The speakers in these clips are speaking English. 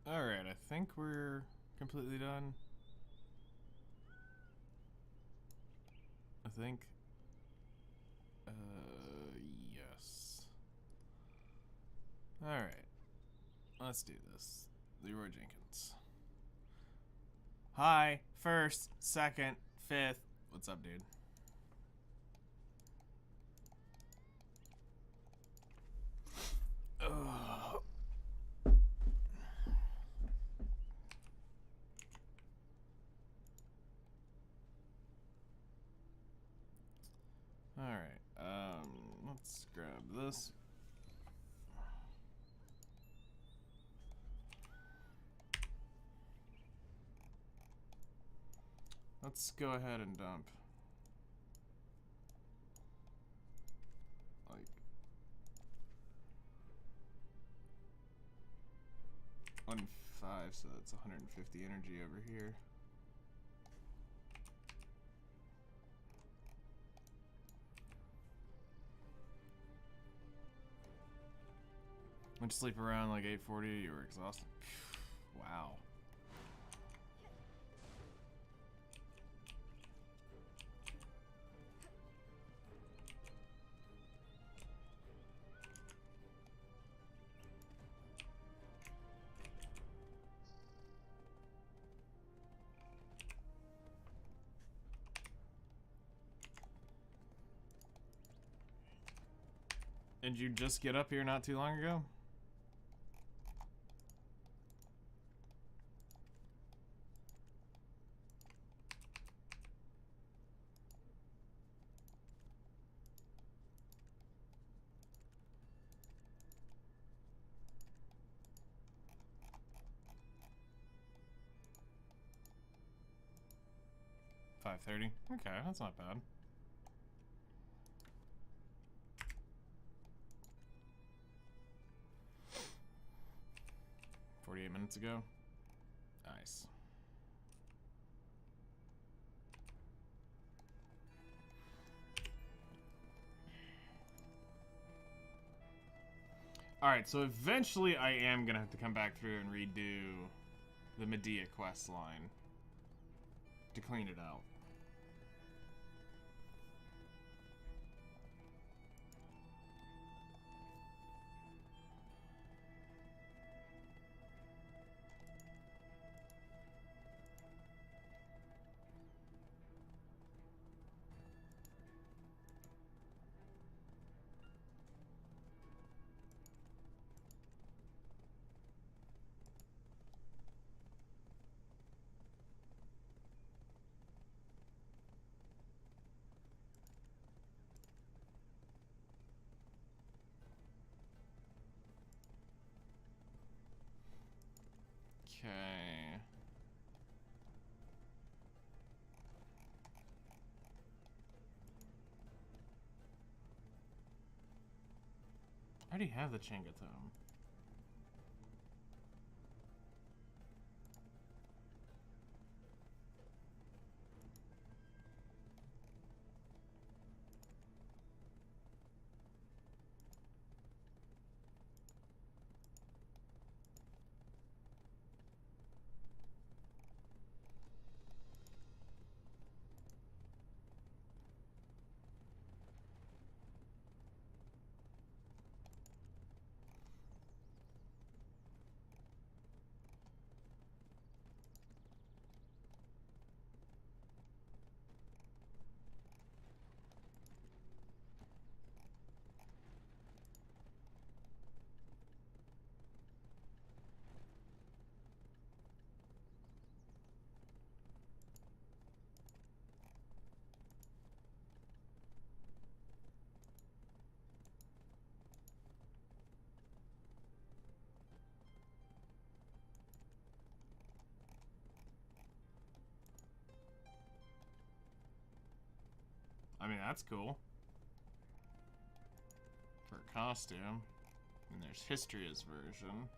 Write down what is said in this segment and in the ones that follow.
Alright, I think we're completely done. I think. Yes. Alright. Let's do this. Leroy Jenkins. Hi. First, second, fifth. What's up, dude? Ugh. Alright, let's grab this. Let's go ahead and dump. Like 1.5, so that's 150 energy over here. Went to sleep around like 8:40. You were exhausted. Wow. Did you just get up here not too long ago? $5:30. Okay, that's not bad. 48 minutes ago. Nice. Alright, so eventually I am gonna have to come back through and redo the Medea quest line to clean it out. Okay. I already have the Chingatome. I mean, that's cool. For a costume. And there's Histria's version.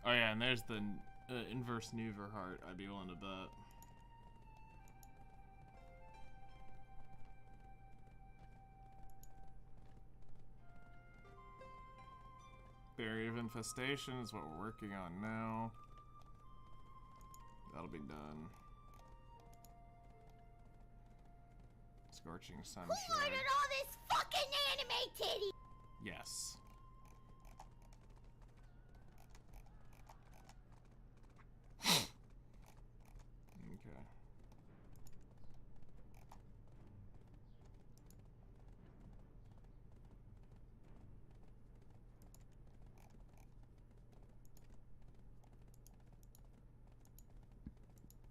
Oh yeah, and there's the inverse Nuver heart, I'd be willing to bet. Barrier of Infestation is what we're working on now. That'll be done. Scorching Sunshine. Who ordered all this fucking anime titty? Yes. Okay.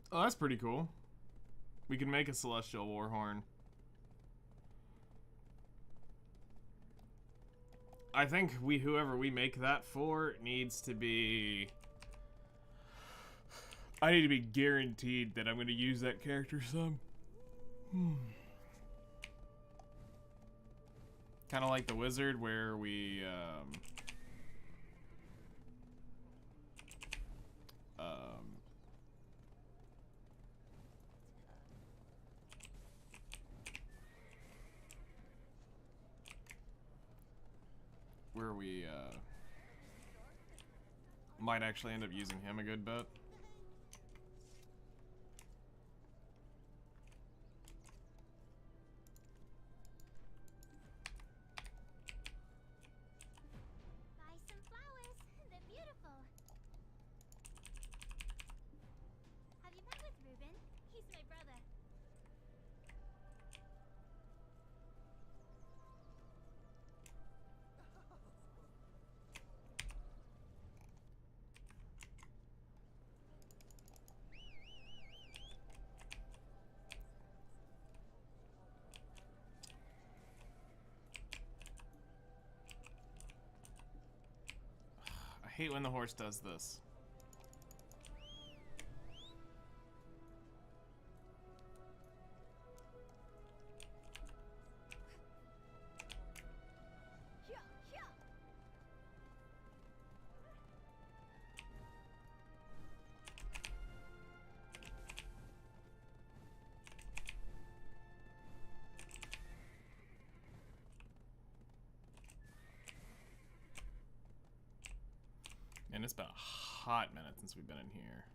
Oh, that's pretty cool. We can make a Celestial Warhorn. I think whoever we make that for needs to be... I need to be guaranteed that I'm going to use that character some. Kind of like the wizard where we might actually end up using him a good bit. Buy some flowers. They're beautiful. Have you met with Ruben? He's my brother. hate when the horse does this. And it's been a hot minute since we've been in here.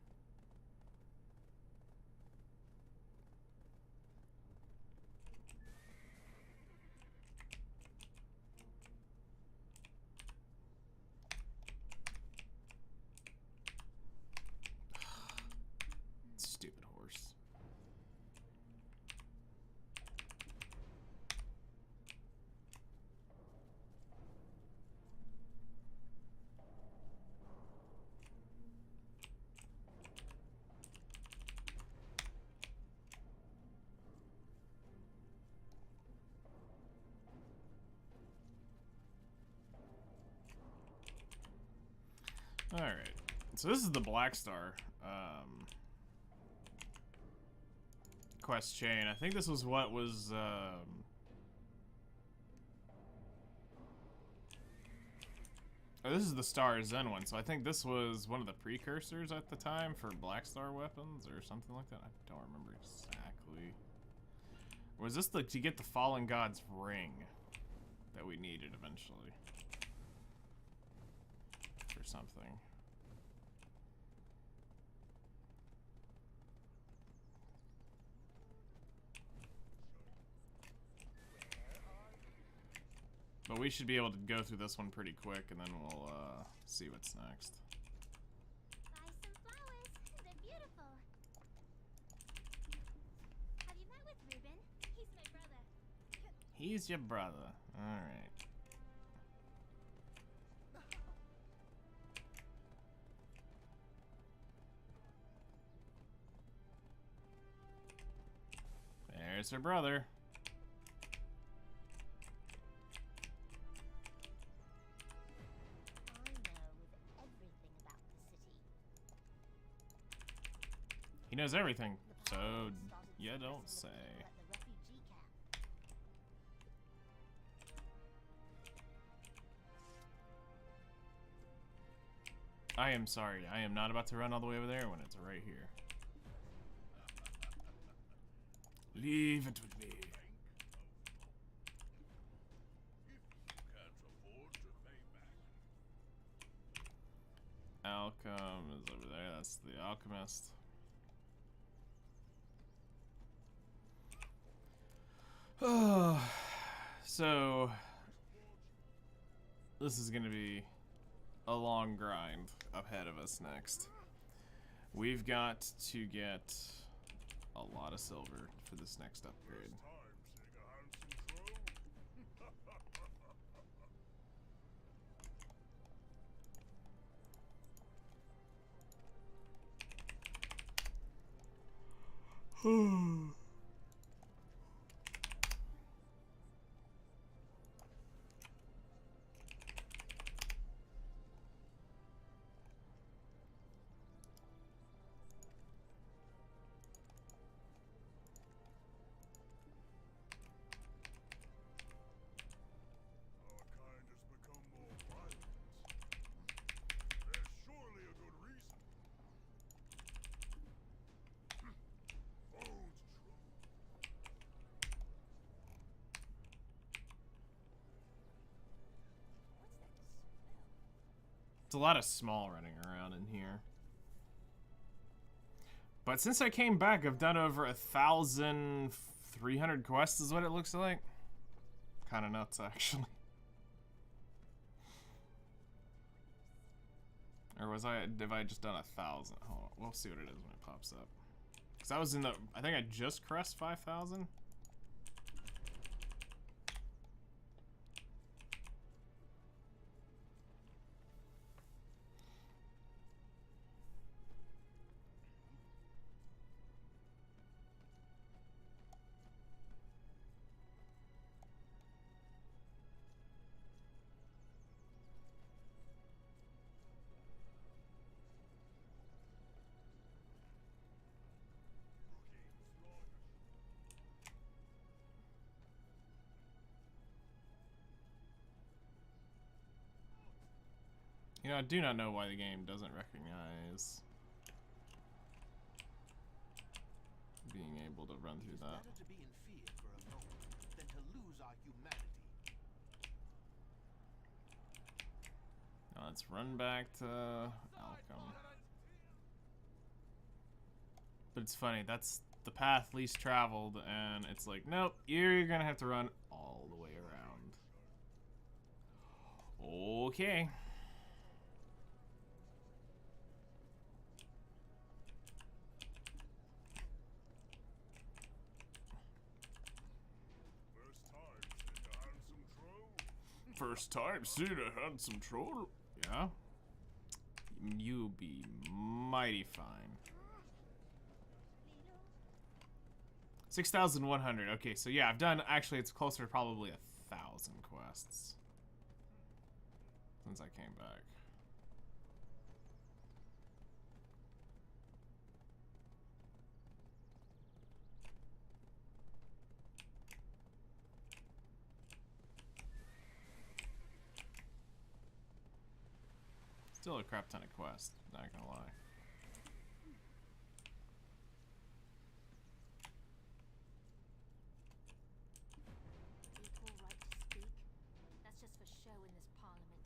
Stupid horse. Alright, so this is the Black Star quest chain. I think this was what was oh, this is the Star Zen one, so I think this was one of the precursors at the time for Black Star weapons or something like that. I don't remember exactly. Or was this to get the Fallen God's ring that we needed eventually? Or something. But we should be able to go through this one pretty quick, and then we'll see what's next. Buy some flowers. They're beautiful. Have you met with Ruben? He's my brother. He's your brother. Alright. There's her brother. He knows everything, so you don't say. I am sorry. I am not about to run all the way over there when it's right here. Leave it with me. Alchem is over there. That's the alchemist. So this is gonna be a long grind ahead of us next. We've got to get a lot of silver for this next upgrade. It's a lot of small running around in here. But since I came back, I've done over 1,300 quests is what it looks like. Kind of nuts, actually. Or have I just done 1,000? Hold on, we'll see what it is when it pops up. Because I was in the, I think I just crossed 5,000. You know, I do not know why the game doesn't recognize being able to run through that. Better to be in fear for a moment than to lose our humanity. Now let's run back to Alchem. But it's funny, that's the path least traveled, and it's like, nope, you're gonna have to run all the way around. Okay. First time Cena had some troll. Yeah. You be mighty fine. 6,100. Okay, so yeah, I've done, actually it's closer to probably 1,000 quests since I came back. Still a crap ton of quests, not gonna lie. Equal right to speak? That's just for show in this parliament.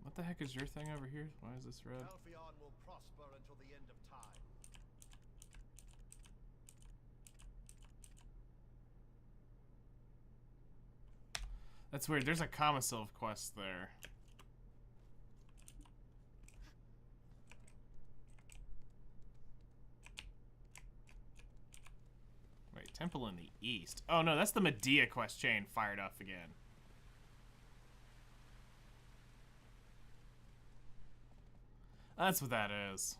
What the heck is your thing over here? Why is this red? Valkyrie will prosper until the end of time. That's weird. There's a Kamasilv quest there. Wait, Temple in the East. Oh no, that's the Medea quest chain fired up again. That's what that is.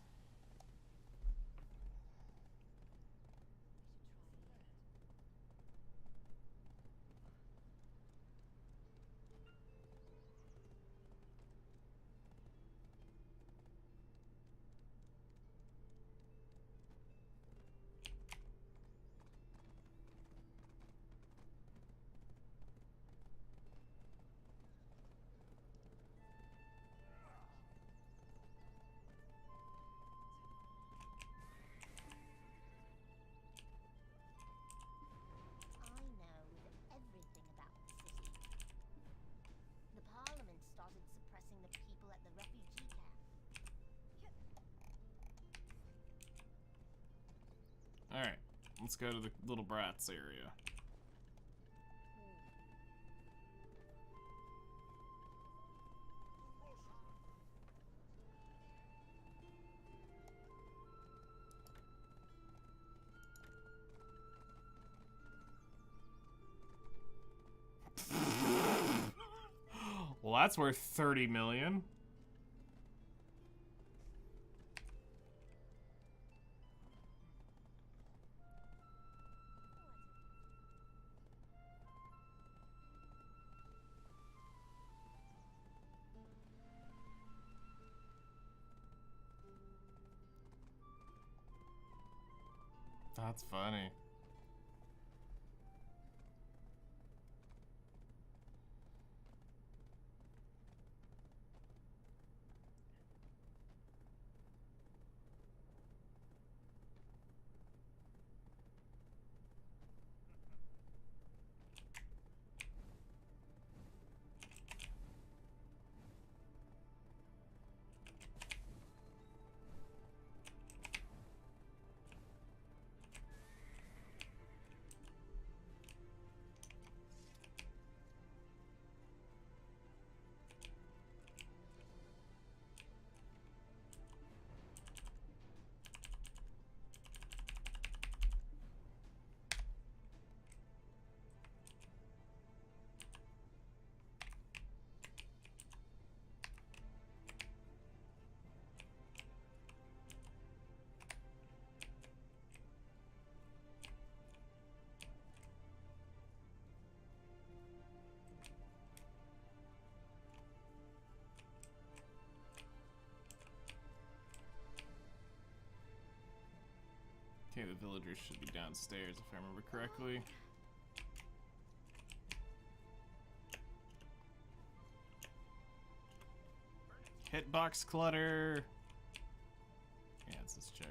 I know everything about the city. The parliament started suppressing the people at the refugee camp. Alright, let's go to the little brats area. Well, that's worth 30 million. That's funny. the villagers should be downstairs, if I remember correctly. Hitbox clutter. Yeah, it's this chick.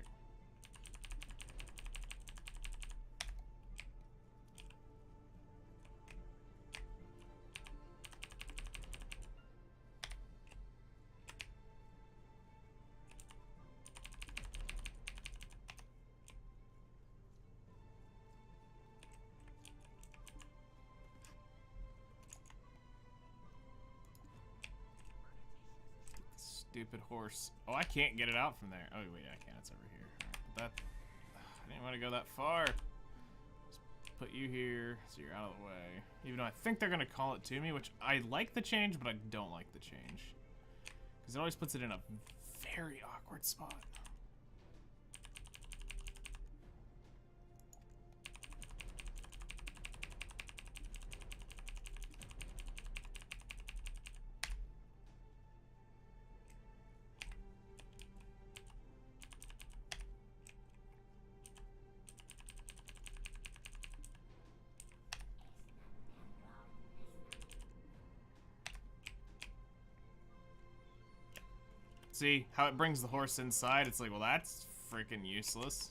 Stupid horse. Oh, I can't get it out from there. Oh, wait, I can. It's over here. That, I didn't want to go that far. Just put you here so you're out of the way. Even though I think they're going to call it to me, which I like the change, but I don't like the change. Because it always puts it in a very awkward spot. See how it brings the horse inside? It's like, well, that's freaking useless.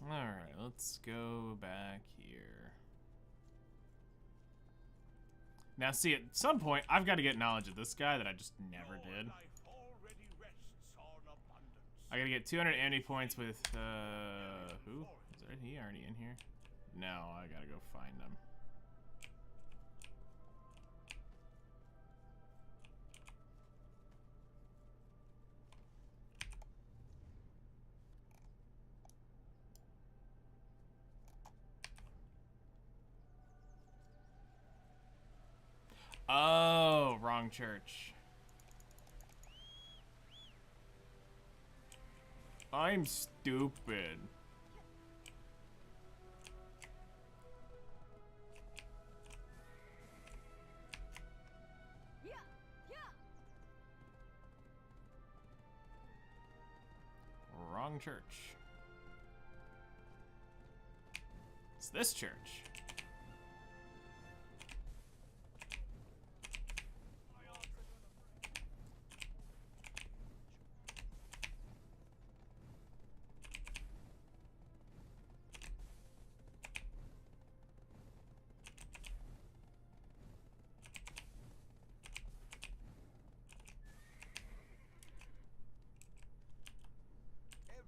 Alright, let's go back here. Now see, at some point, I've got to get knowledge of this guy that I just never did. I gotta get 200 amity points with, who? Is he already in here? No, I gotta go find him. Oh, wrong church. I'm stupid. Wrong church. It's this church.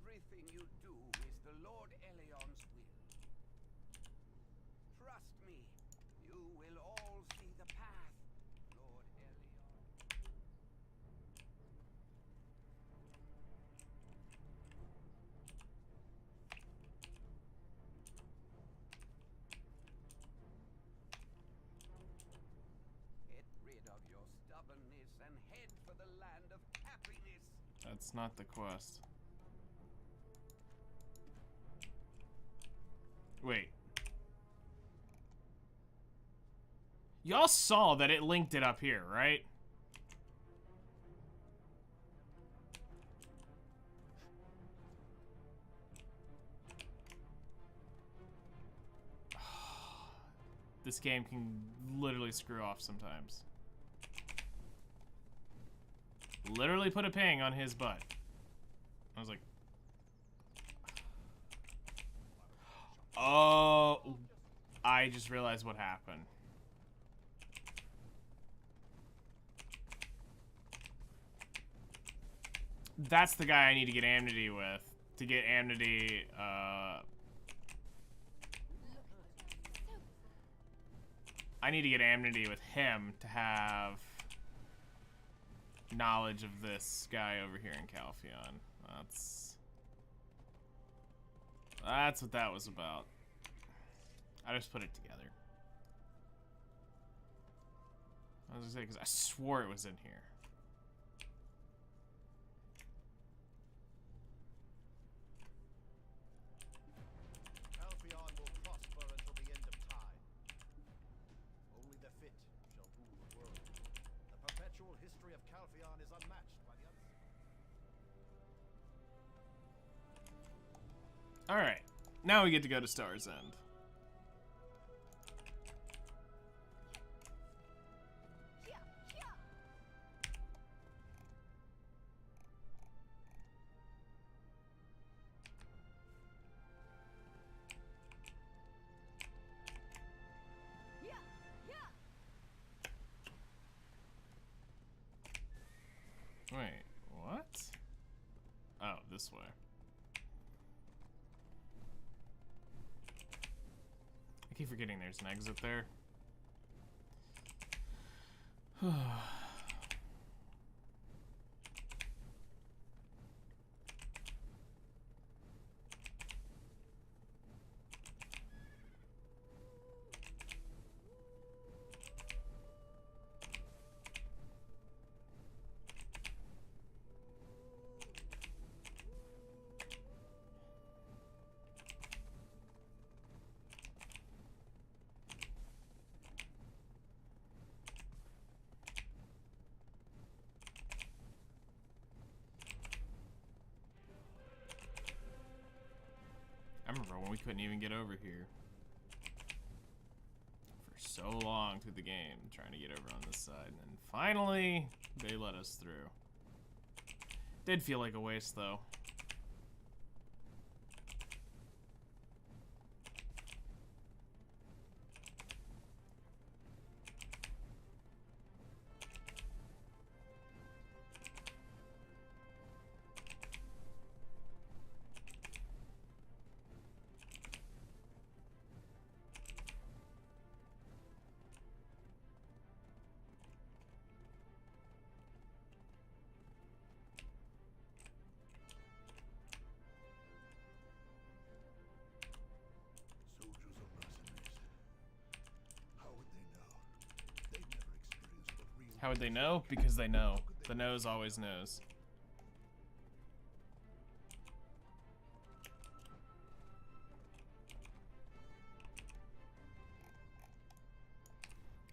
Everything you do is the Lord Elion's will. Trust me, you will all see the path, Lord Elion. Get rid of your stubbornness and head for the land of happiness. That's not the quest. Wait. Y'all saw that it linked it up here, right? This game can literally screw off sometimes. Literally put a ping on his butt. I was like, oh, I just realized what happened. That's the guy I need to get amity with. To get amity, I need to get amity with him to have knowledge of this guy over here in Calpheon. That's what that was about. I just put it together. I was gonna say, because I swore it was in here. Calpheon will prosper until the end of time. Only the fit shall rule the world. The perpetual history of Calpheon is unmatched by the others. Alright. Now we get to go to Star's End. Wait, what? Oh, this way. I keep forgetting there's an exit there. I remember when we couldn't even get over here. For so long through the game, trying to get over on this side. And then finally, they let us through. Did feel like a waste, though. Soldiers are mercenaries. How would they know? They never experienced what real. How would they know? Because they know. The nose always knows.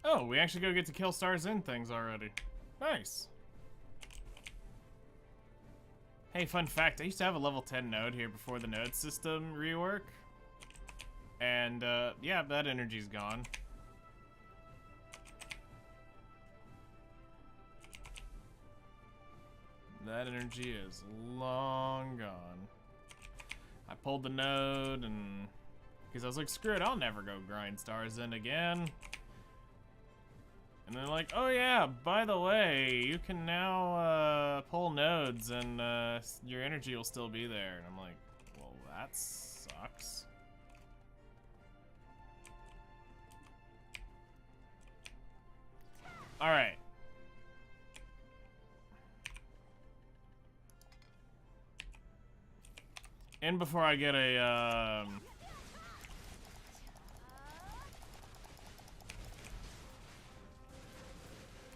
Oh, we actually go get to kill Star's End things already. Nice. Hey, fun fact, I used to have a level 10 node here before the node system rework. And, yeah, that energy's gone. That energy is long gone. I pulled the node and... because I was like, screw it, I'll never go grind Star's End again. And they're like, oh yeah, by the way, you can now pull nodes and your energy will still be there. And I'm like, well, that sucks. All right. And before I get a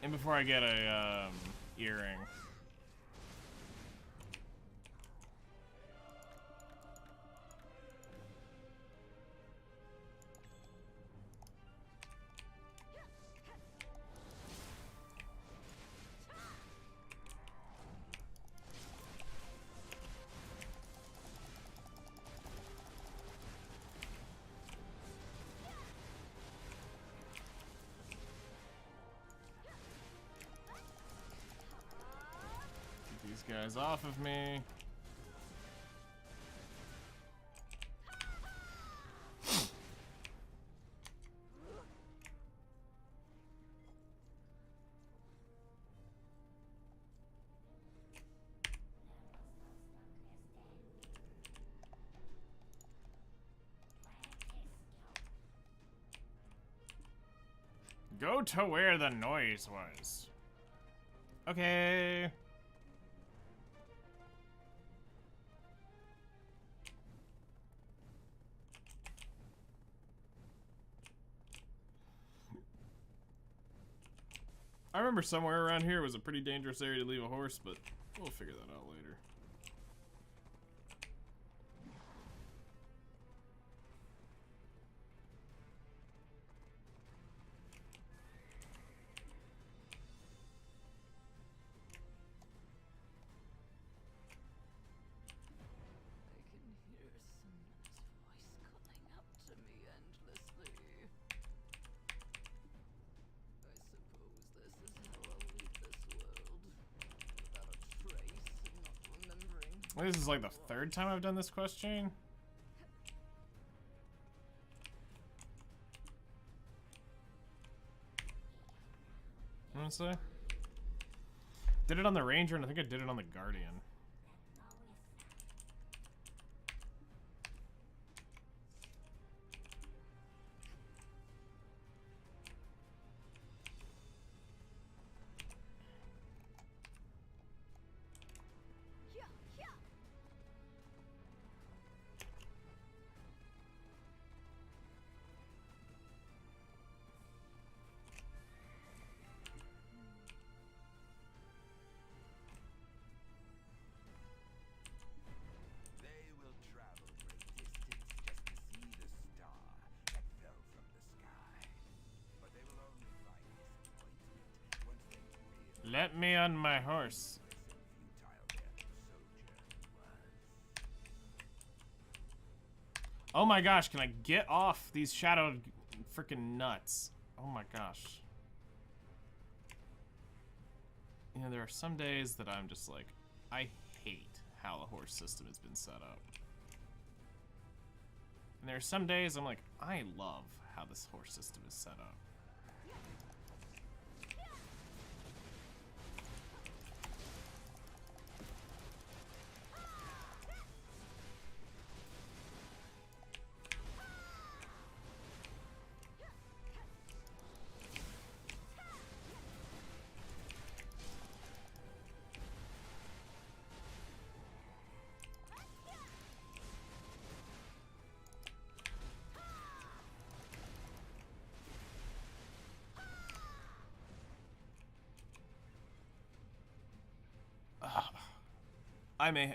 and before I get a earring. Get these guys off of me. Go to where the noise was. Okay. I remember somewhere around here was a pretty dangerous area to leave a horse, but we'll figure that out later. This is like the third time I've done this quest chain. I'm gonna say. Did it on the Ranger, and I think I did it on the Guardian. Let me on my horse. Oh my gosh, can I get off these shadowed freaking nuts? Oh my gosh. You know, there are some days that I'm just like, I hate how the horse system has been set up. And there are some days I'm like, I love how this horse system is set up.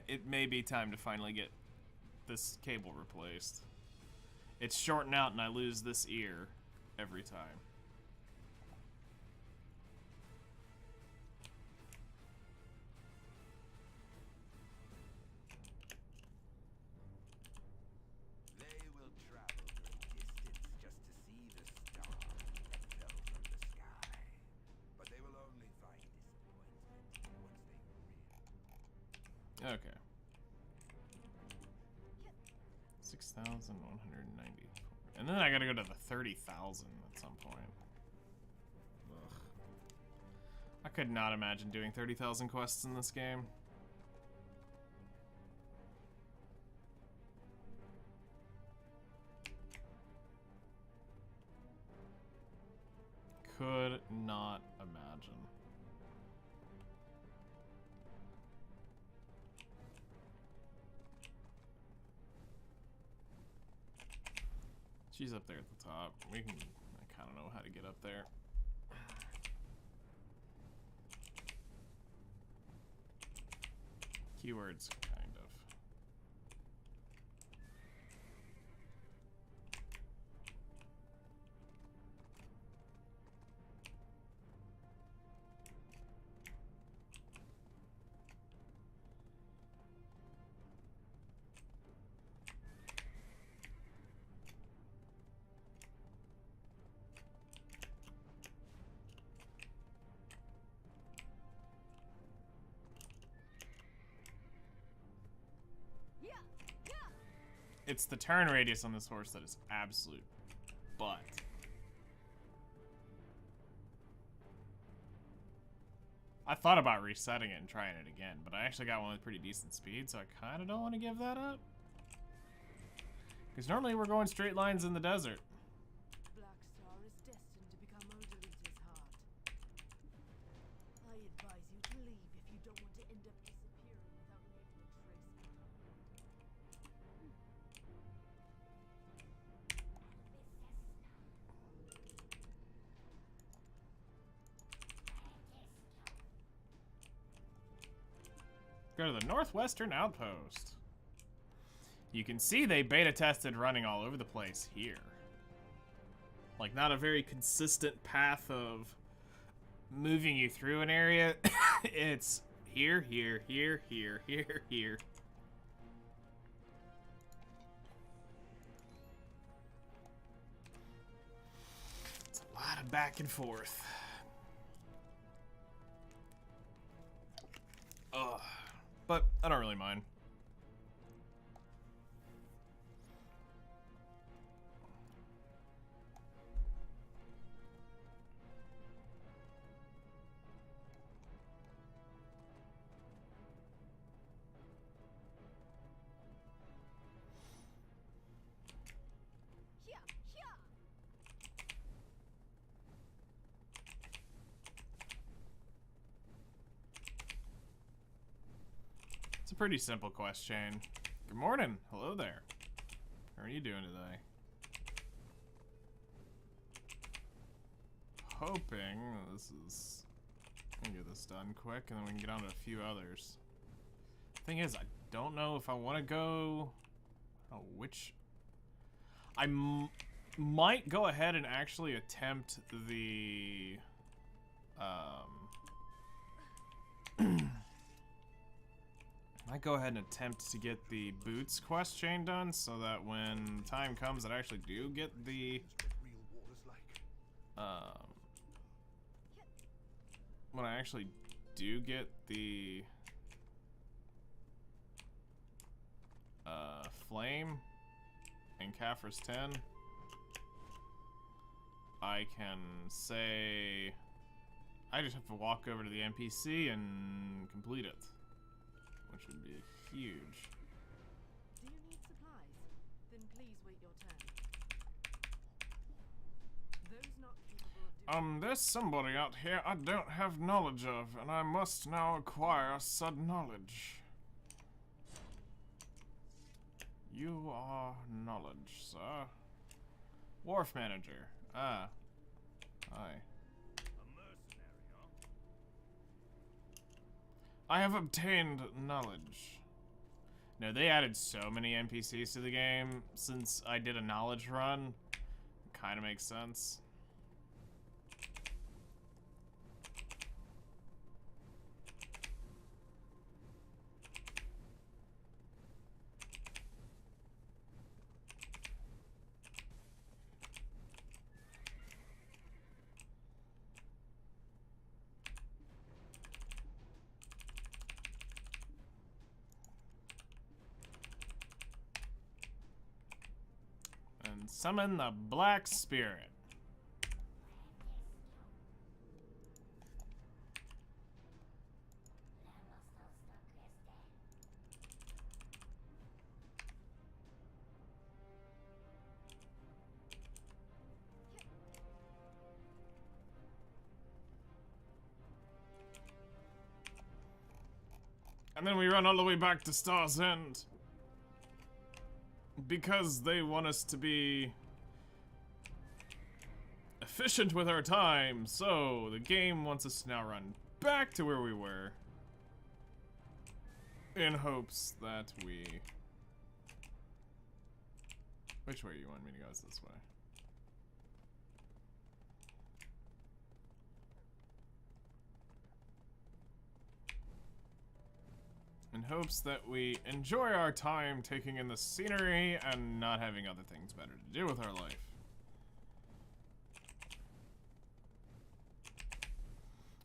It may be time to finally get this cable replaced. It's shorting out and I lose this ear every time. They will travel great distance just to see the star that fell from the sky. But they will only find disappointment once they realize. Okay. 6,190. And then I gotta go to the 30,000 at some point. Ugh. I could not imagine doing 30,000 quests in this game. Could not imagine. She's up there at the top. I kind of know how to get up there. Keywords, kind of. It's the turn radius on this horse that is absolute butt. I thought about resetting it and trying it again, but I actually got one with pretty decent speed, so I kind of don't want to give that up. Because normally we're going straight lines in the desert. Black Star is destined to become Odin's go to the Northwestern Outpost. You can see they beta tested running all over the place here. Like, not a very consistent path of moving you through an area. It's here, here, here, here, here, here. It's a lot of back and forth. Ugh. But I don't really mind. It's a pretty simple quest chain. Good morning. Hello there. How are you doing today? Hoping this is... I can get this done quick and then we can get on to a few others. Thing is, I don't know if I want to go... Oh, which... I might go ahead and actually attempt the... I might go ahead and attempt to get the boots quest chain done so that when time comes that I actually do get the when I actually do get the flame in Caphras 10, I can say I just have to walk over to the NPC and complete it, which would be huge. Do you need supplies? Then please wait your turn. Those not capable of doing There's somebody out here I don't have knowledge of, and I must now acquire said knowledge. You are knowledge, sir. Wharf manager. Ah. Hi. A mercenary, huh? I have obtained knowledge. No, they added so many NPCs to the game since I did a knowledge run. Kind of makes sense. And summon the Black Spirit. And then we run all the way back to Star's End. Because they want us to be efficient with our time, so the game wants us to now run back to where we were in hopes that we... Which way you want me to go? Is this way? In hopes that we enjoy our time taking in the scenery and not having other things better to do with our life.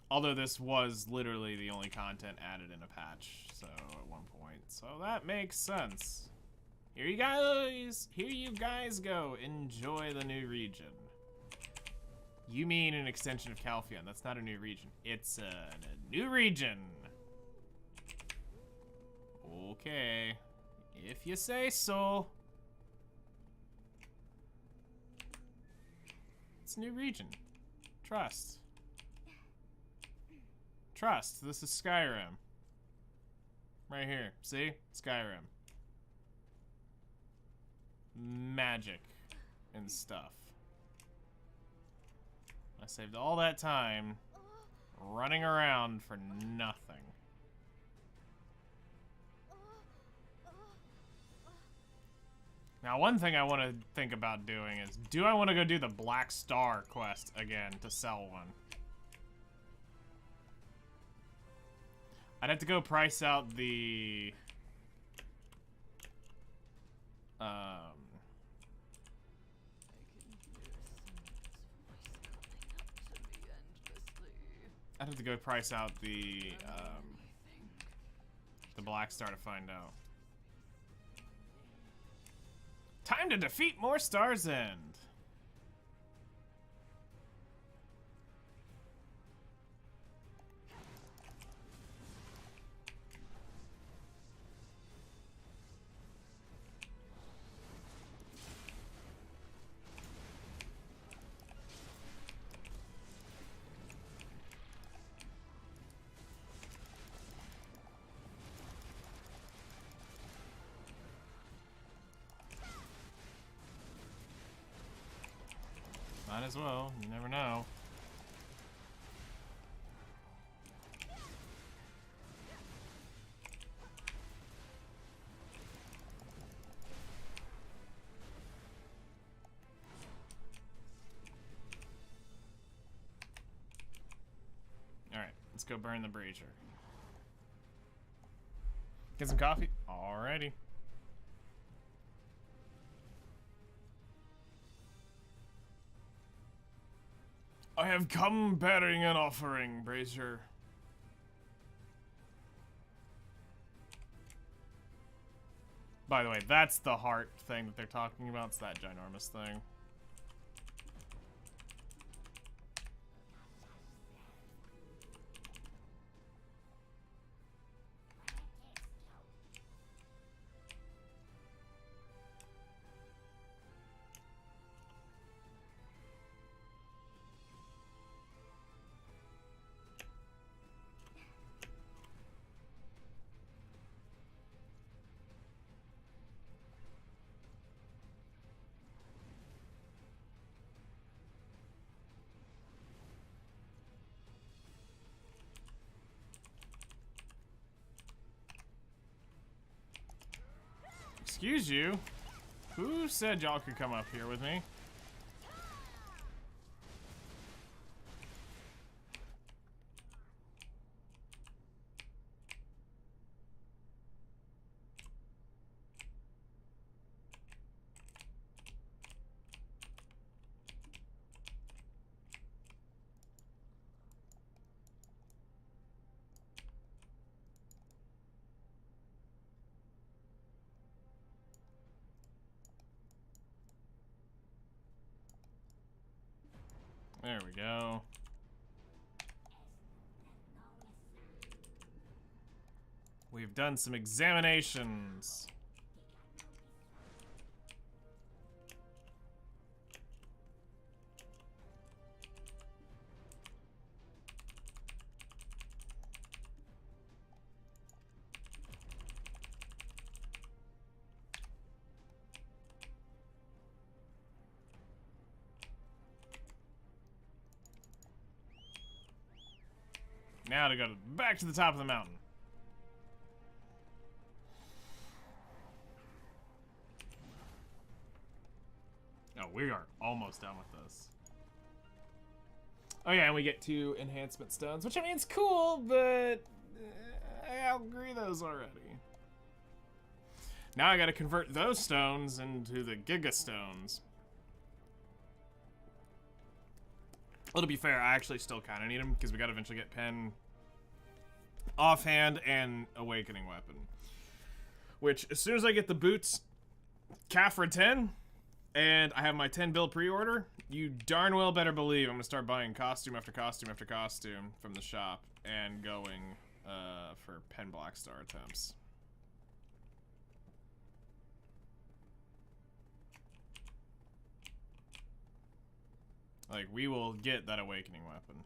Although this was literally the only content added in a patch, so at one point. So that makes sense. Here you guys go. Enjoy the new region. You mean an extension of Calpheon. That's not a new region. It's a new region. Okay, if you say so. It's a new region. Trust. Trust. This is Skyrim. Right here. See? Skyrim. Magic and stuff. I saved all that time running around for nothing. Now, one thing I want to think about doing is, do I want to go do the Black Star quest again to sell one? I'd have to go price out the... I'd have to go price out the Black Star to find out. Time to defeat more Star's End. Might as well. You never know. Alright, let's go burn the brazier. Get some coffee? Alrighty. I have come bearing an offering, Brazier. By the way, that's the heart thing that they're talking about. It's that ginormous thing. Excuse you. Who said y'all could come up here with me? There we go. We've done some examinations. Now to go back to the top of the mountain. Oh, we are almost done with this. Oh yeah, and we get 2 enhancement stones, which I mean, it's cool, but I outgrew those already. Now I gotta convert those stones into the Giga Stones. Well, to be fair, I actually still kind of need them because we got to eventually get Pen, Offhand, and Awakening Weapon. Which, as soon as I get the boots, Kafra 10, and I have my 10 bill pre-order, you darn well better believe I'm going to start buying costume after costume after costume from the shop and going for Pen Black Star attempts. Like, we will get that Awakening Weapon.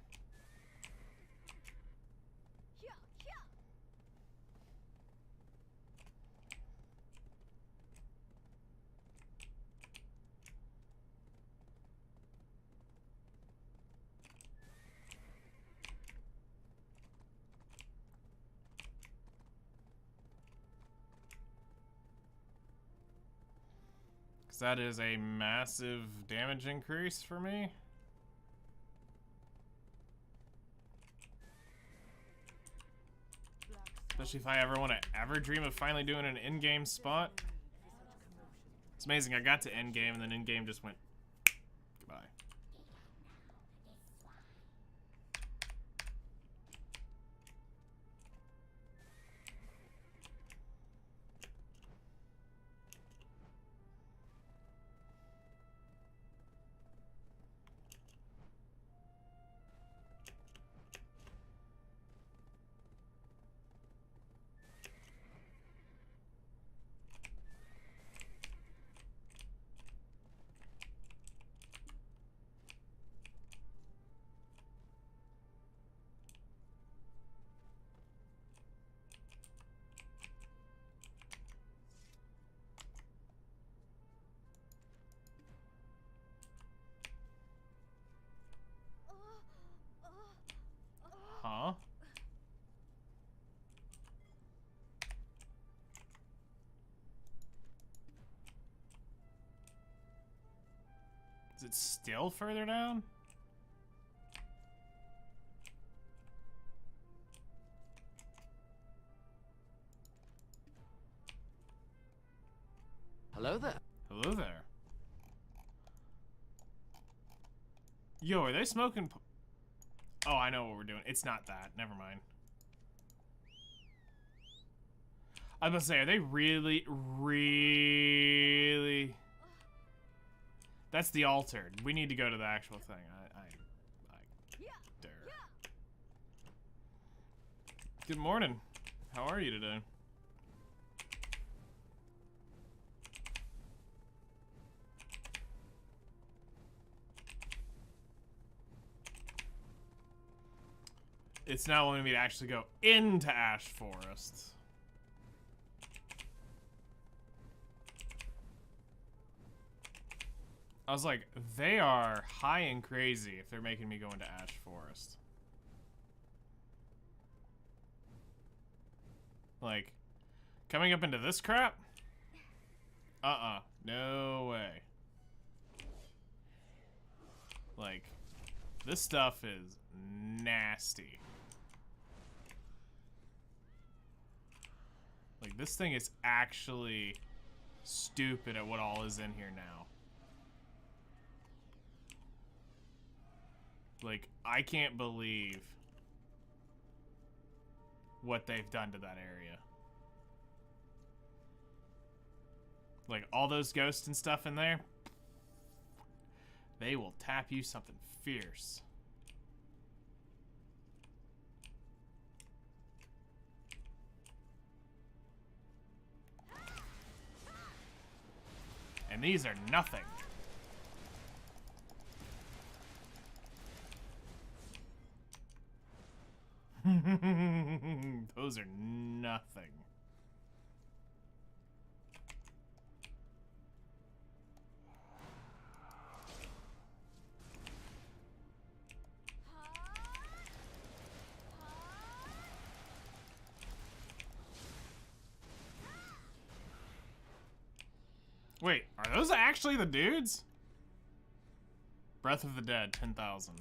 that is a massive damage increase for me. Especially if I ever want to ever dream of finally doing an in-game spot. It's amazing, I got to end-game and then in-game just went goodbye. Huh? Is it still further down? Hello there. Hello there. Yo, are they smoking? Oh, I know what we're doing. It's not that. Never mind. I was gonna say, are they really? That's the altar. We need to go to the actual thing. I dare. Good morning. How are you today? It's now wanting me to actually go into Ash Forest. I was like, they are high and crazy if they're making me go into Ash Forest. Like, coming up into this crap? No way. Like, this stuff is nasty. Like, this thing is actually stupid at what all is in here now. Like, I can't believe what they've done to that area. Like, all those ghosts and stuff in there, they will tap you something fierce. And these are nothing. Those are nothing. Wait, are those actually the dudes? Breath of the Dead, 10,000.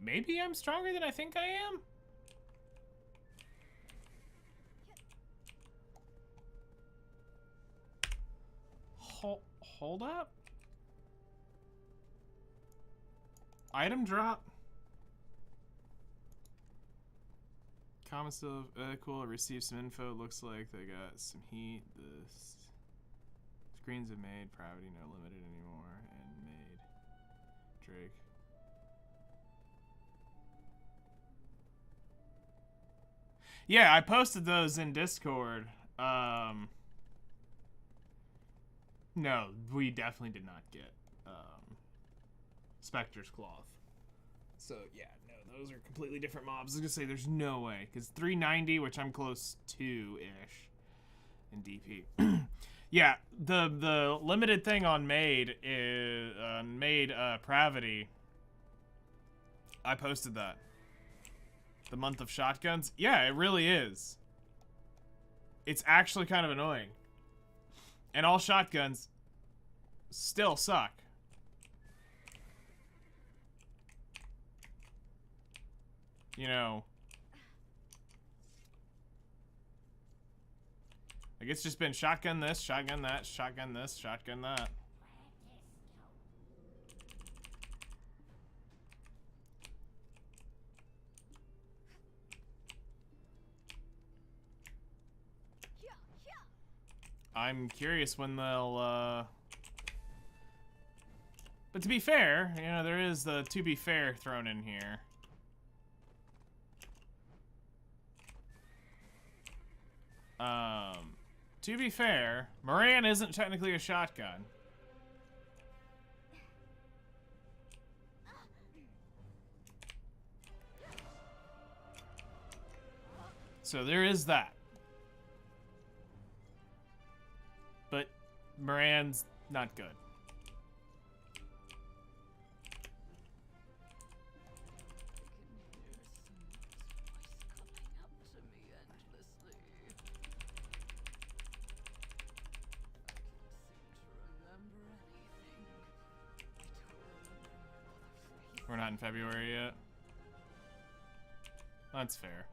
Maybe I'm stronger than I think I am? Hold up? Item drop? Comment still cool. I received some info. Looks like they got some heat. The screens have made Pravity no limited anymore. And made Drake. Yeah, I posted those in Discord. No, we definitely did not get Spectre's Cloth. So, yeah, no, those are completely different mobs. I was gonna say, there's no way. Because 390, which I'm close to-ish in DP. Yeah, the limited thing on Made is, Pravity I posted that. The month of shotguns? Yeah, it really is. It's actually kind of annoying. And all shotguns still suck. You know, like it's just been shotgun this, shotgun that, shotgun this, shotgun that. I'm curious when they'll, but to be fair, you know, there is the to be fair thrown in here. To be fair, Moran isn't technically a shotgun. So there is that. But Moran's not good. We're not in February yet. That's fair.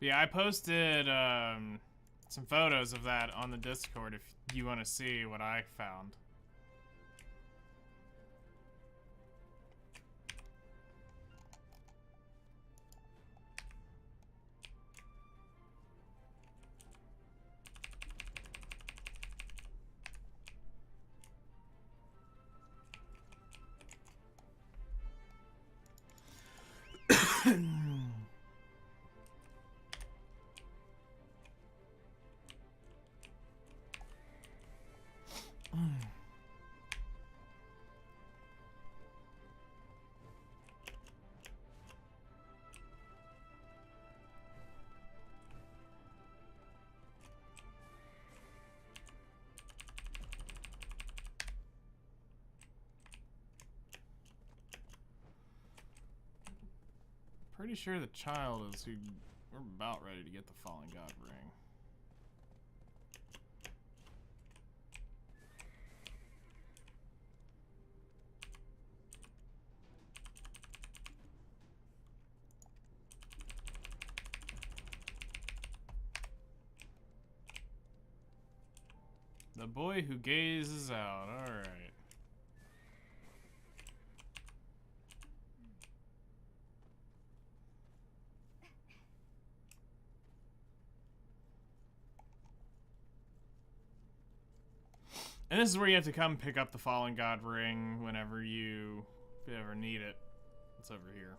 Yeah, I posted some photos of that on the Discord if you want to see what I found. Pretty sure the child is who we're about ready to get the Fallen God ring. The boy who gazes out. All right. And this is where you have to come pick up the Fallen God ring whenever you ever need it. It's over here.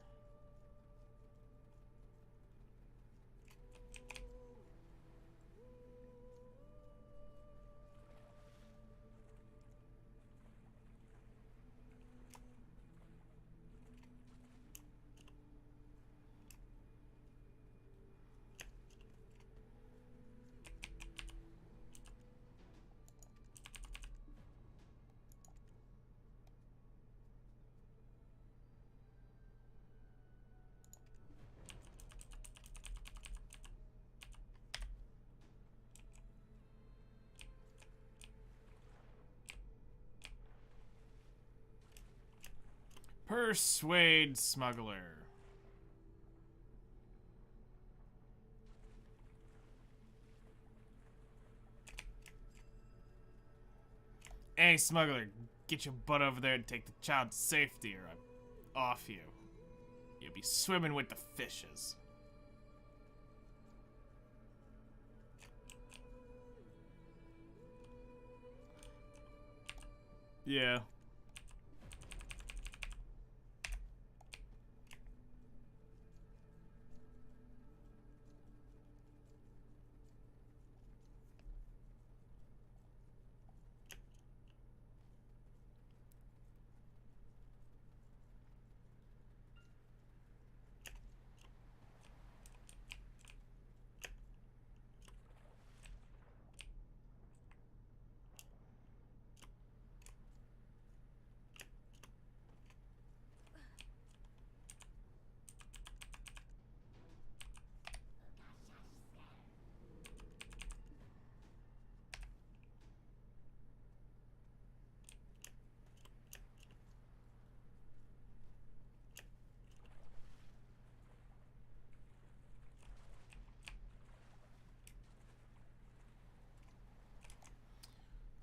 Persuade smuggler. Hey, smuggler, get your butt over there and take the child to safety, or I'm off you. You'll be swimming with the fishes. Yeah.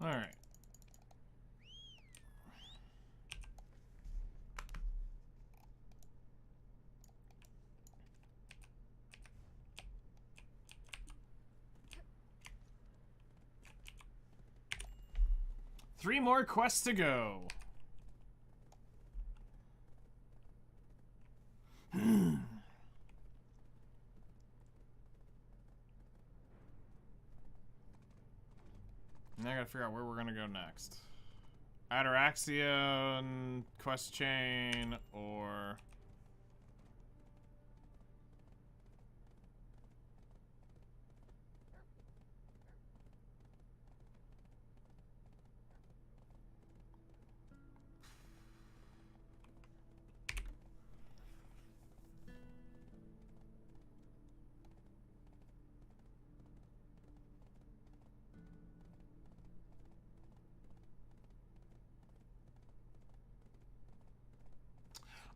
All right. Three more quests to go. Now I gotta figure out where we're gonna go next. Ataraxion, quest chain, or...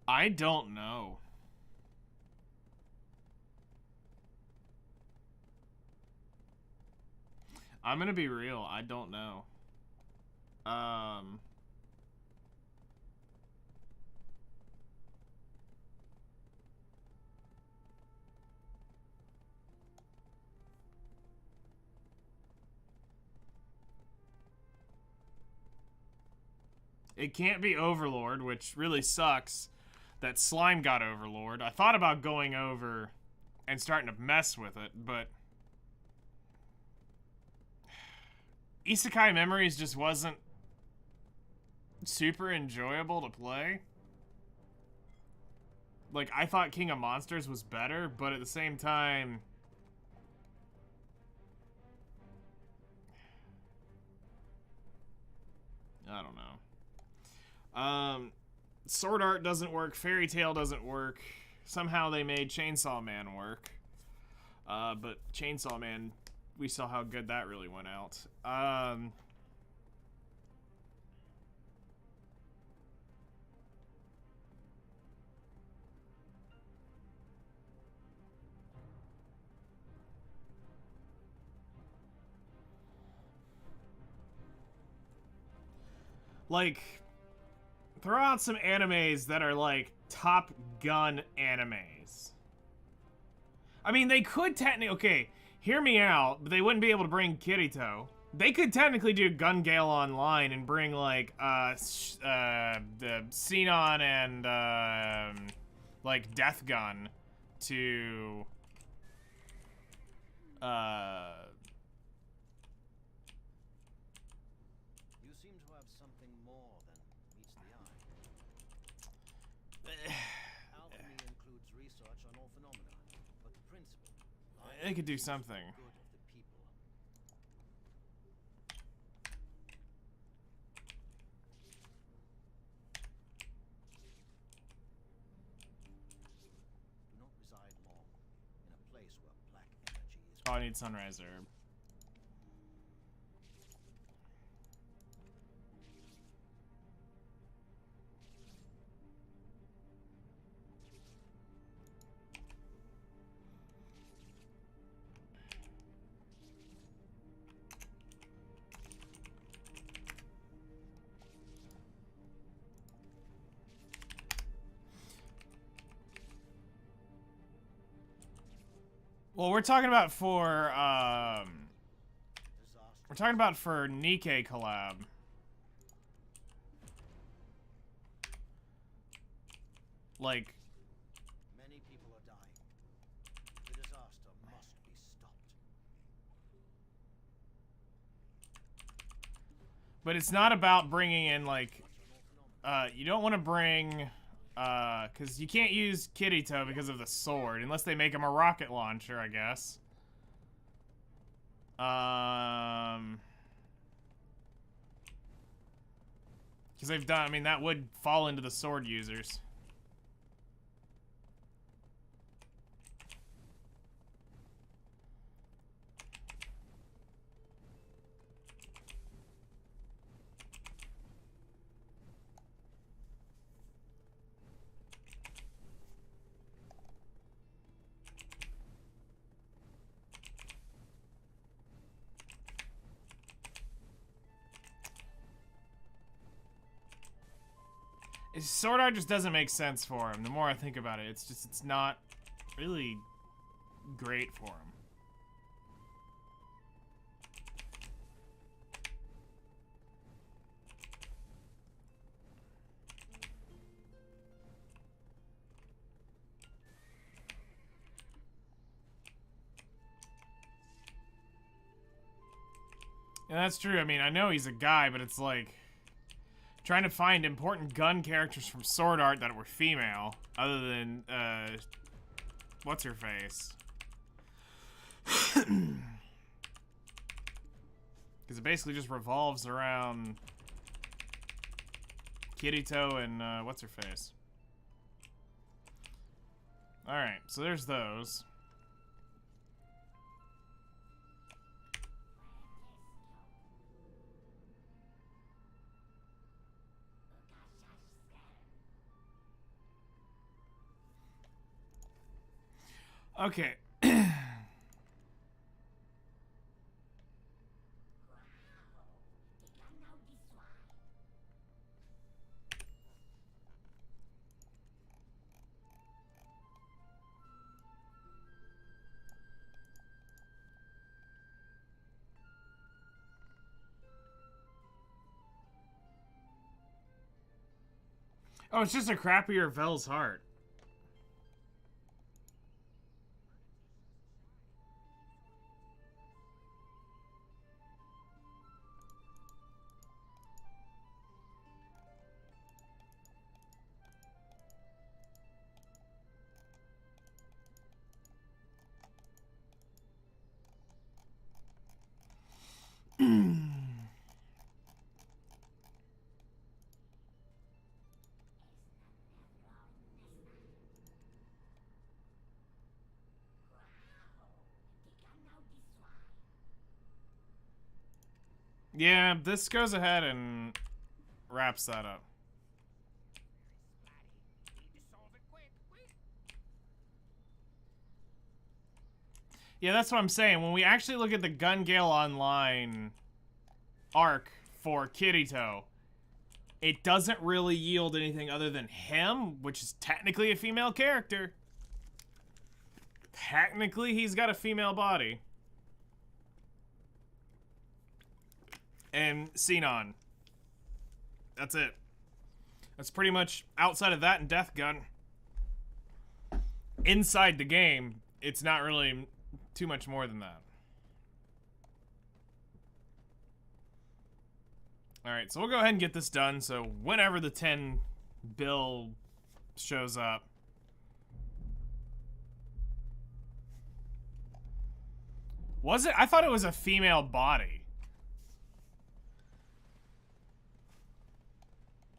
I don't know. I'm gonna be real, I don't know. It can't be Overlord, which really sucks that Slime got Overlord. I thought about going over and starting to mess with it, but Isekai Memories just wasn't super enjoyable to play. Like, I thought King of Monsters was better, but at the same time... I don't know. Sword Art doesn't work, Fairy Tail doesn't work. Somehow they made Chainsaw Man work. But Chainsaw Man, we saw how good that really went out. Like, throw out some animes that are like Top Gun animes. I mean, they could technically, okay, hear me out, but they wouldn't be able to bring Kirito. They could technically do Gun Gale Online and bring like the Xenon and like Death Gun to You seem to have something more than meets the eye. Alchemy includes research on all phenomena, but the principle they could do something. good of the people. Do not reside long in a place where black energy is. Oh, I need Sunrise Herb. Well, we're talking about for Disaster. Nikkei collab. Like, Many people are dying. The disaster must be stopped. but it's not about bringing in like, you don't want to bring, because you can't use Kirito because of the sword unless they make him a rocket launcher, I guess. Because they've done, I mean, that would fall into the sword users. Sword art just doesn't make sense for him. The more I think about it, it's not really great for him. And that's true. I mean, I know he's a guy, but it's like trying to find important gun characters from Sword Art that were female, other than, what's her face? Because it basically just revolves around Kirito and, what's her face? Alright, so there's those. Okay. Oh, it's just a crappier Vel's heart. Yeah, this goes ahead and wraps that up. Yeah, that's what I'm saying. When we actually look at the Gun Gale Online arc for Kirito, it doesn't really yield anything other than him, which is technically a female character. Technically, he's got a female body. And Xenon. That's it. That's pretty much outside of that and Death Gun. Inside the game, it's not really too much more than that. Alright, so we'll go ahead and get this done, so whenever the 10 bill shows up. Was it? I thought it was a female body.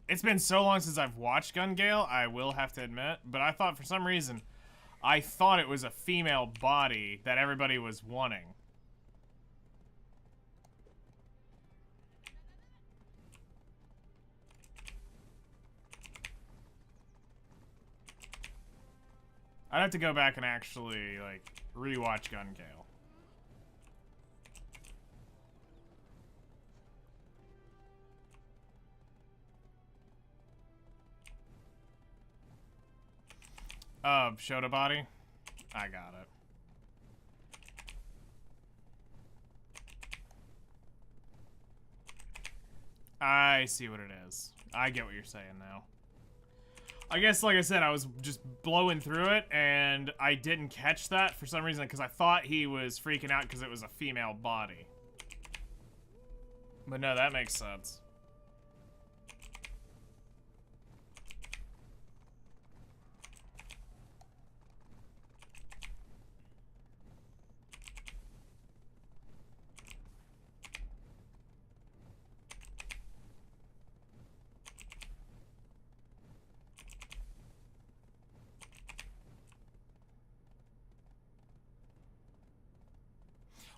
It's been so long since I've watched Gun Gale, I will have to admit, but I thought for some reason, I thought it was a female body that everybody was wanting. I'd have to go back and actually, like, rewatch Gun Gale. Shota body? I got it. I see what it is. I get what you're saying now. I guess, like I said, I was just blowing through it, and I didn't catch that for some reason, because I thought he was freaking out because it was a female body. But no, that makes sense.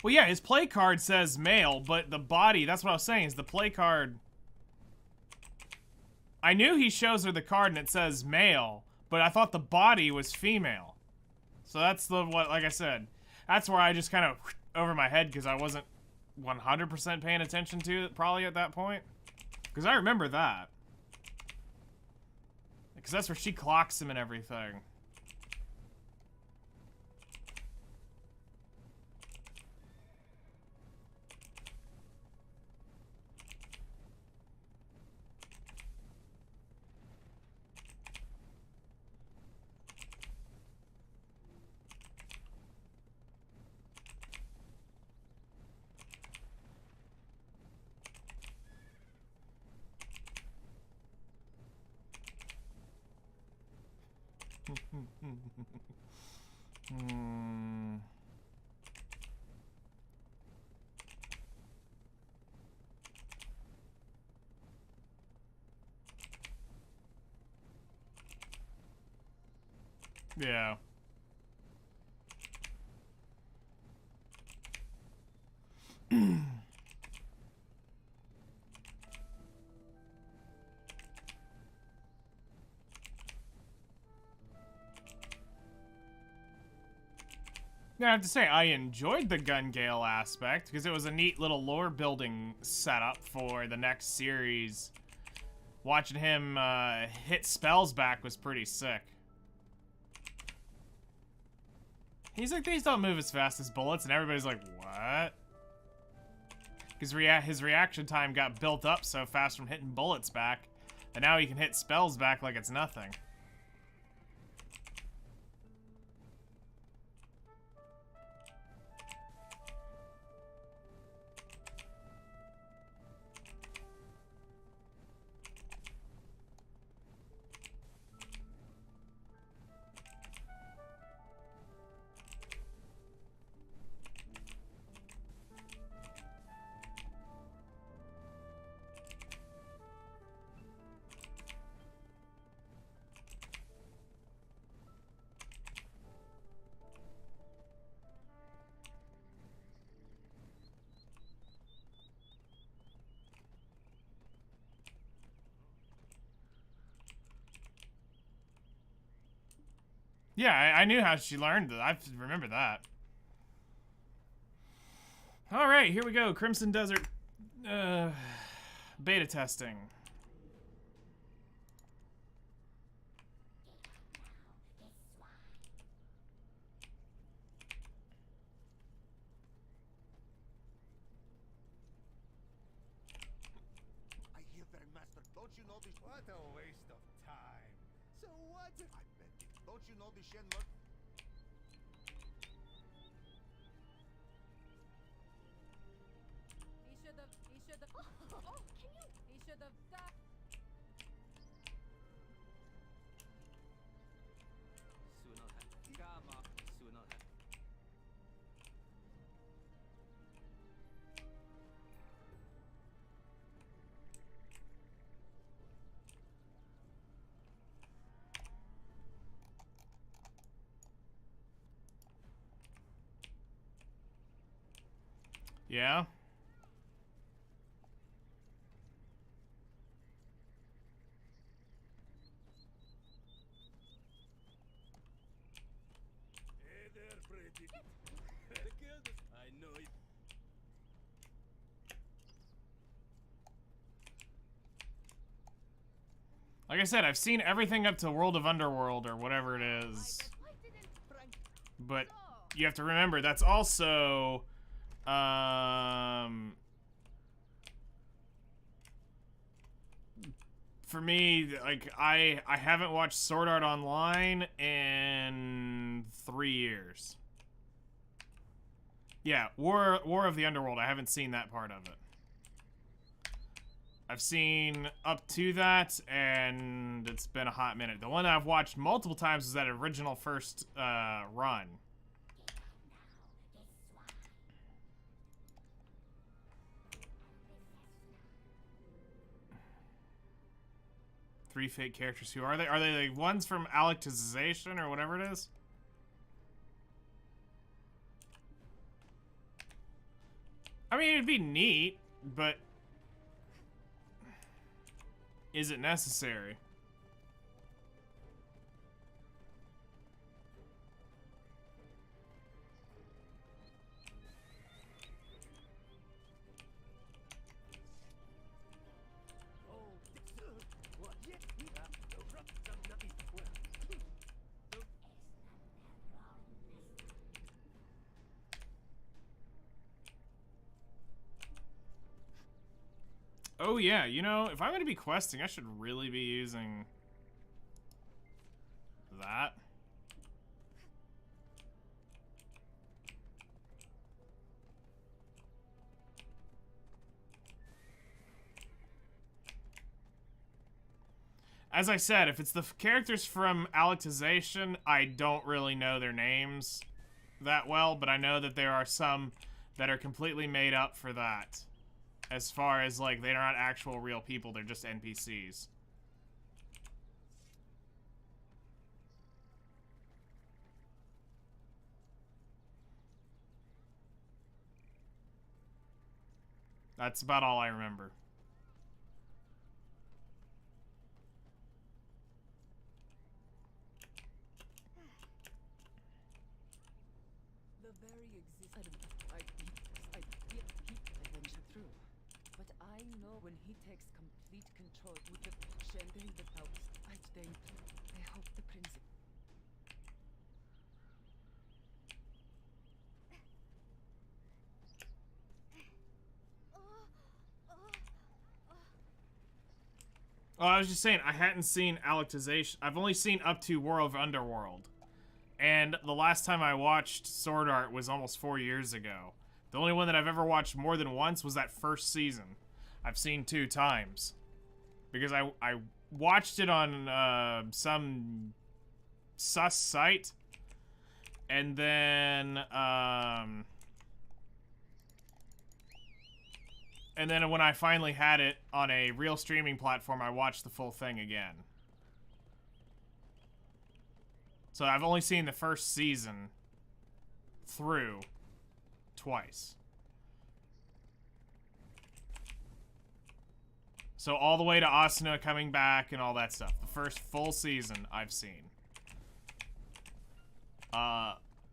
Well, yeah, his play card says male, but the body, that's what I was saying, is the play card... I knew he shows her the card and it says male, but I thought the body was female. So that's what, like I said, that's where I just kind of over my head because I wasn't 100% paying attention to it probably at that point. Because I remember that. Because that's where she clocks him and everything. Yeah. Yeah, I have to say, I enjoyed the Gun Gale aspect, because it was a neat little lore building setup for the next series. Watching him hit spells back was pretty sick. He's like, these don't move as fast as bullets, and everybody's like, what? Because his reaction time got built up so fast from hitting bullets back, and now he can hit spells back like it's nothing. Yeah, I knew how she learned that. I remember that. All right, here we go. Crimson Desert beta testing. I hear very master. Don't you know this? What a waste of time. So what if I bet you? Don't you know the Shen Mur- He should have, oh, can you? He should have, Yeah? Hey there, pretty. I know it. Like I said, I've seen everything up to World of Underworld or whatever it is. But you have to remember, that's also... for me, like, I haven't watched Sword Art Online in 3 years. Yeah, War of the Underworld. I haven't seen that part of it. I've seen up to that, and it's been a hot minute. The one that I've watched multiple times is that original first run. Three fake characters. Who are they? Are they the ones from Alictization or whatever it is? I mean, it'd be neat, but is it necessary? Oh yeah, you know, if I'm going to be questing, I should really be using that. As I said, if it's the characters from Alictization, I don't really know their names that well, but I know that there are some that are completely made up for that. As far as, like, they're not actual real people, they're just NPCs. That's about all I remember. The very I did keep the adventure through. But I know when he takes complete control with the sheltering the house, I hope the prince. Oh, I was just saying, I hadn't seen Alictization. I've only seen up to War of Underworld. And the last time I watched Sword Art was almost 4 years ago. The only one that I've ever watched more than once was that first season. I've seen 2 times. Because I watched it on some sus site. And then, when I finally had it on a real streaming platform, I watched the full thing again. So I've only seen the first season through twice. So all the way to Asuna coming back and all that stuff. The first full season I've seen.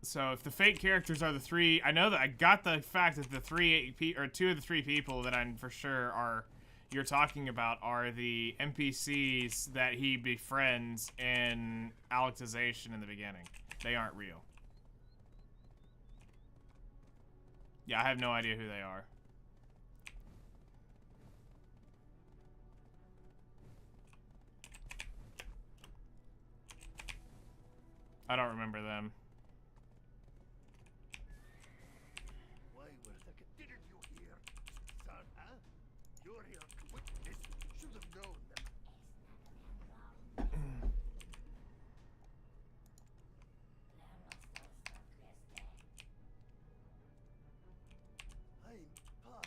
So if the fake characters are the 3, I know that I got the fact that the 2 of the 3 people that I'm for sure you're talking about are the NPCs that he befriends in Alictization in the beginning. They aren't real. Yeah, I have no idea who they are. I don't remember them. Why were the... Didn't you hear, son, huh? You're here to witness. Should have known them. I'm Pop. I'm Pop.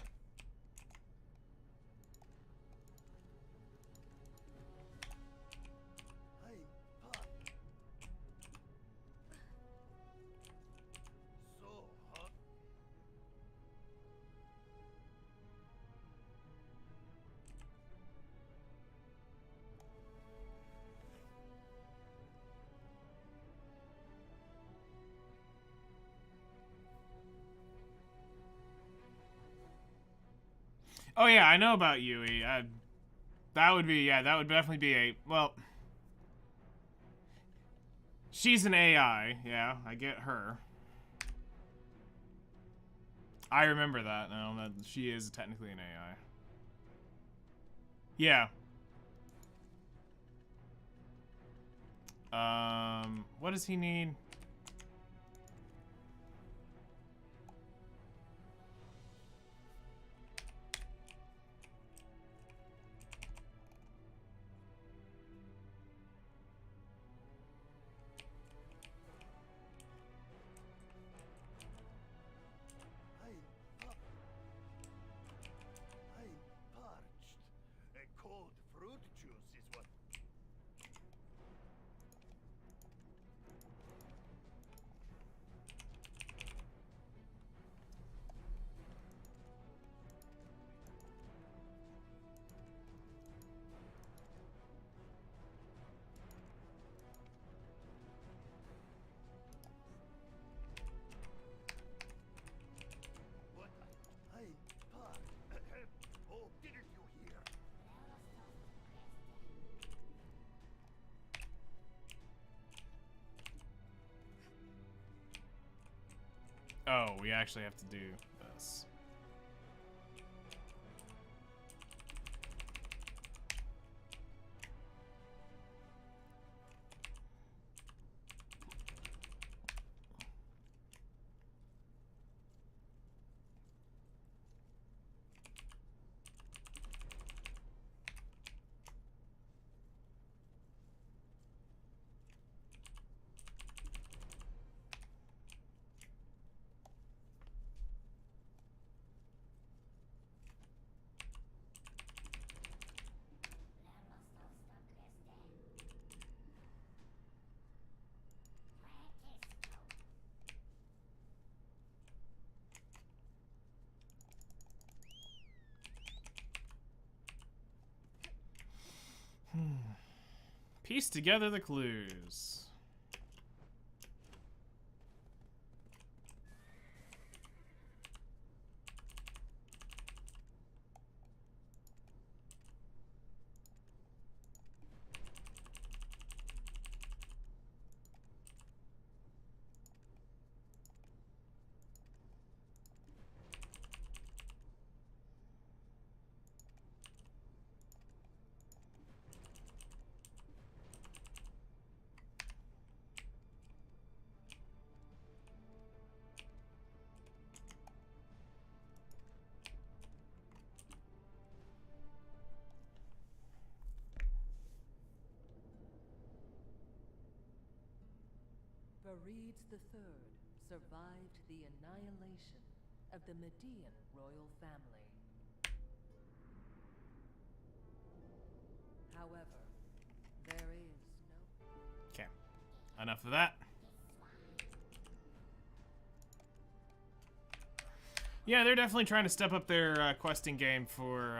So hot. Oh yeah, I know about Yui. That would definitely be a, well, she's an AI, yeah, I get her. I remember that now, that she is technically an AI. Yeah. What does he need? I'm parched. A cold fruit juice is what. What? I'm parched. Oh, didn't you hear? Oh, we actually have to do this. Piece together the clues. Varides III survived the annihilation of the Median royal family. However, there is no... Okay, enough of that. Yeah, they're definitely trying to step up their questing game for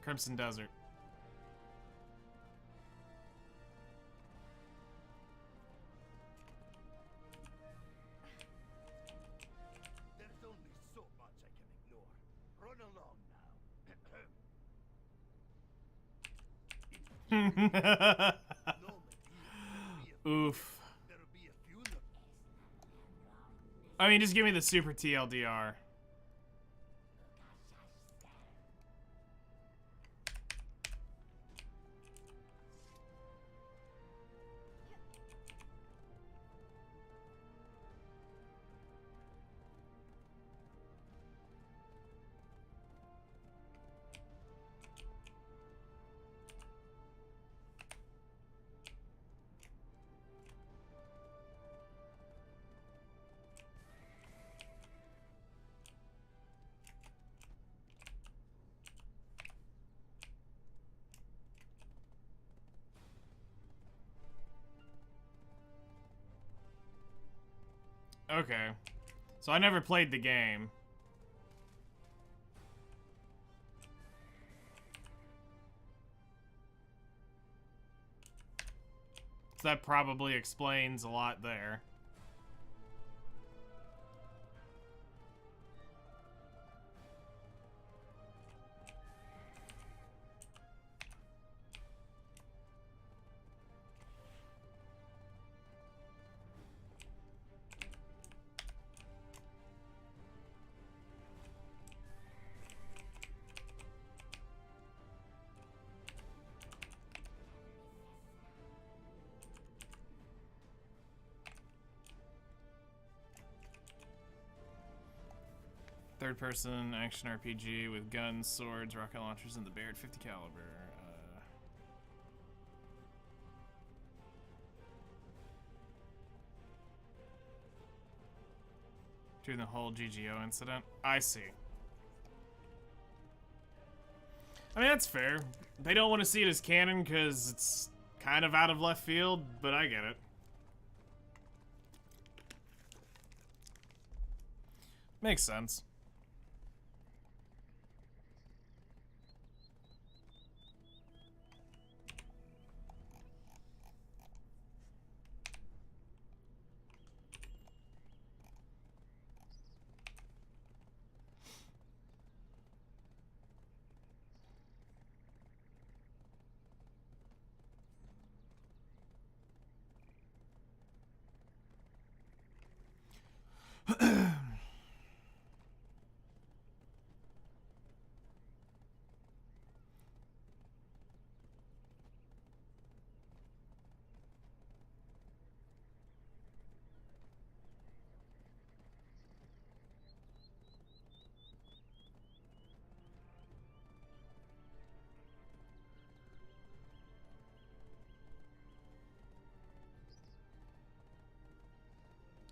Crimson Desert. There's only so much I can ignore. Run along now. No, Oof. there'll be a funeral. I mean, just give me the super TLDR. Okay. So I never played the game. So that probably explains a lot there. third-person action RPG with guns, swords, rocket launchers, and the Baird 50 caliber. During the whole GGO incident. I see. I mean, that's fair. They don't want to see it as canon because it's kind of out of left field, but I get it. Makes sense.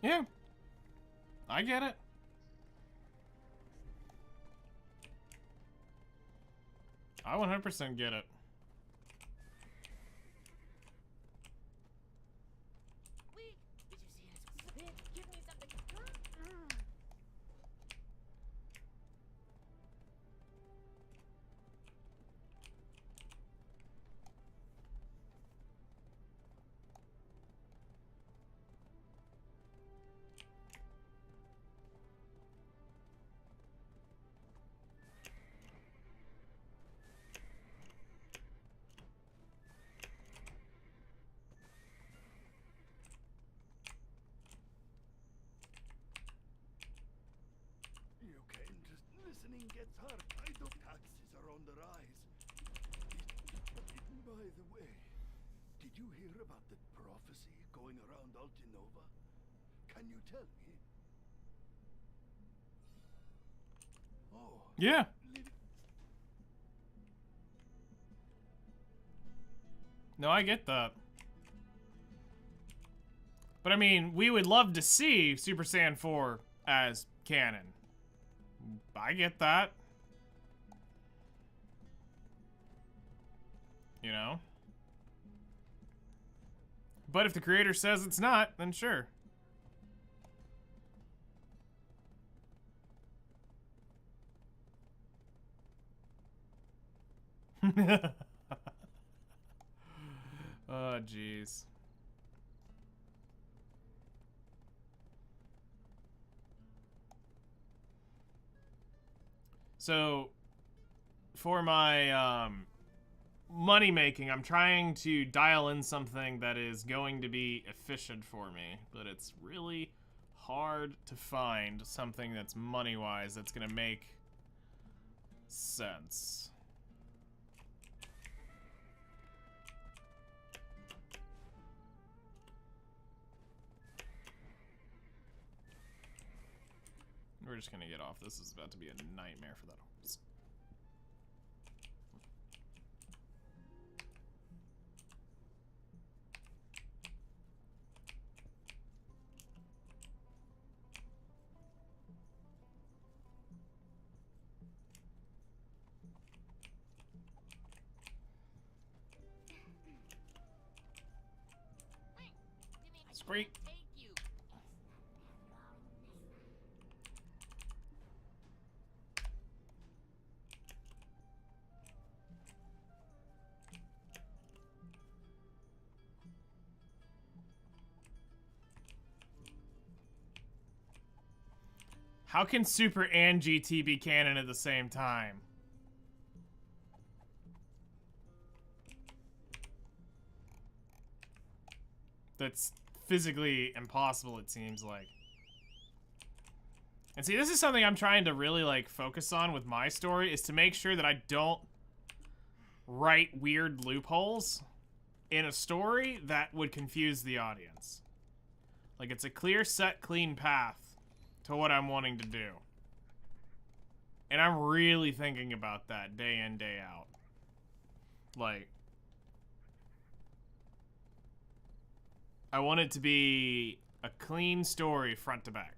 Yeah. I get it. I 100% get it. Wait, did you see it? Spit, give me something. You can just listening gets hard. I don't. Taxes are on the rise. By the way, did you hear about the prophecy going around Altinova? Can you tell me? Oh. Yeah. No, I get that. But I mean, we would love to see Super Saiyan 4 as canon. I get that. You know? But if the creator says it's not, then sure. Oh, jeez. So, for my money making, I'm trying to dial in something that is going to be efficient for me, but it's really hard to find something that's money-wise that's gonna make sense. We're just gonna get off. This is about to be a nightmare for that horse. Squeak. Take you. How can Super and GT be canon at the same time? That's physically impossible, it seems like. And see, this is something I'm trying to really, like, focus on with my story, is to make sure that I don't write weird loopholes in a story that would confuse the audience. Like, it's a clear, set, clean path to what I'm wanting to do. And I'm really thinking about that day in, day out. Like, I want it to be a clean story front to back.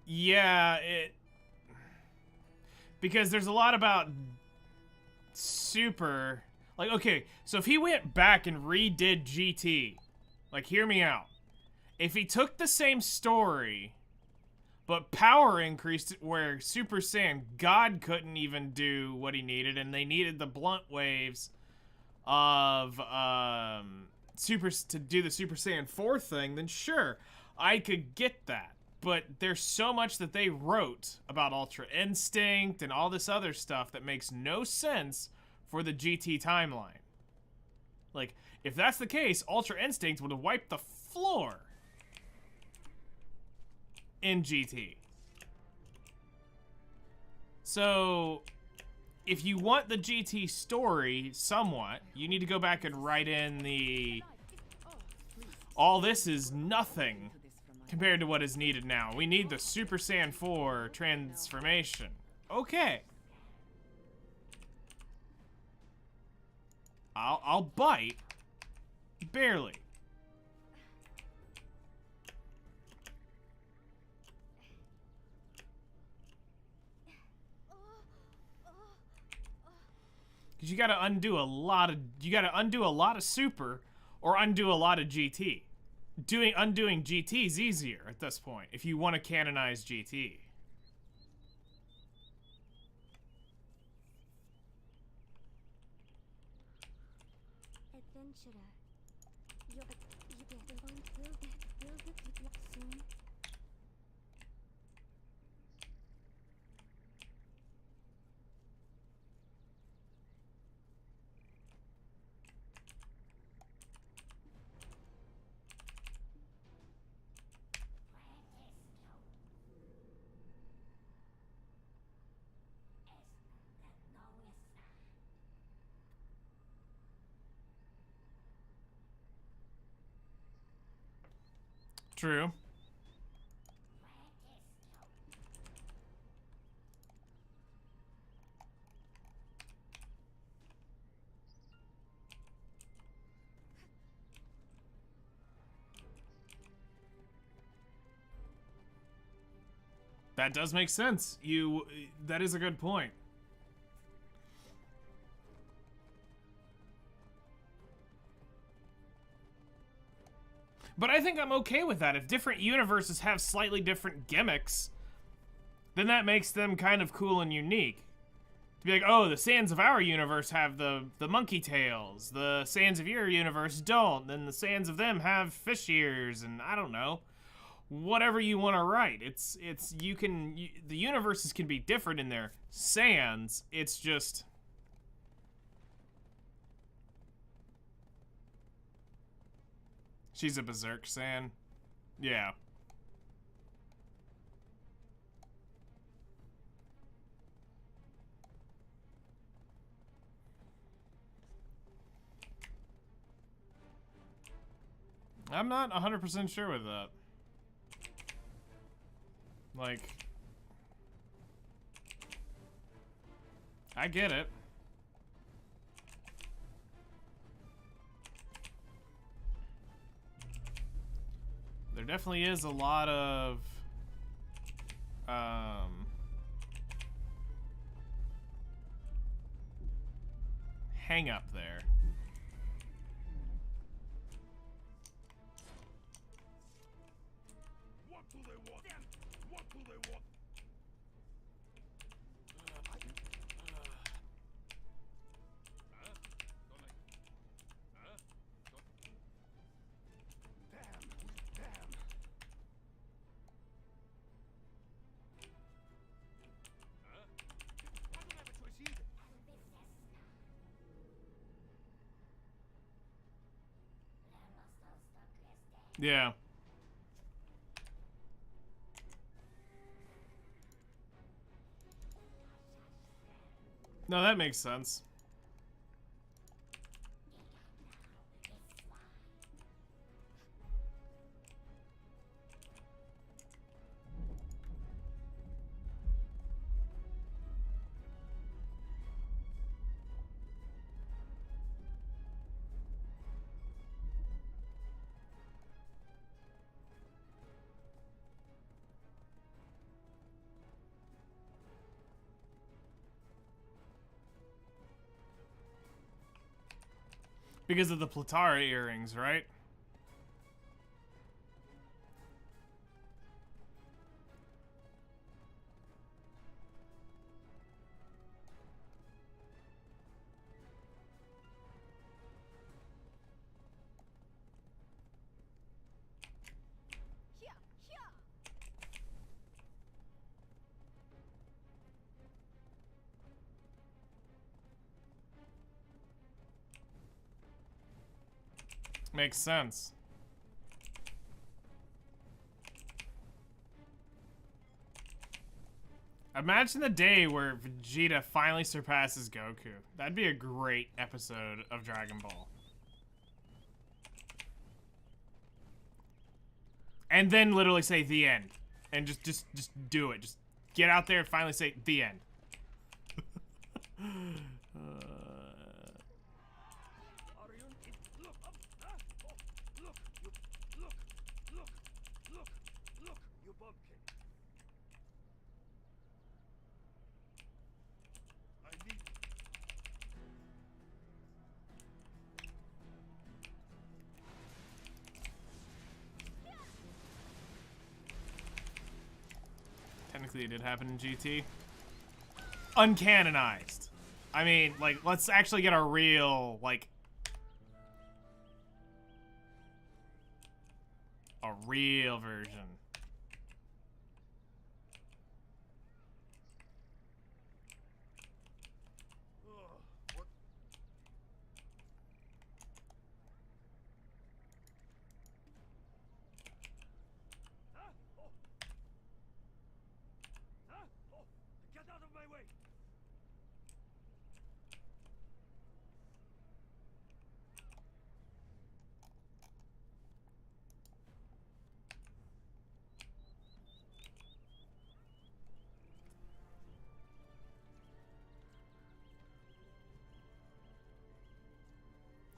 Yeah, because there's a lot about Super. Like, okay, so if he went back and redid GT, like, hear me out. If he took the same story, but power increased it where Super Saiyan God couldn't even do what he needed, and they needed the blunt waves of Super to do the Super Saiyan 4 thing, then sure, I could get that. But there's so much that they wrote about Ultra Instinct and all this other stuff that makes no sense for the GT timeline. Like, if that's the case, Ultra Instinct would have wiped the floor in GT. So, if you want the GT story somewhat, you need to go back and write in the... All this is nothing compared to what is needed now. We need the Super Saiyan 4 transformation. Okay. I'll bite. Barely. Because you gotta undo a lot of Super or undo a lot of GT. Undoing GT is easier at this point if you want to canonize GT. Adventurer, you better going will you pick up soon? True. That does make sense. That is a good point. But I think I'm okay with that. If different universes have slightly different gimmicks, then that makes them kind of cool and unique. To be like, oh, the Saiyans of our universe have the monkey tails. The Saiyans of your universe don't. Then the Saiyans of them have fish ears, and I don't know. Whatever you want to write. The universes can be different in their Saiyans. It's just... She's a Berserk Saiyan. Yeah. I'm not 100% sure with that. Like... I get it. There definitely is a lot of hang up there. What do they want? What do they want? Yeah. No, that makes sense. Because of the Platara earrings, right? Here, here. Makes sense. Imagine the day where Vegeta finally surpasses Goku. That'd be a great episode of Dragon Ball. And then literally say the end. And just do it. Just get out there and finally say the end. You bumpkin. I need. Technically, it did happen in GT. Uncanonized. I mean, like, let's actually get a real, like... a real version. What? Get out of my way!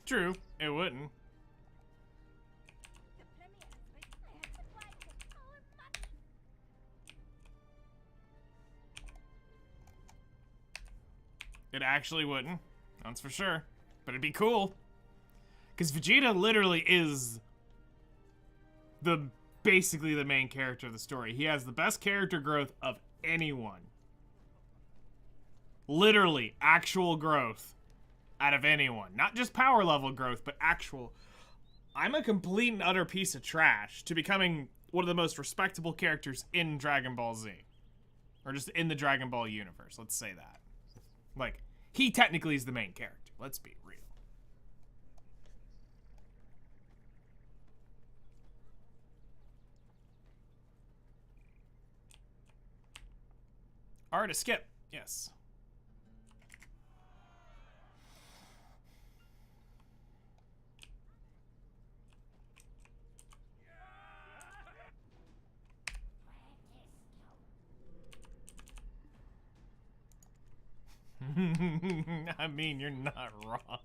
True, it wouldn't. The Premier has been. I have supplied with our money. It actually wouldn't. That's for sure. But it'd be cool. Because Vegeta literally is basically the main character of the story. He has the best character growth of anyone. Literally, actual growth out of anyone. Not just power level growth, but actual. I'm a complete and utter piece of trash to becoming one of the most respectable characters in Dragon Ball Z. Or just in the Dragon Ball universe, let's say that. Like, he technically is the main character. Let's be real. Alright, a skip. Yes. I mean, you're not wrong.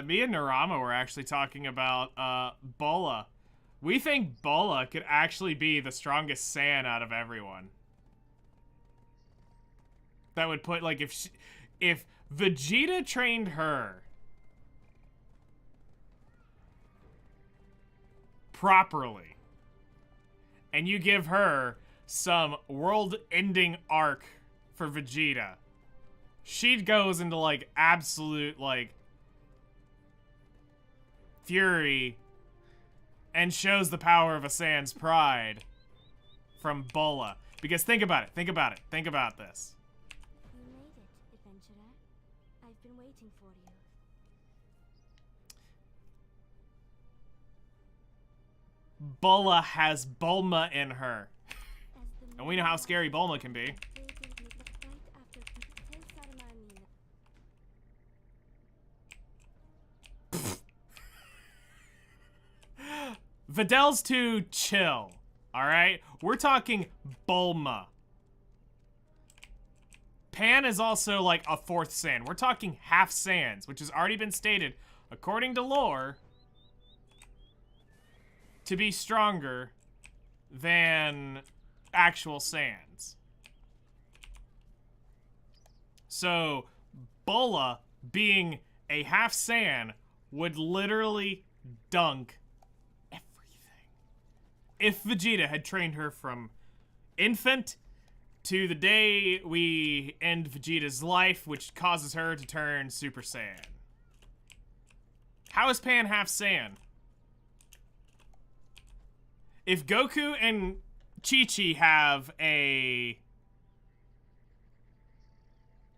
Me and Narama were actually talking about Bola. We think Bola could actually be the strongest Saiyan out of everyone. That would put, like, if Vegeta trained her properly, and you give her some world-ending arc for Vegeta, she goes into, like, absolute, like, fury and shows the power of a Saiyan's pride from Bola. Because think about it, think about it, think about this. You made it, adventurer. I've been waiting for you. Bulma has Bulma in her. And we know how scary Bulma can be. Videl's too chill. Alright? We're talking Bulma. Pan is also like a fourth Saiyan. We're talking half Saiyans, which has already been stated, according to lore, to be stronger than actual Saiyans. So, Bulma, being a half Saiyan, would literally dunk everything. If Vegeta had trained her from infant to the day we end Vegeta's life, which causes her to turn Super Saiyan. How is Pan half Saiyan? If Goku and Chi-Chi have a...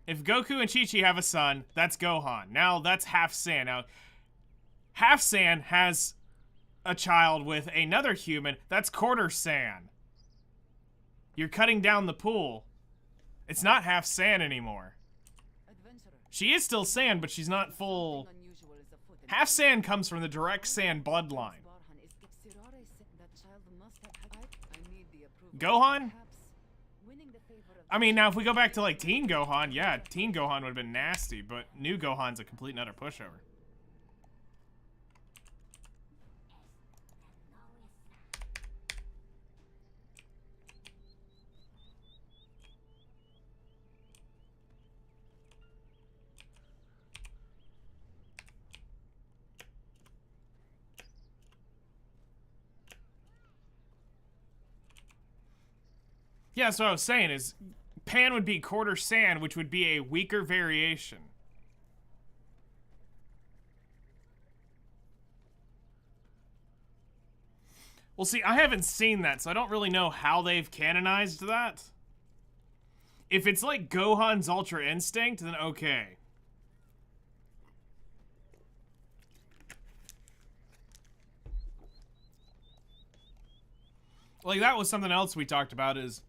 If Goku and Chi-Chi have a son, that's Gohan. Now that's half Saiyan. Now, half Saiyan has a child with another human, that's quarter Saiyan. You're cutting down the pool. It's not half Saiyan anymore. She is still Saiyan, but she's not full... Half Saiyan comes from the direct Saiyan bloodline. Gohan? I mean, now if we go back to like Teen Gohan, yeah, Teen Gohan would have been nasty, but New Gohan's a complete and utter pushover. Yeah, that's what I was saying, is Pan would be quarter Saiyan, which would be a weaker variation. Well, see, I haven't seen that, so I don't really know how they've canonized that. If it's like Gohan's Ultra Instinct, then okay. Like, that was something else we talked about, is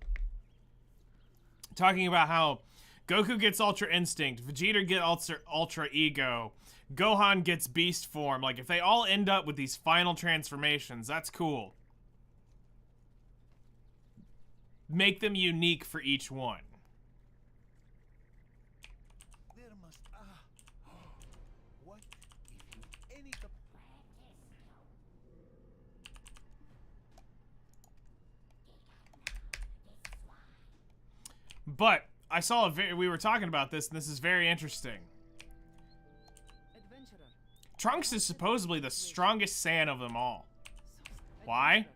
talking about how Goku gets Ultra Instinct, Vegeta gets Ultra Ego, Gohan gets Beast Form. Like, if they all end up with these final transformations, that's cool. Make them unique for each one. There must what if you any But I saw we were talking about this, and this is very interesting. Trunks is supposedly the strongest Saiyan of them all. Why?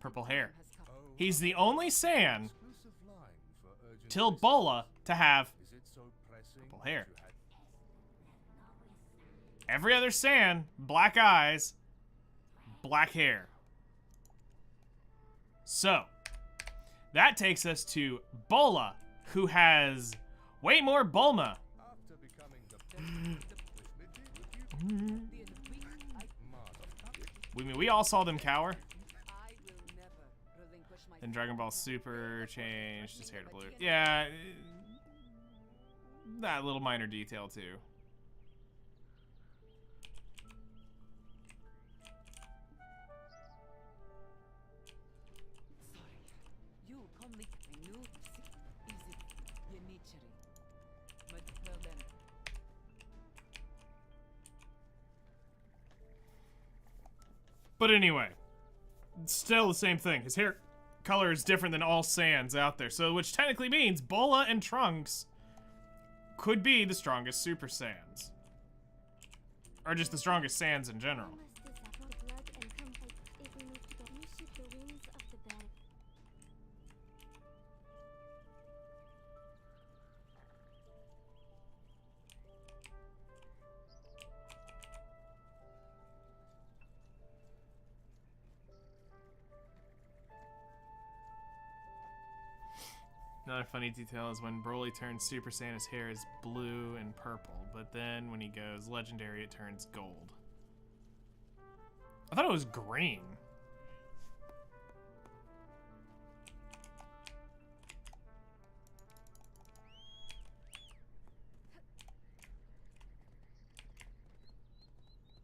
Purple hair. He's the only Saiyan till Bola to have purple hair. Every other Saiyan, black eyes, black hair. So, that takes us to Bola, who has way more Bulma. We all saw them cower. Then Dragon Ball Super changed his hair to blue. Yeah, that little minor detail too. But anyway, it's still the same thing. His hair color is different than all Saiyans out there. So, which technically means Bola and Trunks could be the strongest Super Saiyans. Or just the strongest Saiyans in general. Another funny detail is when Broly turns Super Saiyan, his hair is blue and purple, but then when he goes Legendary, it turns gold. I thought it was green.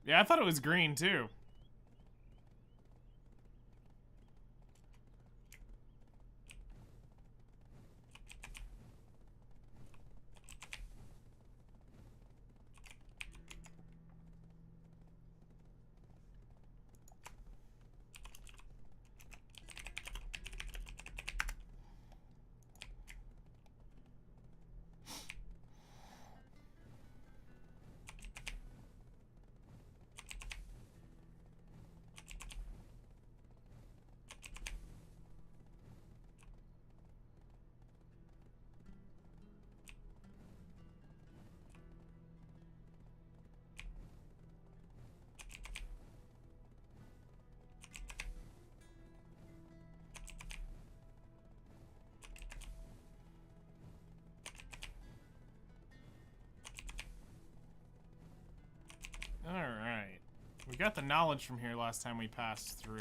Yeah, I thought it was green too. Alright. We got the knowledge from here last time we passed through.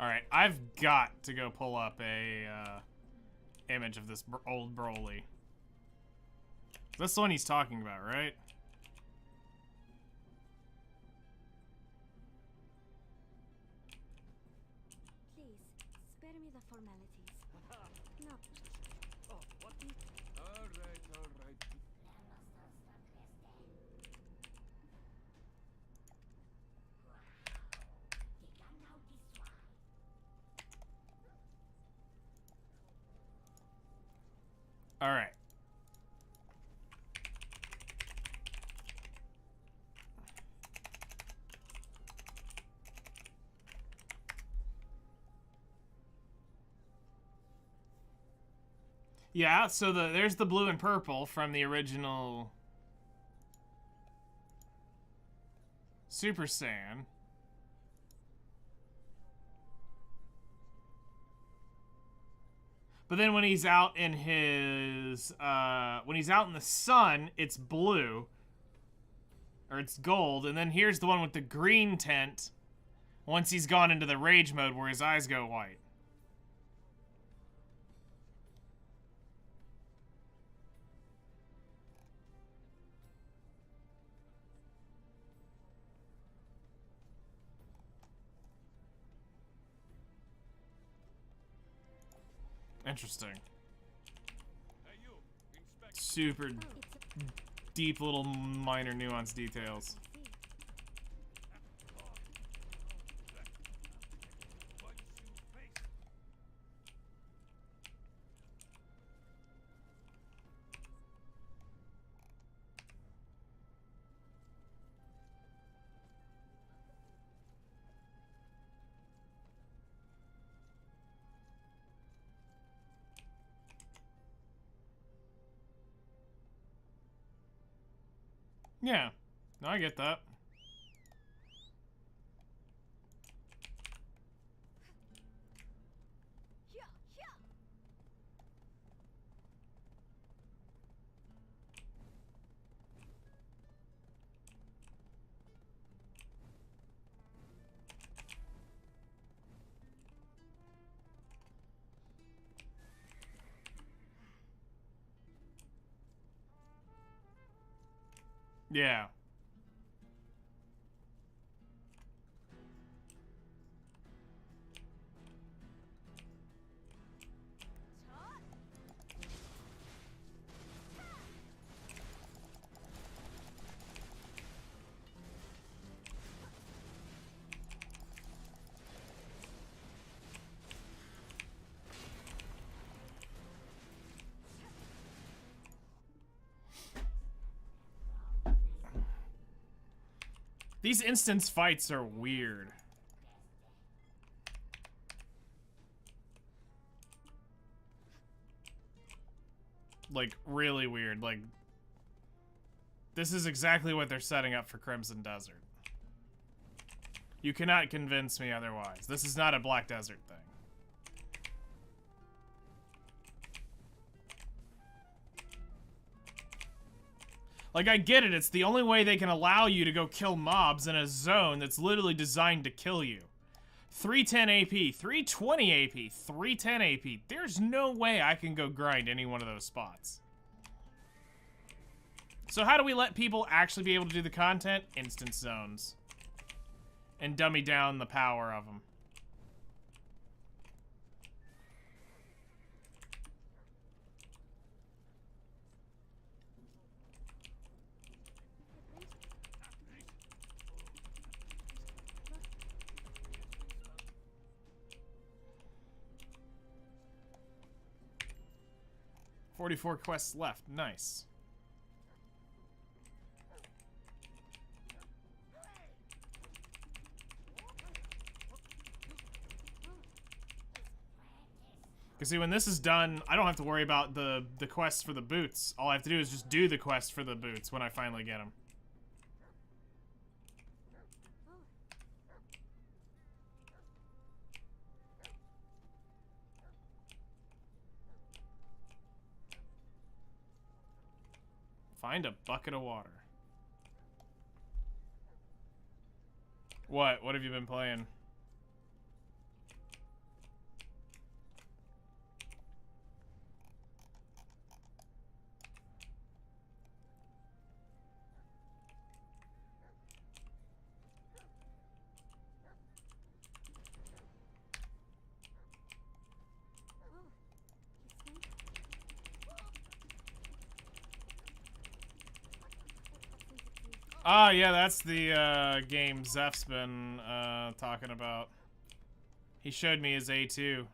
Alright, I've got to go pull up a image of this old Broly. That's the one he's talking about, right? Please, spare me the formalities. No. Oh, what? All right. Alright. Yeah, so there's the blue and purple from the original Super Saiyan. But then when he's out in his, when he's out in the sun, it's blue. Or it's gold. And then here's the one with the green tint. Once he's gone into the rage mode where his eyes go white. Interesting. Hey, you, inspect. Super It's deep little minor nuance details. Punch you face. Yeah. No, I get that. yeah, yeah. Yeah. These instance fights are weird. Like, really weird. Like, this is exactly what they're setting up for Crimson Desert. You cannot convince me otherwise. This is not a Black Desert thing. Like, I get it. It's the only way they can allow you to go kill mobs in a zone that's literally designed to kill you. 310 AP, 320 AP, 310 AP. There's no way I can go grind any one of those spots. So how do we let people actually be able to do the content? Instance zones. And dummy down the power of them. "44 quests left. Nice. Because see, when this is done, I don't have to worry about the quests for the boots. All I have to do is just do the quest for the boots when I finally get them. Find a bucket of water. What? What have you been playing? Ah, yeah, that's the game Zeph's been talking about. He showed me his A2.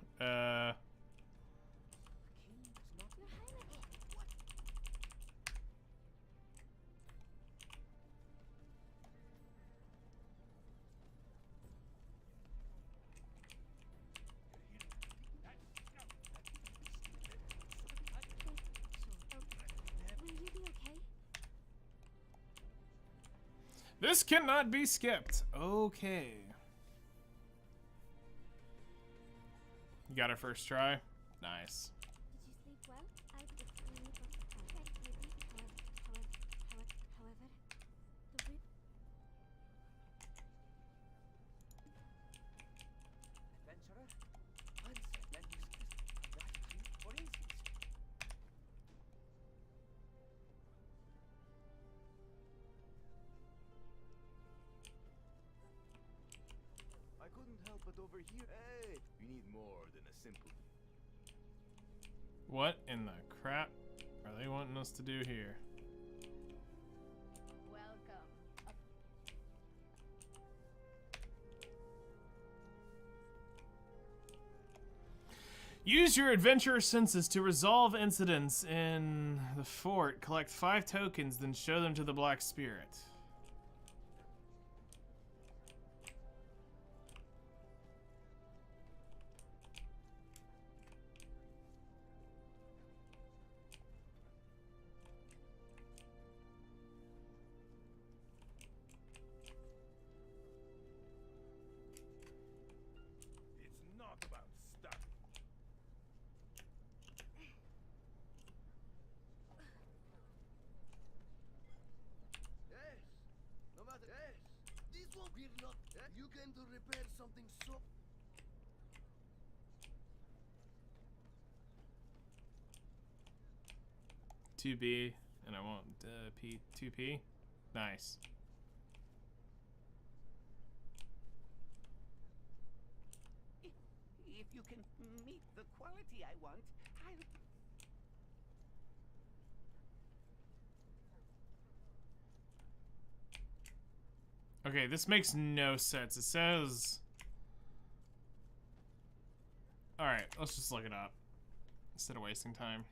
This cannot be skipped. Okay. You got her first try? Nice. Did you sleep well? I was extremely however, the root. Adventurer? Answer when you speak. Valkyrie, for instance. I couldn't help but overhear. Hey, we need more than a simple. What in the crap are they wanting us to do here? Welcome. Use your adventurer senses to resolve incidents in the fort. Collect 5 tokens, then show them to the Black Spirit. It's not about stuff. Yes. No matter. Yes. This one will not. You came to repair something so. 2B, and I want P 2P. Nice. If you can meet the quality I want, I'll... Okay, this makes no sense. It says... Alright, let's just look it up instead of wasting time.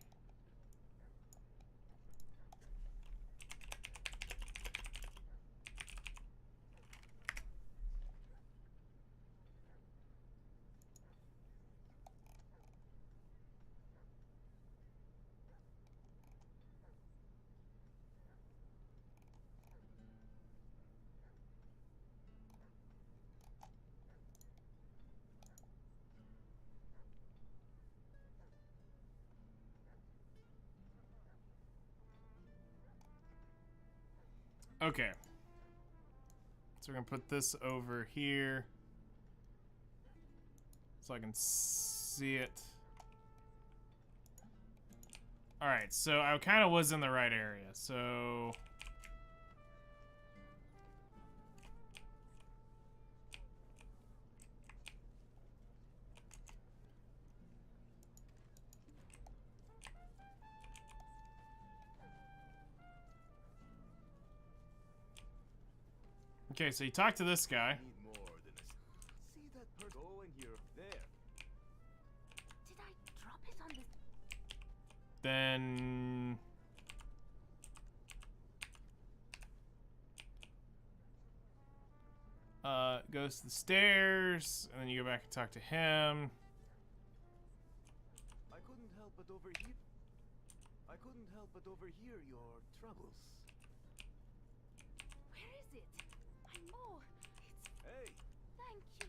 Okay. So we're gonna put this over here so I can see it. Alright, so I kind of was in the right area, so... Okay, so you talk to this guy. Need more than a see that person go in here. There. Did I drop it on this? Then... goes to the stairs, and then you go back and talk to him. I couldn't help but overhear. I couldn't help but overhear your troubles. Where is it? I know. It's. Hey. Thank you.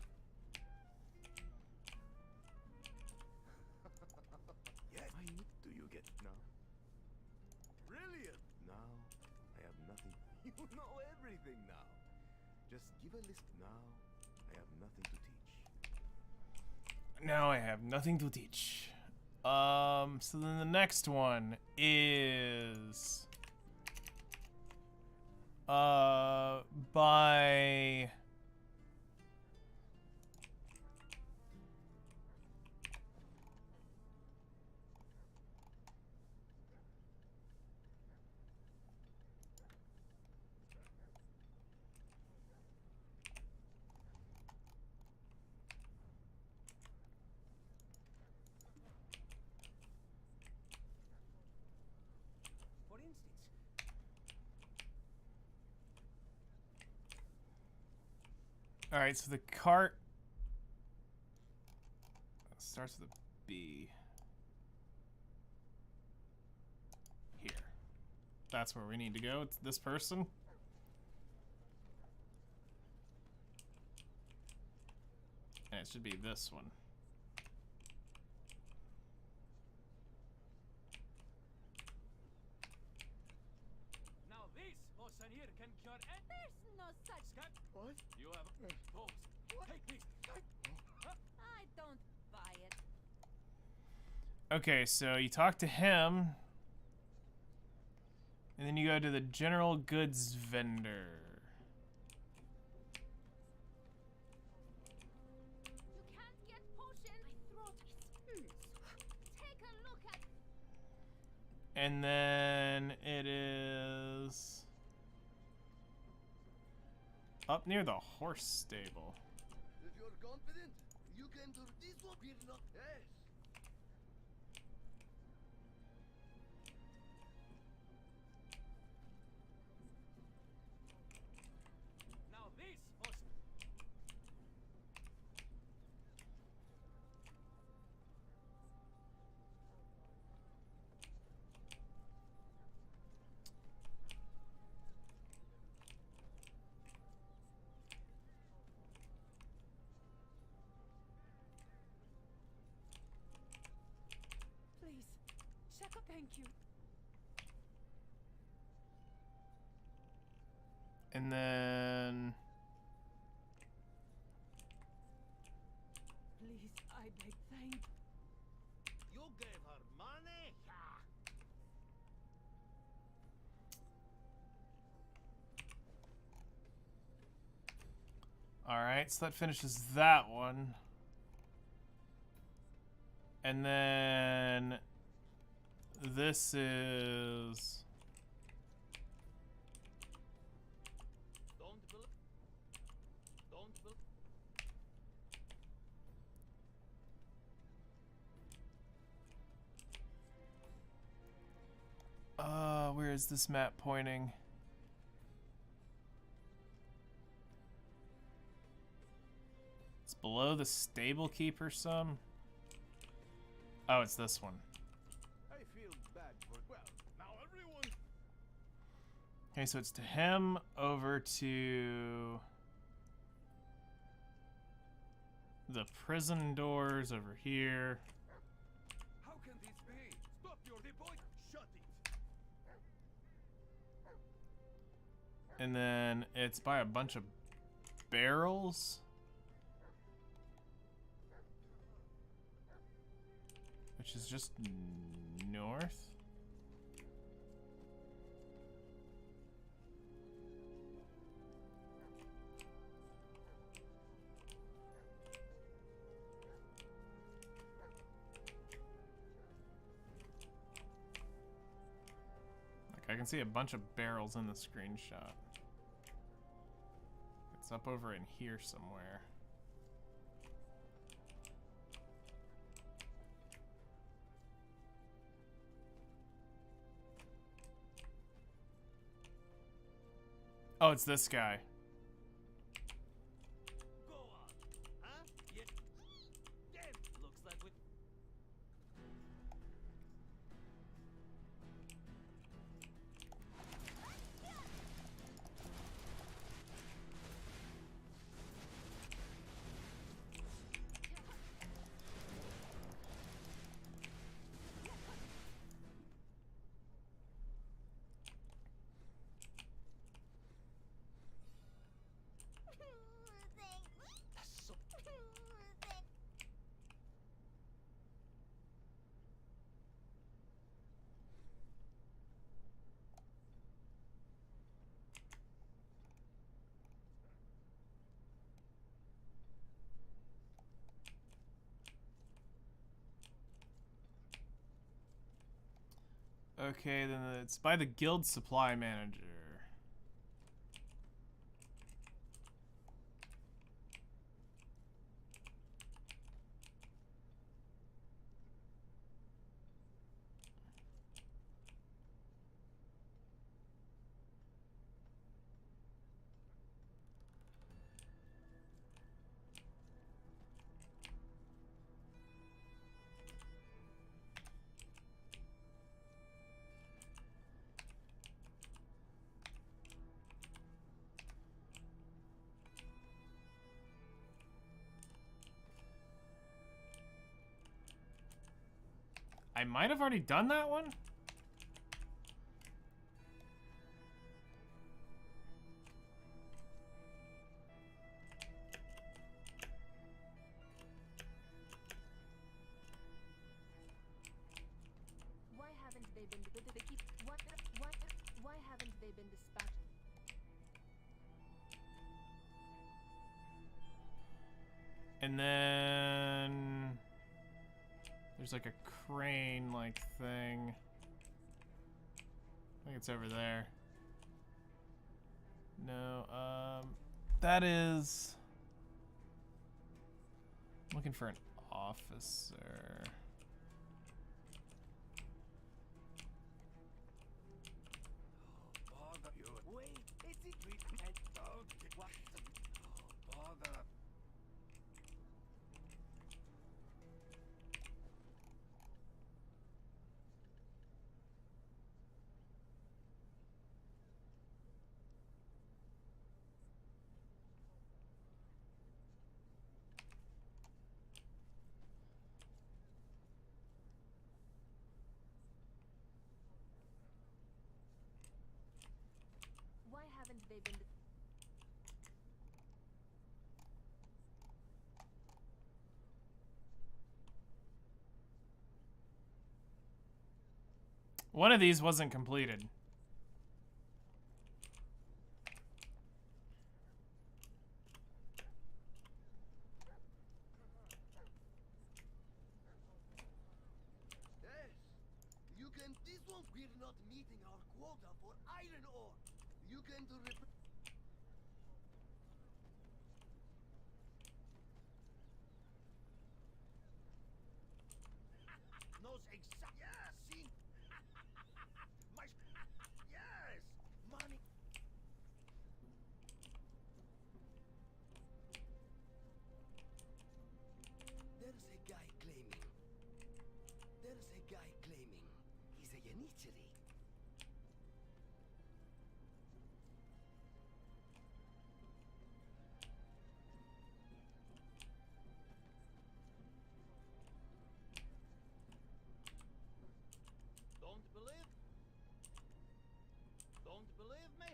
Yes. Do you get now? Brilliant. Now I have nothing. You know everything now. Just give a list now. I have nothing to teach. Now I have nothing to teach. So then the next one is... by... For instance, Alright, so the cart starts with a B. Here. That's where we need to go. It's this person. And it should be this one. Now this potion here can cure any. There's no such. Scab, what? you have balls. Take this. I don't buy it. Okay, so you talk to him. And then you go to the general goods vendor. You can't get potion. My throat is Take a look at. And then it is up near the horse stable. If you're confident, you can do this one. We're not. Yes. Now this potion. Please, Shaka, thank you. And then Please, I beg, thank. You gave her money. alright, so that finishes that one. And then this is Don't believe. Don't believe. where is this map pointing? It's below the stable keeper some. Oh, it's this one. I feel bad for. Well, now everyone. Okay, so it's to him, over to the prison doors over here. How can this be? Stop your deploy! Shut it! And then it's by a bunch of barrels. Which is just north. Like I can see a bunch of barrels in the screenshot. It's up over in here somewhere. Oh, it's this guy. Go on. Huh? Yeah. Damn. Looks like we. That's so. Okay, then it's by the guild supply manager. I might have already done that one. Why haven't they been? They keep. Why haven't they been dispatched? And then there's like a crane like thing. I think it's over there. No, that is. I'm looking for an officer. Bother you. Wait, is it we and don't what the bother. Why haven't they been? One of these wasn't completed. Yes. You can. This one we're not meeting our quota for iron ore. You can do. Knows exact. Yes, see. My. Yes, money. There's a guy claiming. There's a guy claiming he's a Yanichiri. Don't believe? Don't believe me?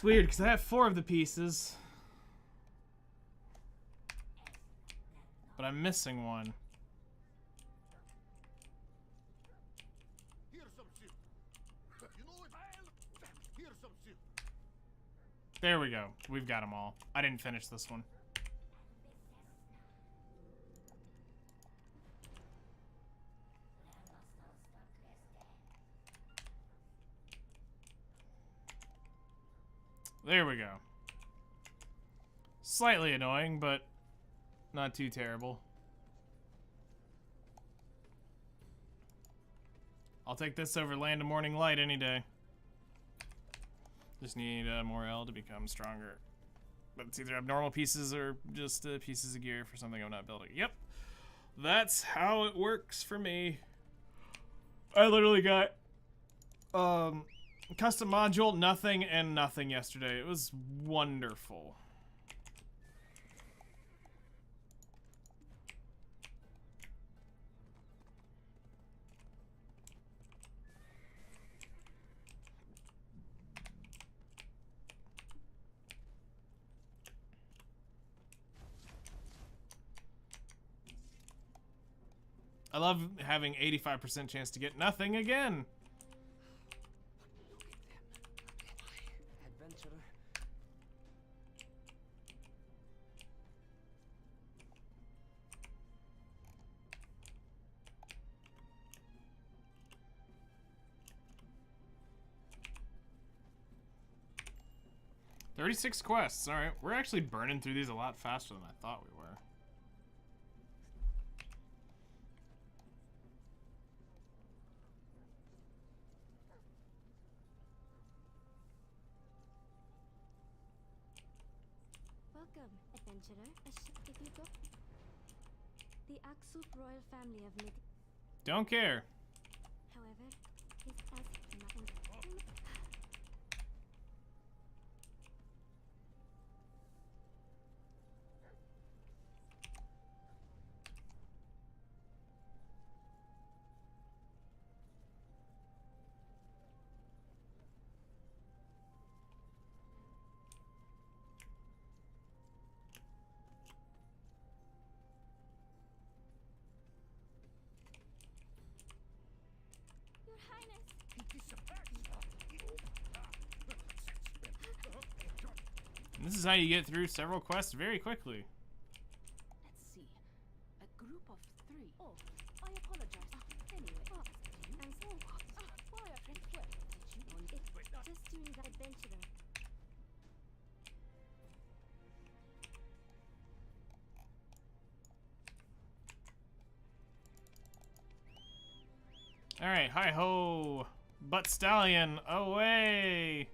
weird because I have 4 of the pieces, but I'm missing one. Here's some soup. You know it. Here's some soup. There we go. We've got them all. I didn't finish this one. There we go. Slightly annoying, but not too terrible. I'll take this over Land of Morning Light any day. Just need more L to become stronger. But it's either abnormal pieces or just pieces of gear for something I'm not building. Yep. That's how it works for me. I literally got custom module, nothing, and nothing yesterday. It was wonderful. I love having 85% chance to get nothing again. Adventurer. 36 quests. All right, we're actually burning through these a lot faster than I thought we were. Welcome, adventurer. If you go, the Axup royal family of Mid. Don't care. However, is as Your Highness. And this is how you get through several quests very quickly. Let's see. A group of 3. Oh, I apologize. Anyway. And so Why a friend? Well, did you want it's just doing the adventurer. All right, hi ho, butt stallion, away.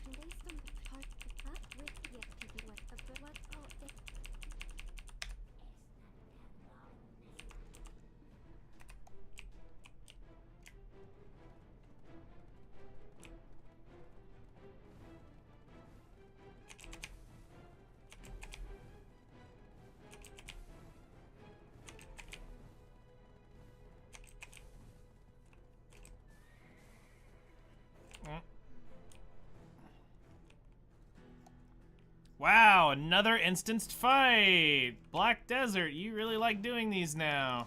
Based on the part up with yet people what a good what oh it Wow, another instanced fight. Black Desert, you really like doing these now.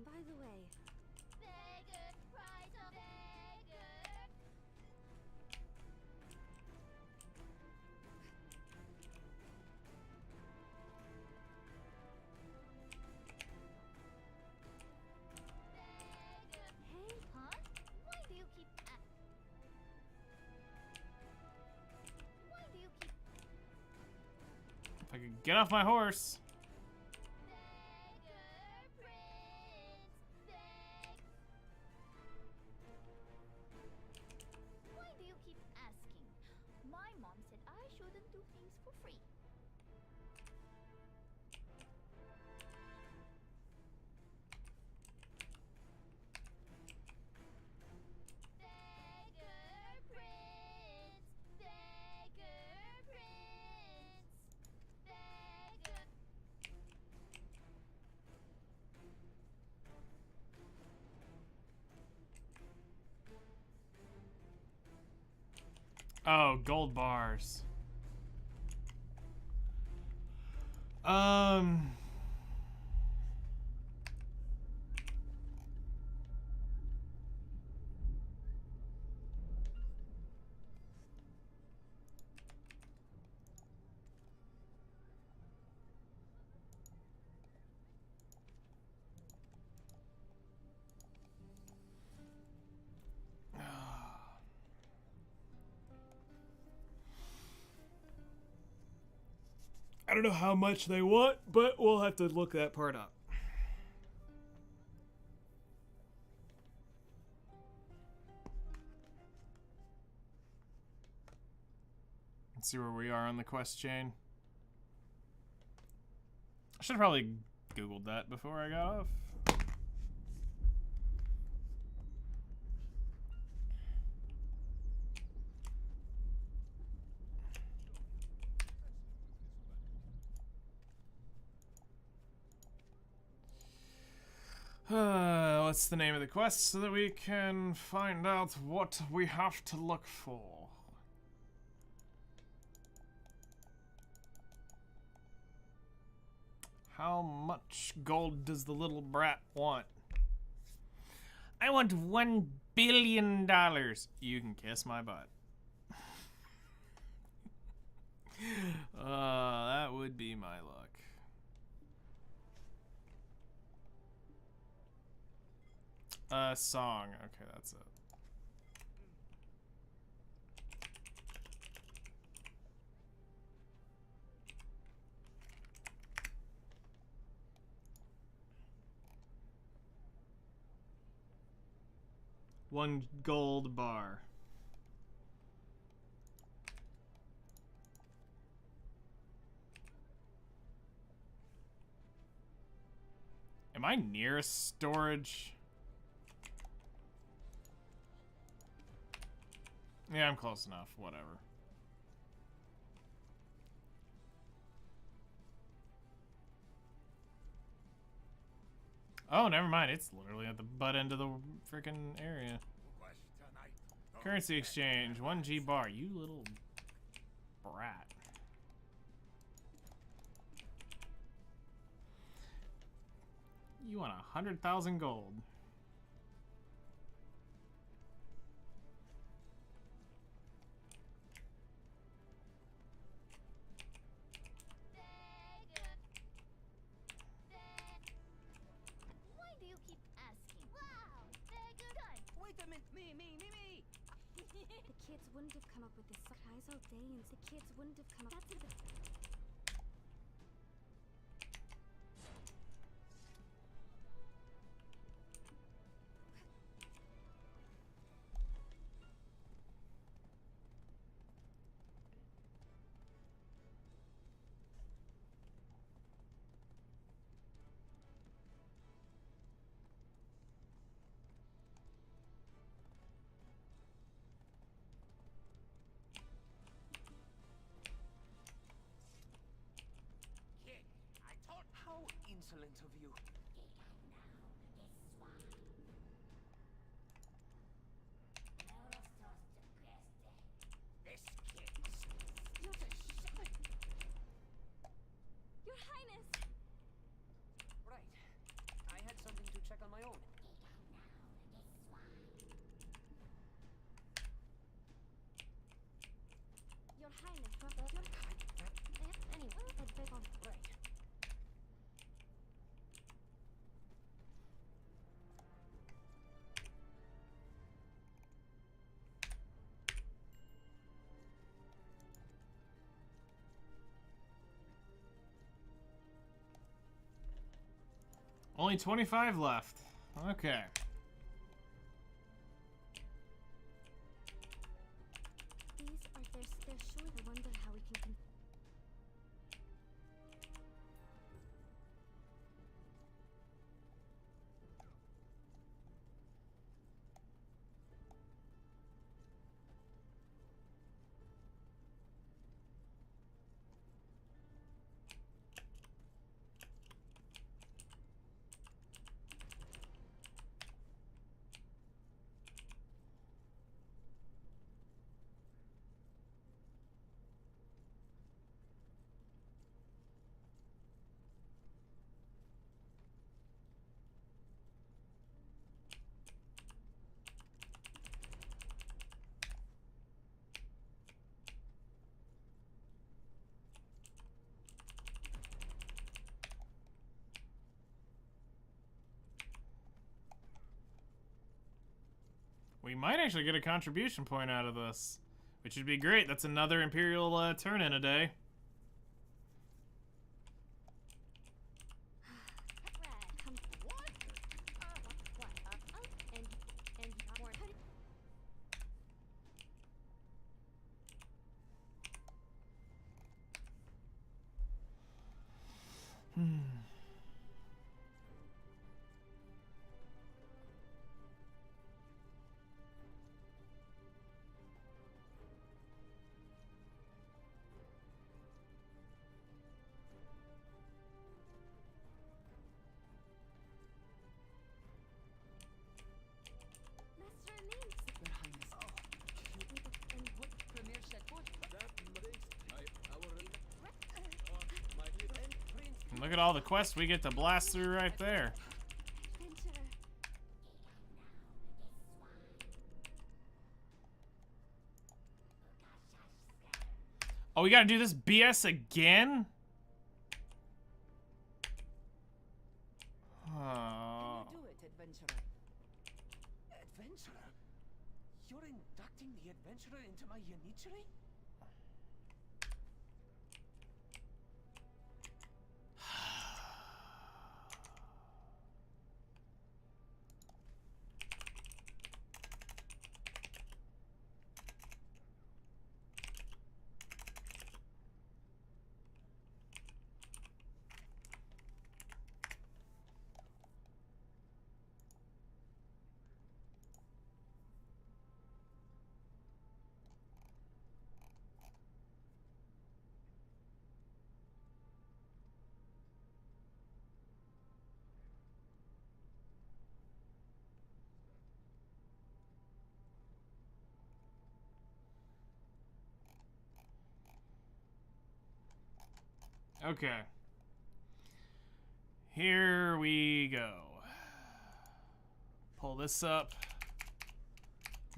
By the way, Beggar, price of beggar. Beggar. hey, Huh? Why do you keep Why do you keep If I could get off my horse. beggar, prince, beg? Why do you keep asking? My mom said I shouldn't do things for free. Beggar, prince, beggar, prince, beggar. Oh, gold bars. I don't know how much they want, but we'll have to look that part up. Let's see where we are on the quest chain. I should have probably Googled that before I got off. What's the name of the quest so that we can find out what we have to look for? How much gold does the little brat want? I want $1 billion. You can kiss my butt. That would be my luck. Song. Okay, that's it. One gold bar. Am I near a storage? Yeah, I'm close enough. Whatever. Oh, never mind. It's literally at the butt end of the freaking area. Currency exchange. 1G bar. You little brat. You want 100,000 gold. Why do you keep asking? Wow, beggar time. Wait a minute, me. the kids wouldn't have come up with this surprise all day, and the kids wouldn't have come up. That's it. Kid, I told How insolent of you. this kid. You're the shut. Your Highness! Right. I had something to check on my Only 25 left. Okay. These are they're short. I wonder how we can. We might actually get a contribution point out of this, which would be great. That's another Imperial turn in a day. Master Amin. Your Highness. And what Premier Shadwood? And look at all the quests we get to blast through right there. Adventurer. Oh, we gotta do this BS again? Oh. Can you do it, adventurer? Adventurer? You're inducting the adventurer into my Yanichiri? Okay. Here we go. Pull this up.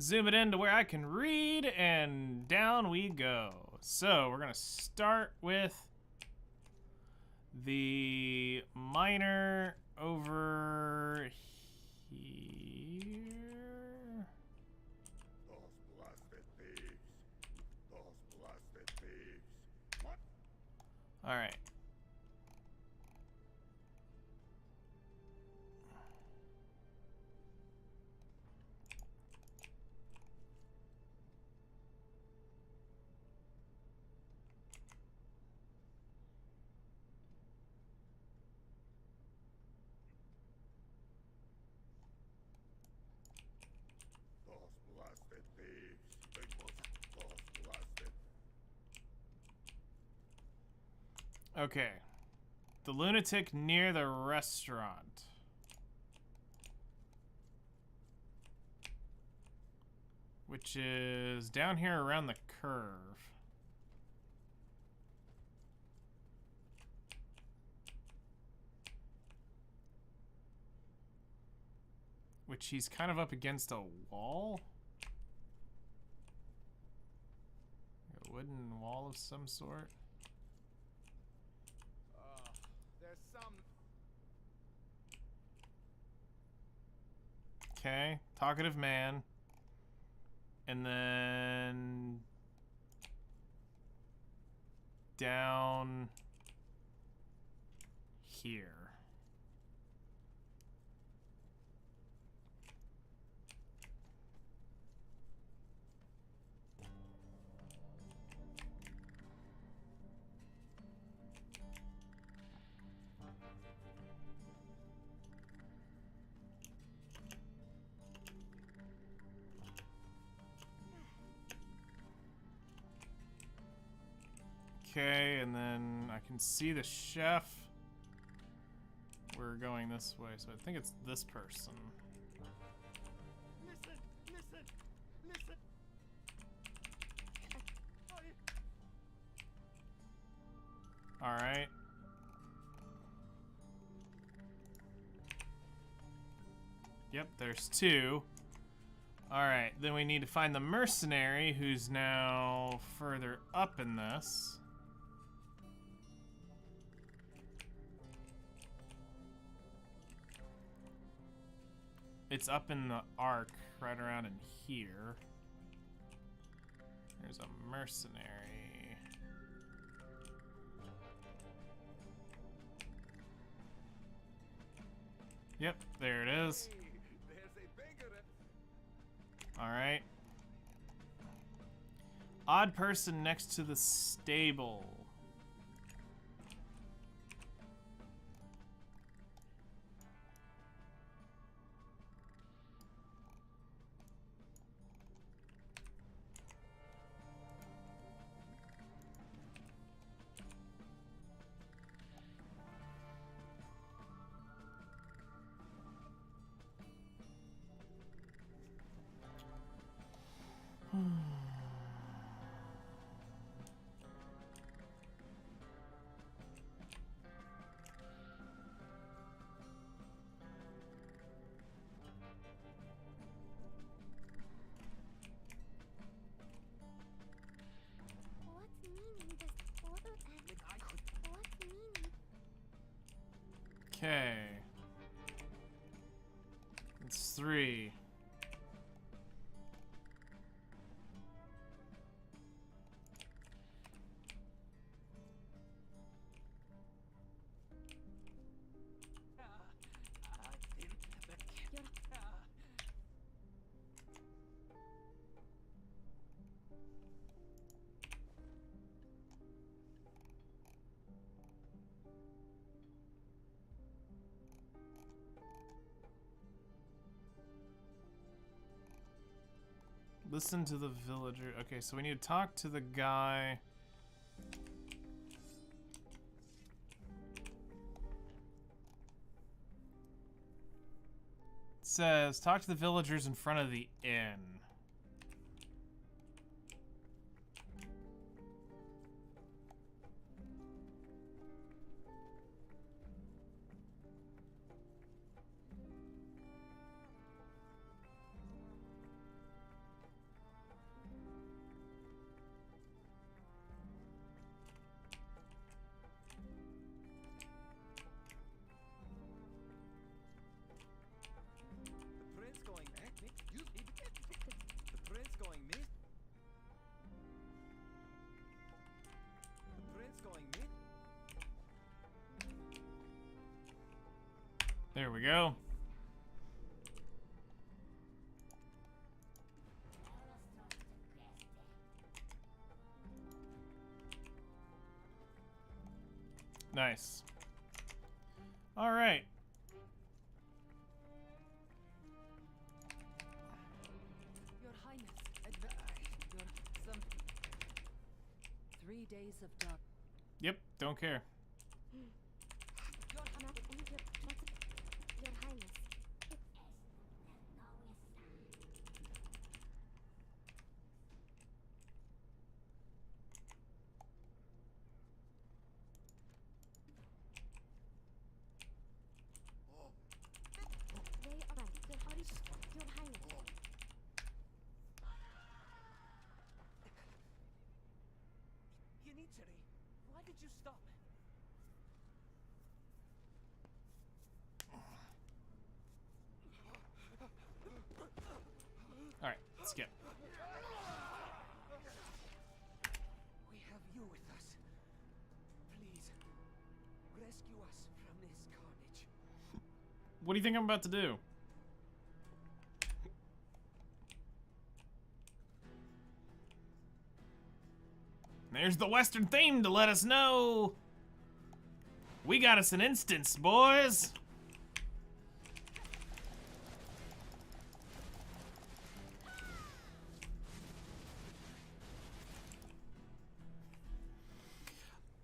Zoom it in to where I can read, and down we go. So we're gonna start with the miner over here. Those blasted thieves. Those blasted thieves. What? All right. Those blasted thieves. They must. Those blasted. Okay. The lunatic near the restaurant. Which is down here around the curve. Which he's kind of up against a wall. A wooden wall of some sort. There's some. Okay, talkative man. And then down here. Okay, and then I can see the chef. We're going this way, so I think it's this person. Listen, listen, listen. All right. Yep, there's two. All right, then we need to find the mercenary who's now further up in this. It's up in the arc, right around in here. There's a mercenary. Yep, there it is. All right. Odd person next to the stable. What meaning does order and what meaning? Okay. It's 3. Listen to the villager. Okay, so we need to talk to the guy. It says, talk to the villagers in front of the inn. The prince going back. You the prince going mid. The prince going mid. There we go. Nice. All right. Your Highness, your some 3 days of dark. Yep, don't care. Your Highness. They are Your Highness. Yanichiri, why did you stop? All right, skip. We have you with us. Please, rescue us from this carnage. What do you think I'm about to do? There's the Western theme to let us know. We got us an instance, boys.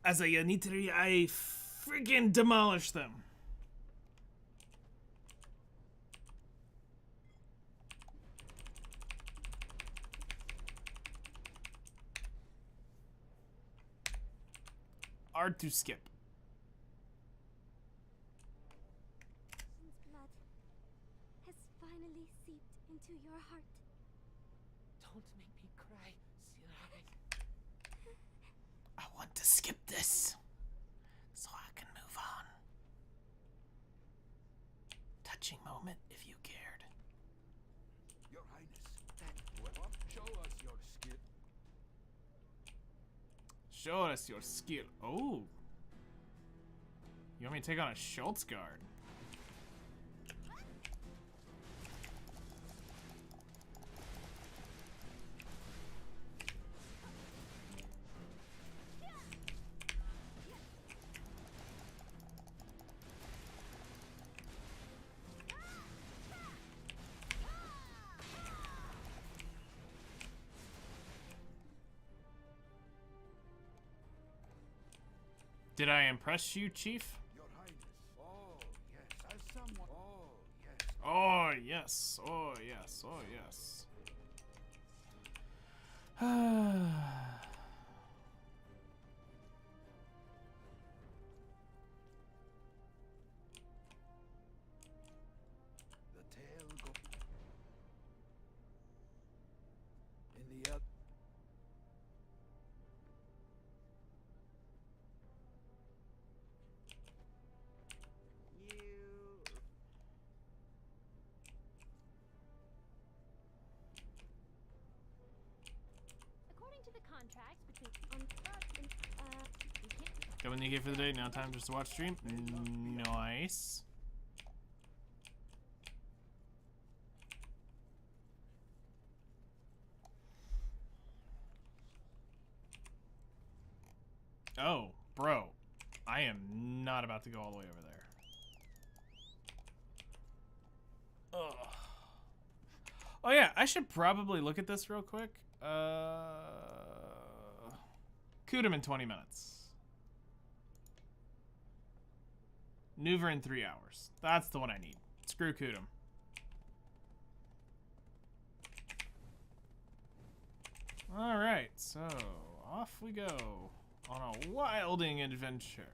as a Yanitari, I freaking demolished them. Hard to skip. Since blood has finally seeped into your heart. Don't make me cry, Sirai. I want to skip this so I can move on. Touching moment if you cared. Your Highness, show us your skill. Show us your skill. Oh. You want me to take on a Schultz guard? Did I impress you, Chief? Your Highness. Oh, yes. As someone. Oh, yes. Oh, yes. Oh, yes. Oh, yes. The tail go. In the other. According to the contract between we can't. Coming to get for the day. Now time just to watch stream. Nice. Oh, bro. I am not about to go all the way over there. Ugh. Oh yeah, I should probably look at this real quick. Kudum in 20 minutes. Nuver in 3 hours. That's the one I need. Screw Kudum. Alright, so off we go on a wilding adventure.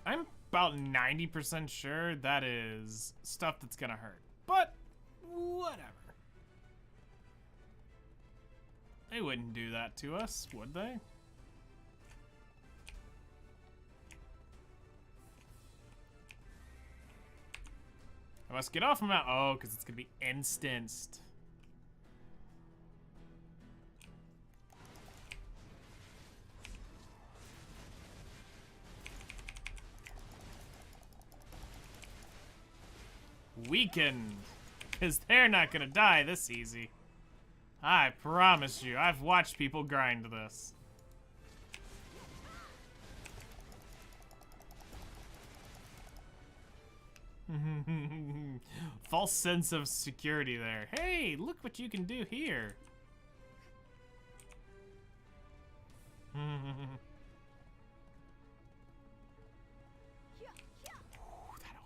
I'm about 90% sure that is stuff that's gonna hurt. But, whatever. They wouldn't do that to us, would they? I must get off my mount. Oh, because it's gonna be instanced. Weakened. Because they're not gonna die this easy. I promise you, I've watched people grind this. False sense of security there. Hey, look what you can do here. That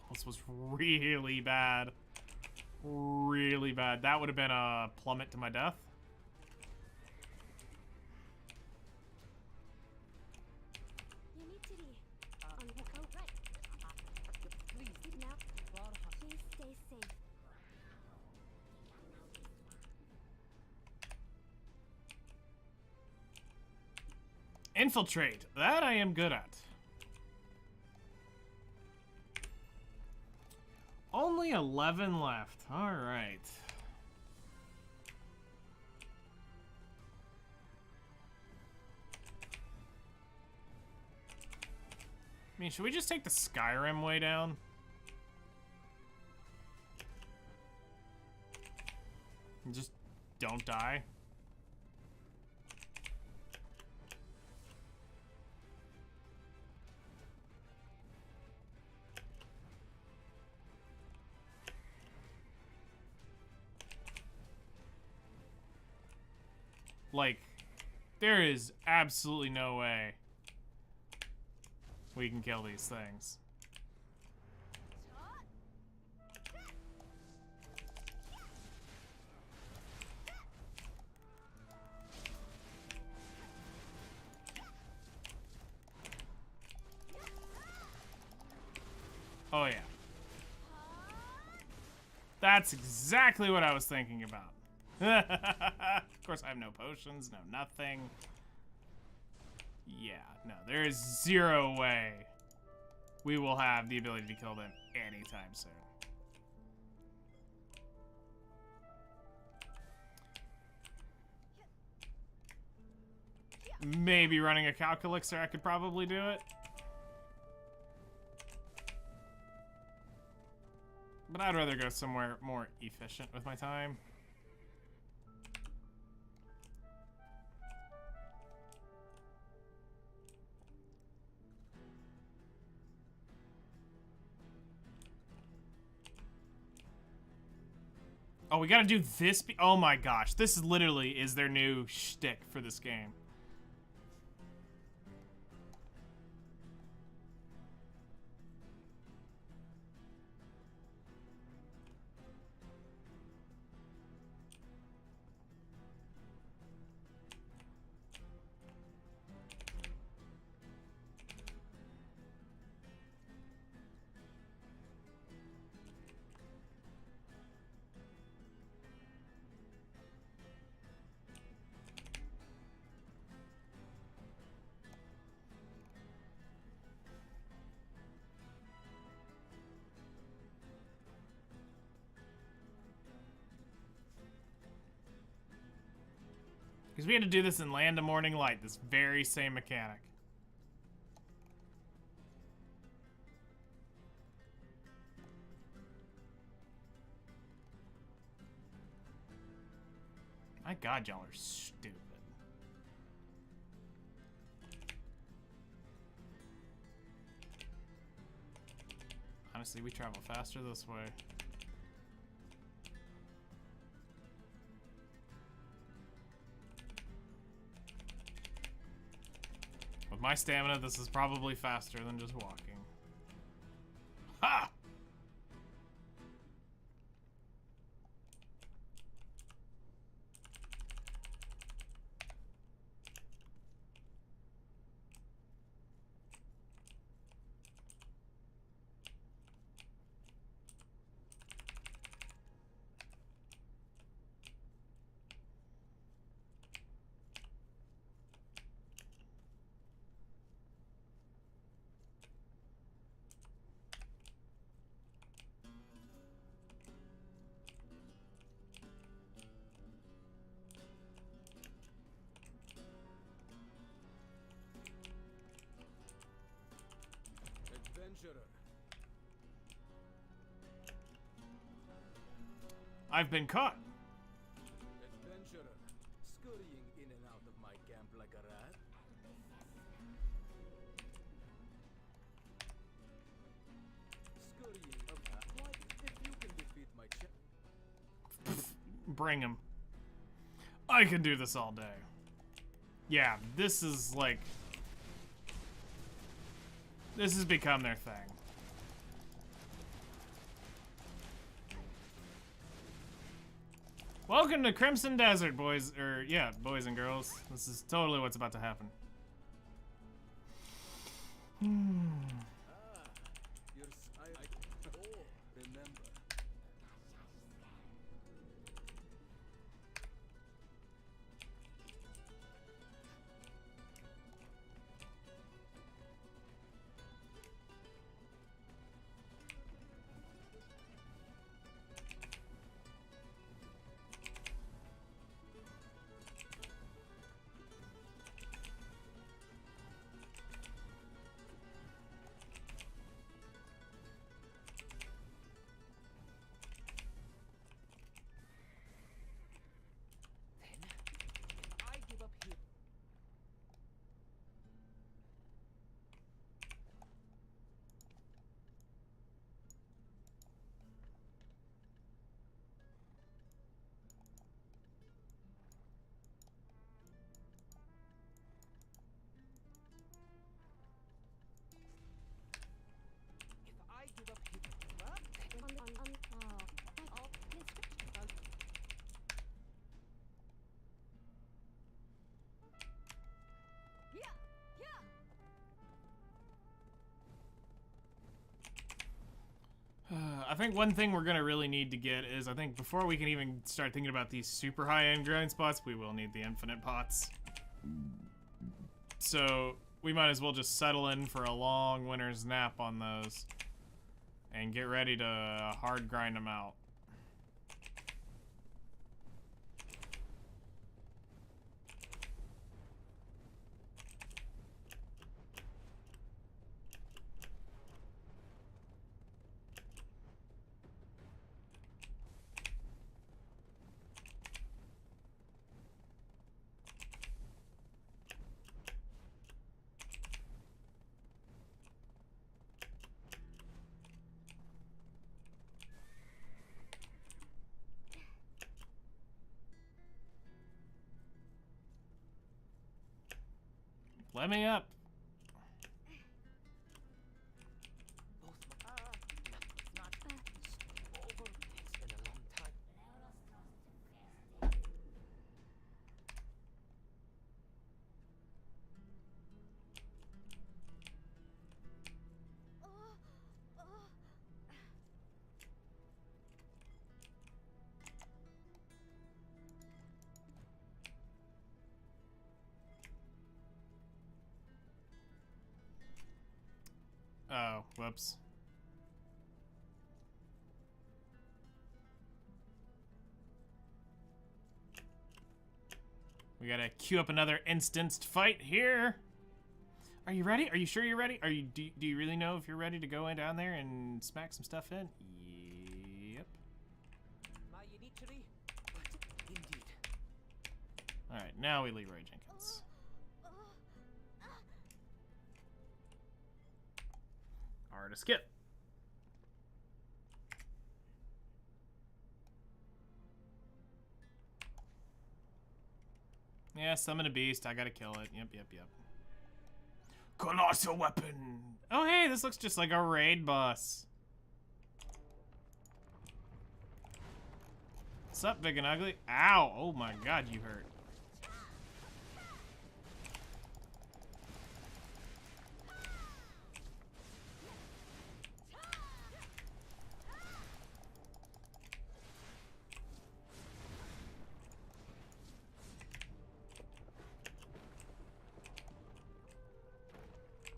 almost was really bad. Really bad. That would have been a plummet to my death. Infiltrate. That I am good at. Only 11 left. All right. I mean, should we just take the Skyrim way down? And just don't die? Like, there is absolutely no way we can kill these things. Oh, yeah. That's exactly what I was thinking about. Of course, I have no potions, no nothing. Yeah, no, there is zero way we will have the ability to kill them anytime soon. Maybe running a Calculixer, I could probably do it. But I'd rather go somewhere more efficient with my time. Oh, we gotta do this. Oh my gosh, this literally is their new shtick for this game. Because we had to do this in Land of Morning Light, this very same mechanic. My god, y'all are stupid. Honestly, we travel faster this way. With my stamina, this is probably faster than just walking. Ha! I've been caught. Adventurer, scurrying in and out of my camp like a rat. Scurrying about. Why, if you can defeat my Bring him. I can do this all day. Yeah, this is like... This has become their thing. Welcome to Crimson Desert, boys, yeah, boys and girls. This is totally what's about to happen. remember. I think one thing we're gonna really need to get is, I think before we can even start thinking about these super high-end grind spots, we will need the infinite pots. So we might as well just settle in for a long winter's nap on those and get ready to hard grind them out. Let me up. It's not over. It's been a long time. Oh, whoops. We gotta queue up another instanced fight here. Are you ready? Are you sure you're ready? Do you really know if you're ready to go in down there and smack some stuff in? Yep. My initially, but indeed. All right, now we Leroy Jenkins. R to skip. Yeah, summon a beast. I gotta kill it. Yep. Colossal weapon. Oh, hey, this looks just like a raid boss. What's up, big and ugly? Ow! Oh my god, you hurt.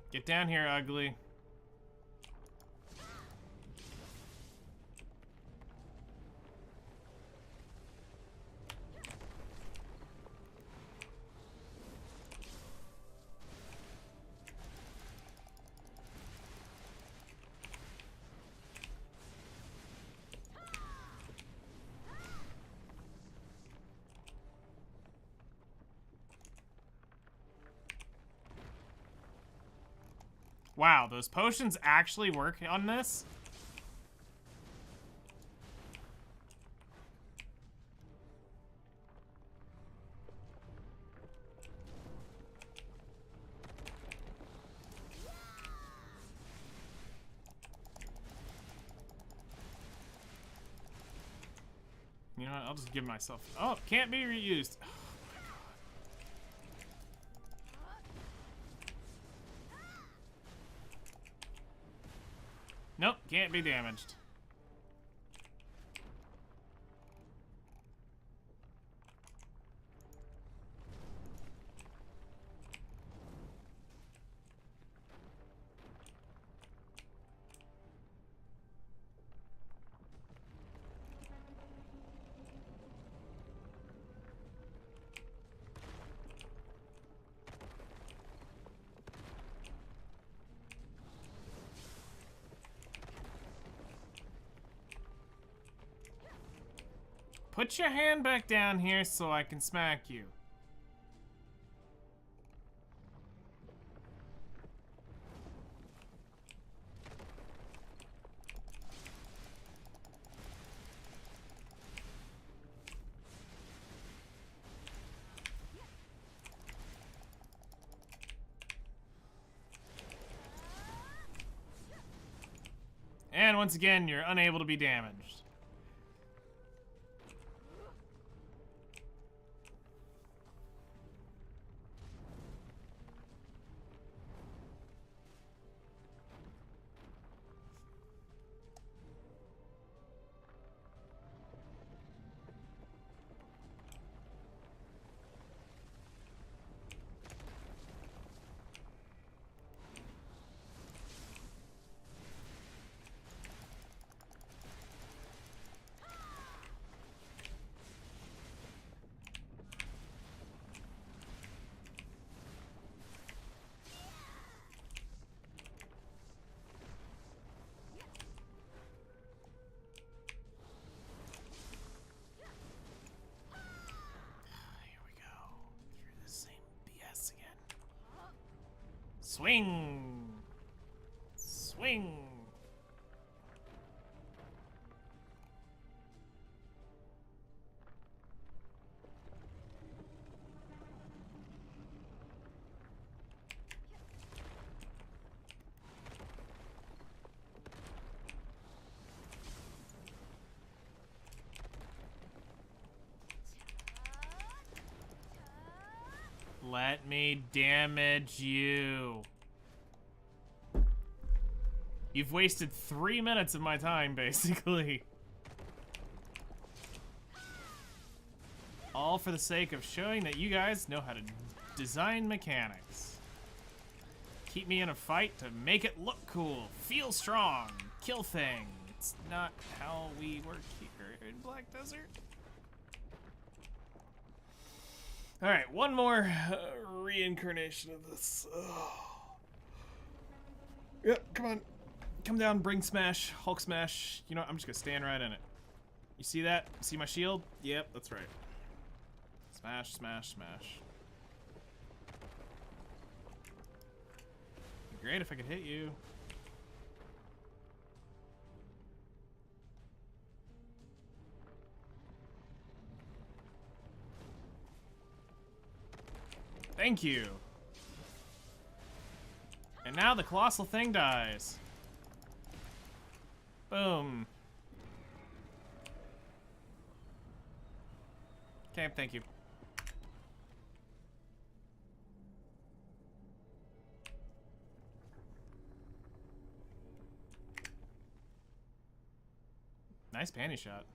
Get down here, ugly. Wow, those potions actually work on this? You know what? I'll just give myself... Oh, can't be reused. Nope, can't be damaged. Put your hand back down here so I can smack you. And once again, you're unable to be damaged. Swing! Swing! Let me damage you. You've wasted 3 minutes of my time, basically. All for the sake of showing that you guys know how to design mechanics. Keep me in a fight to make it look cool, feel strong, kill things. It's not how we work here in Black Desert. Alright, one more reincarnation of this. Yep, come on. Come down, bring smash, Hulk smash. You know what, I'm just gonna stand right in it. You see that? See my shield? Yep, that's right. Smash, smash, smash. It'd be great if I could hit you. Thank you. And now the colossal thing dies. Boom. Okay, thank you. Nice panty shot.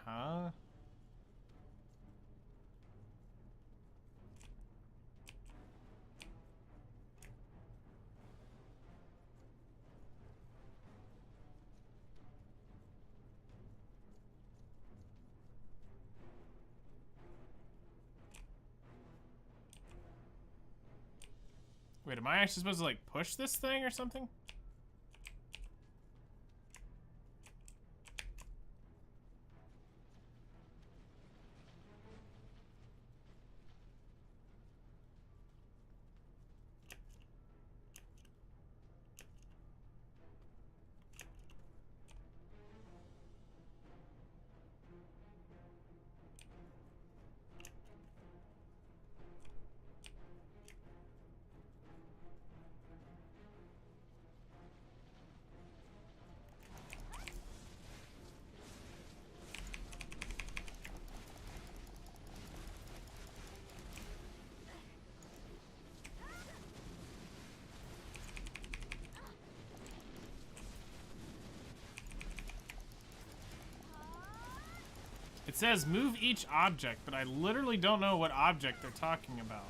Huh? Wait, am I actually supposed to like push this thing or something? It says move each object, but I literally don't know what object they're talking about.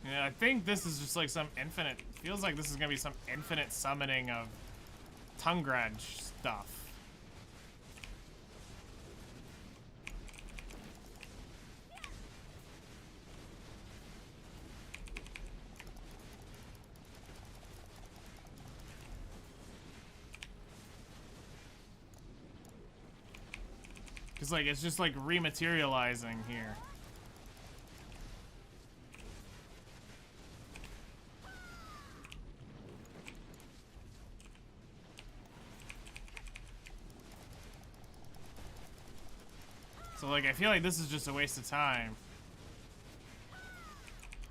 Yeah, I think this is just like some infinite, feels like this is gonna be some infinite summoning of tongue grudge stuff. Cause like, it's just like rematerializing here. So like, I feel like this is just a waste of time.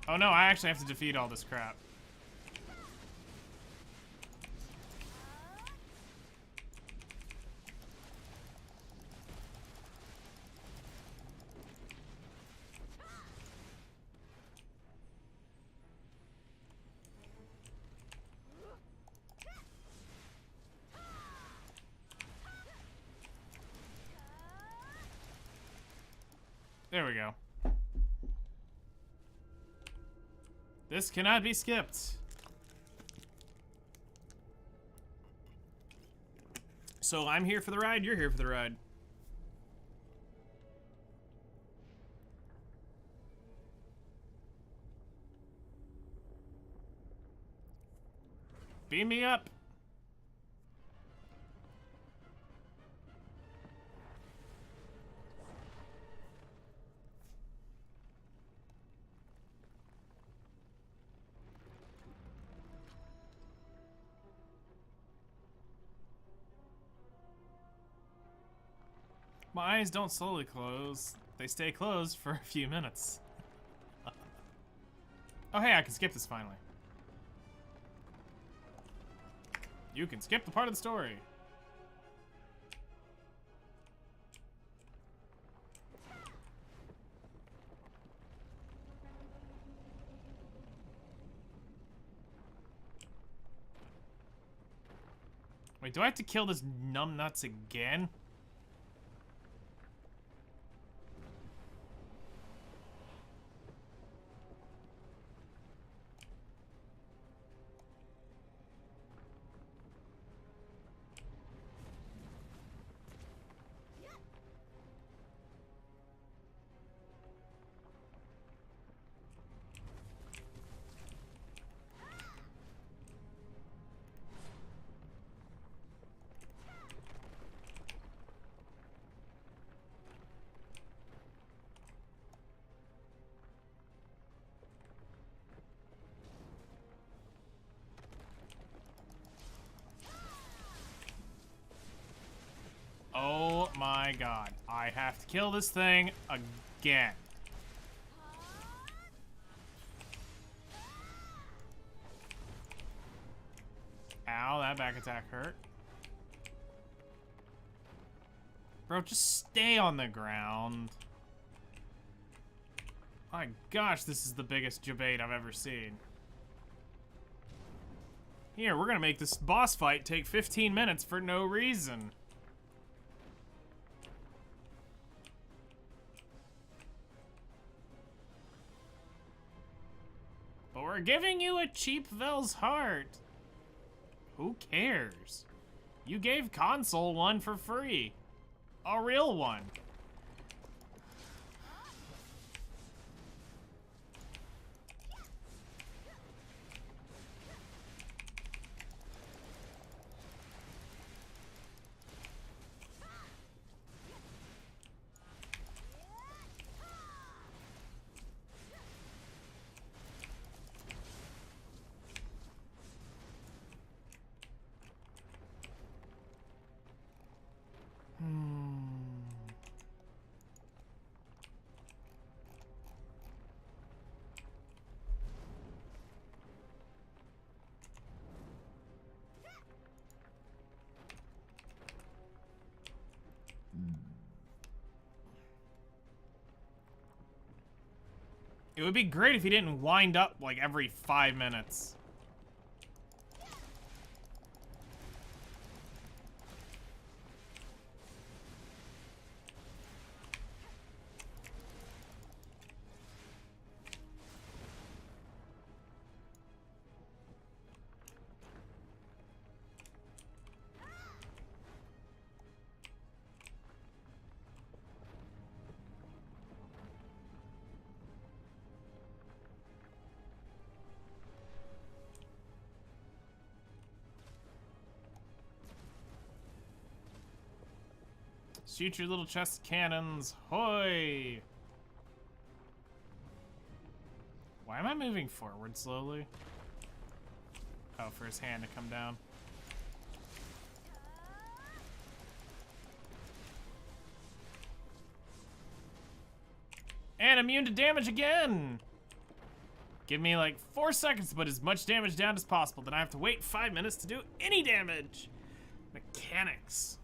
Oh no, I actually have to defeat all this crap. There we go. This cannot be skipped. So I'm here for the ride, you're here for the ride. Beam me up. My eyes don't slowly close. They stay closed for a few minutes. Oh hey, I can skip this finally. You can skip the part of the story. Wait, do I have to kill this numbnuts again? Oh my god. I have to kill this thing again. Ow, that back attack hurt. Bro, just stay on the ground. My gosh, this is the biggest debate I've ever seen. Here, we're gonna make this boss fight take 15 minutes for no reason. But we're giving you a cheap Vel's heart. Who cares? You gave console one for free. A real one. It would be great if he didn't wind up like every 5 minutes. Shoot your little chest cannons. Hoy! Why am I moving forward slowly? Oh, for his hand to come down. And immune to damage again! Give me like 4 seconds to put as much damage down as possible. Then I have to wait 5 minutes to do any damage. Mechanics.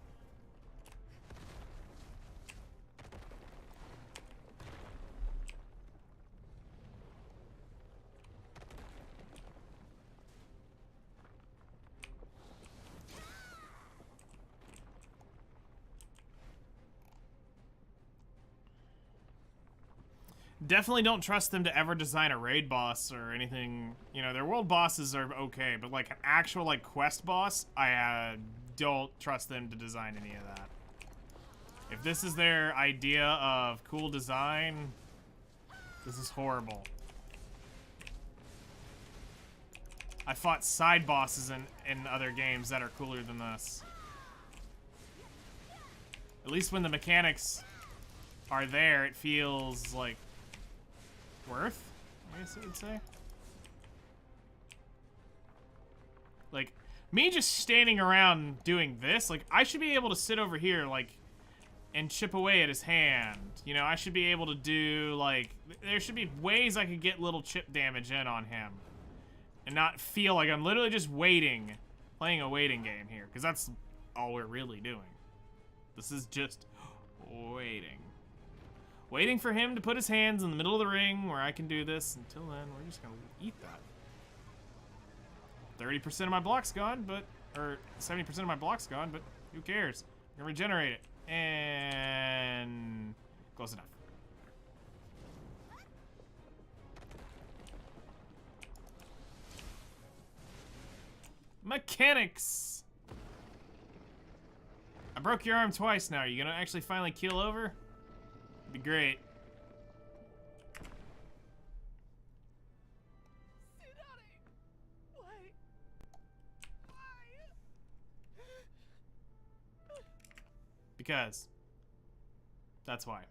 Definitely don't trust them to ever design a raid boss or anything. You know, their world bosses are okay, but like an actual like quest boss, I don't trust them to design any of that. If this is their idea of cool design, this is horrible. I fought side bosses in other games that are cooler than this. At least when the mechanics are there, it feels like worth, I guess I would say. Like, me just standing around doing this, like, I should be able to sit over here, like, and chip away at his hand. You know, I should be able to do, like, there should be ways I could get little chip damage in on him. And not feel like I'm literally just waiting, playing a waiting game here. Because that's all we're really doing. This is just waiting. Waiting for him to put his hands in the middle of the ring where I can do this. Until then, we're just gonna eat that. 30% of my block's gone, but, or 70% of my block's gone, but who cares? I'm gonna regenerate it. And close enough. Mechanics! I broke your arm twice now. Are you gonna actually finally keel over? It'd be great. Because. That's why.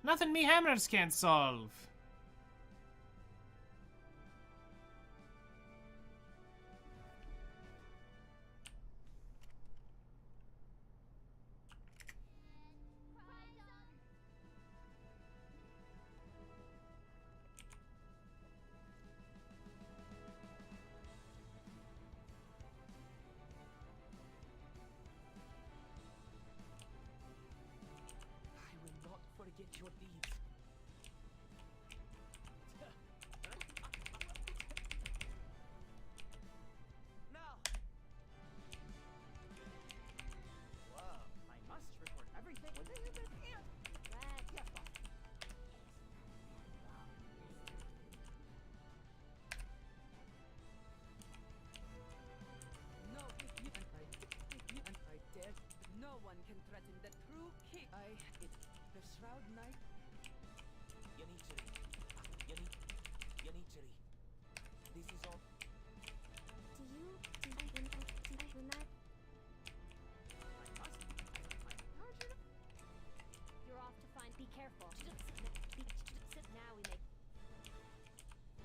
Nothing me hammers can't solve. Forget your deeds. Now. Whoa, I must record everything within here. Yes, boss. No, if you and I dare, no one can threaten the true king. The Shroud Knight. Yanichiri. This is all. Do you when that? I must. You're off to find. Be careful. Sit now. We make.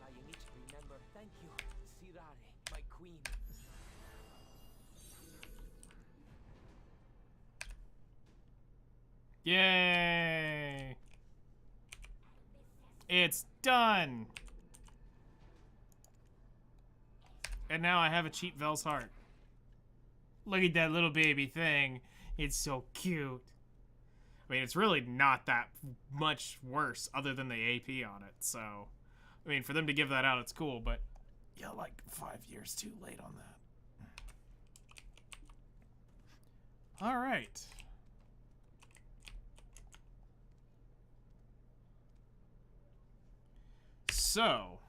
Yanichiri, remember. Thank you, Sirare, my queen. Yay! It's done! And now I have a cheap Vel's heart. Look at that little baby thing. It's so cute. I mean, it's really not that much worse other than the AP on it, so... I mean, for them to give that out, it's cool, but... Yeah, like 5 years too late on that. Alright. So,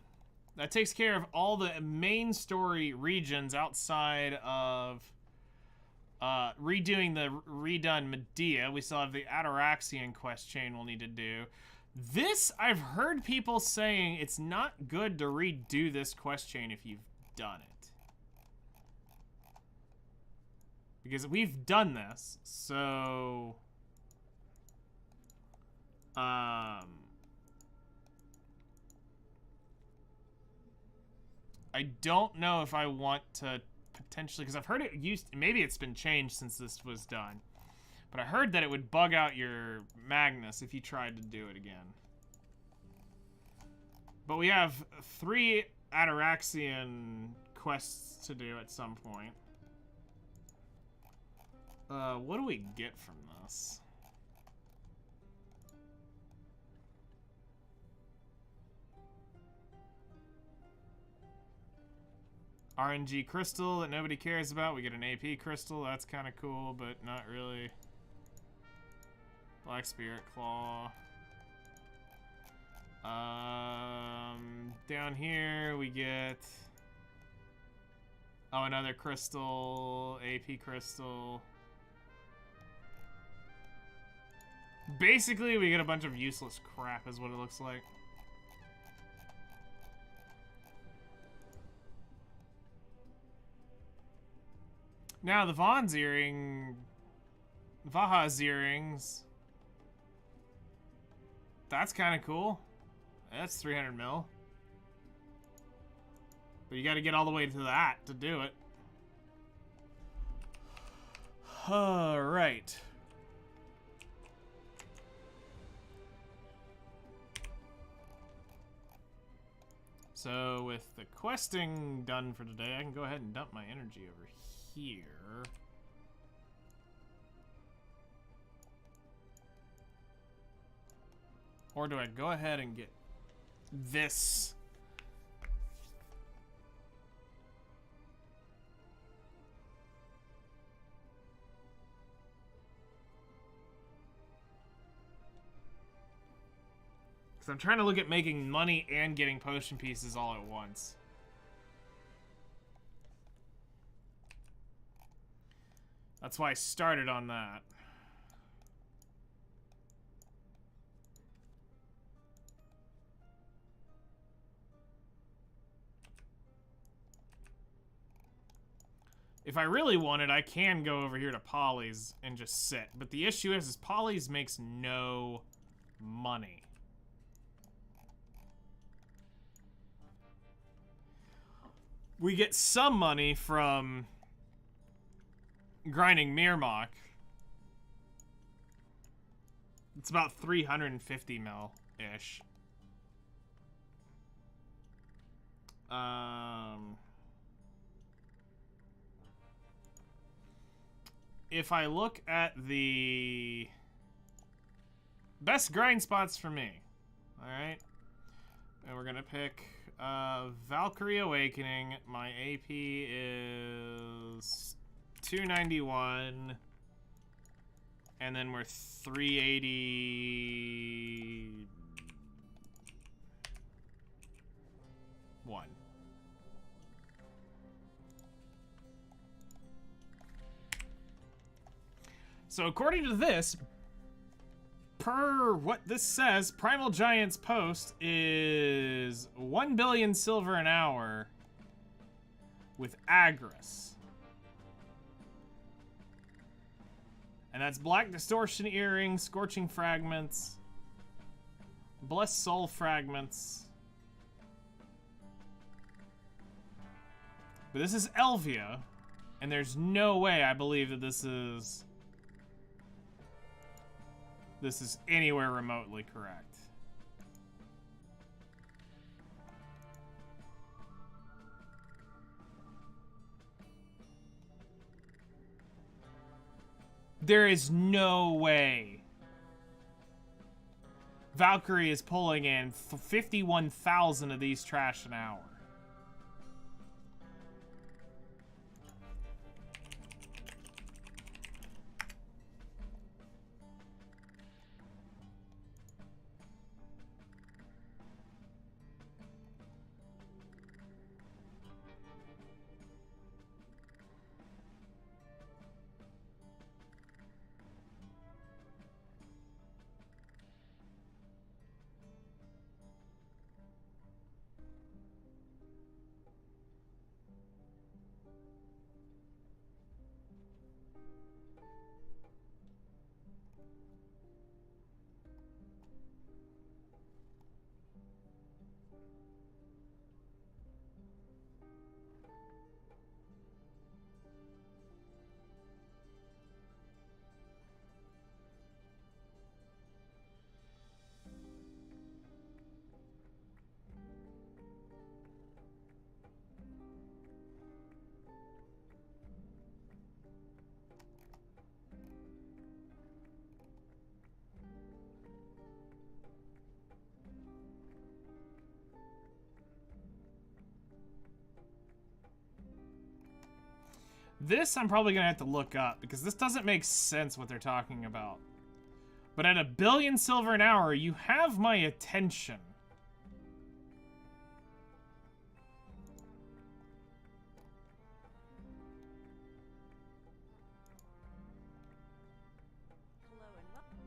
that takes care of all the main story regions outside of redoing the redone Medea. We still have the Ataraxian quest chain we'll need to do. This, I've heard people saying it's not good to redo this quest chain if you've done it. Because we've done this, so... I don't know if I want to potentially, because I've heard it used, maybe it's been changed since this was done, but I heard that it would bug out your Magnus if you tried to do it again. But we have 3 Ataraxian quests to do at some point. What do we get from this? RNG crystal that nobody cares about. We get an AP crystal. That's kind of cool, but not really. Black Spirit Claw. Down here we get... Oh, another crystal. AP crystal. Basically, we get a bunch of useless crap is what it looks like. Now, the Vaha's earrings. That's kind of cool. That's 300 mil. But you got to get all the way to that to do it. All right. So with the questing done for today, I can go ahead and dump my energy over here. Or do I go ahead and get this? Because I'm trying to look at making money and getting potion pieces all at once. That's why I started on that. If I really wanted, I can go over here to Polly's and just sit. But the issue is Polly's makes no money. We get some money from grinding Mirmok. It's about 350 mil-ish. If I look at the best grind spots for me, alright, and we're gonna pick Valkyrie Awakening. My AP is 291, and then we're 381. So according to this, per what this says, Primal Giant's post is 1 billion silver an hour with Agris. And that's Black Distortion Earrings, Scorching Fragments, Blessed Soul Fragments. But this is Elvia, and there's no way I believe that this is anywhere remotely correct. There is no way Valkyrie is pulling in 51,000 of these trash an hour. This I'm probably gonna have to look up because this doesn't make sense what they're talking about. But at 1 billion silver an hour, you have my attention. Hello and welcome.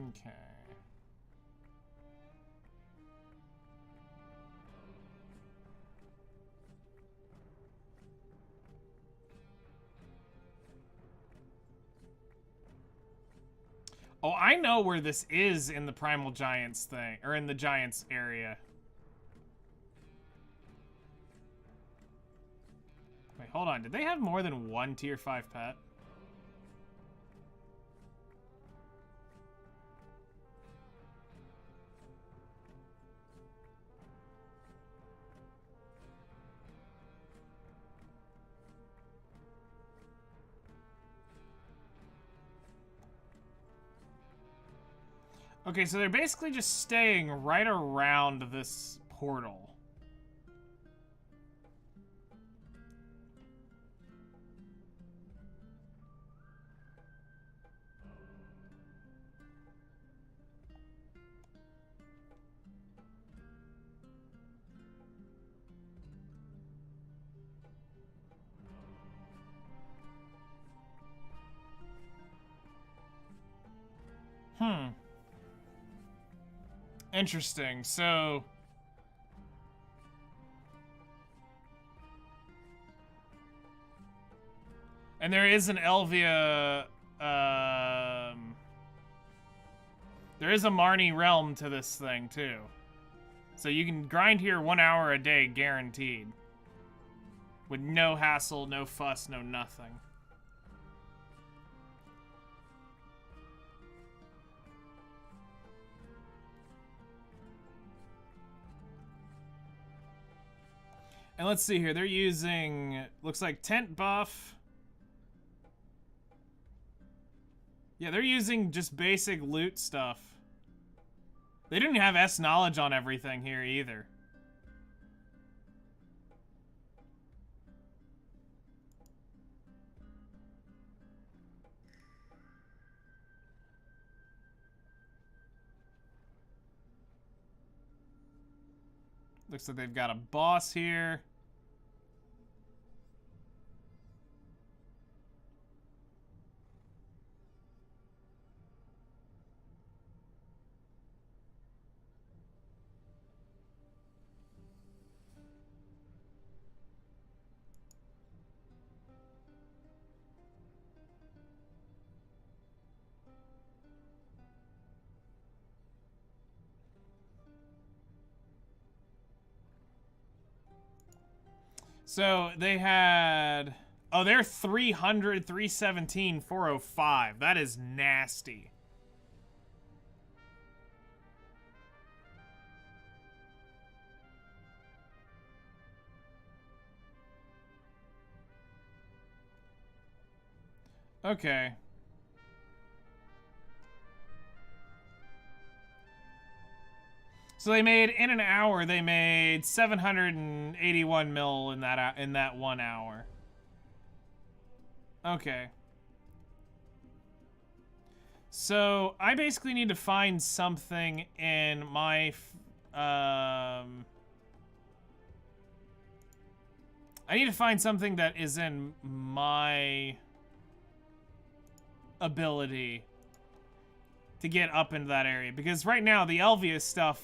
Okay. Oh, I know where this is in the Primal Giants thing, or in the Giants area. Wait, hold on. Did they have more than one tier 5 pet? Okay, so they're basically just staying right around this portal. Interesting. So and there is an Elvia there is a Marnie realm to this thing too. So you can grind here 1 hour a day guaranteed. With no hassle, no fuss, no nothing. And let's see here. They're using, looks like tent buff. Yeah, they're using just basic loot stuff. They didn't have S knowledge on everything here either. Looks like they've got a boss here. So they had, oh, they're 300, 317, 405. That is nasty. Okay. So they made, in an hour, they made 781 mil in that 1 hour. Okay. So I basically need to find something in my, I need to find something that is in my ability to get up into that area, because right now the Elvia stuff,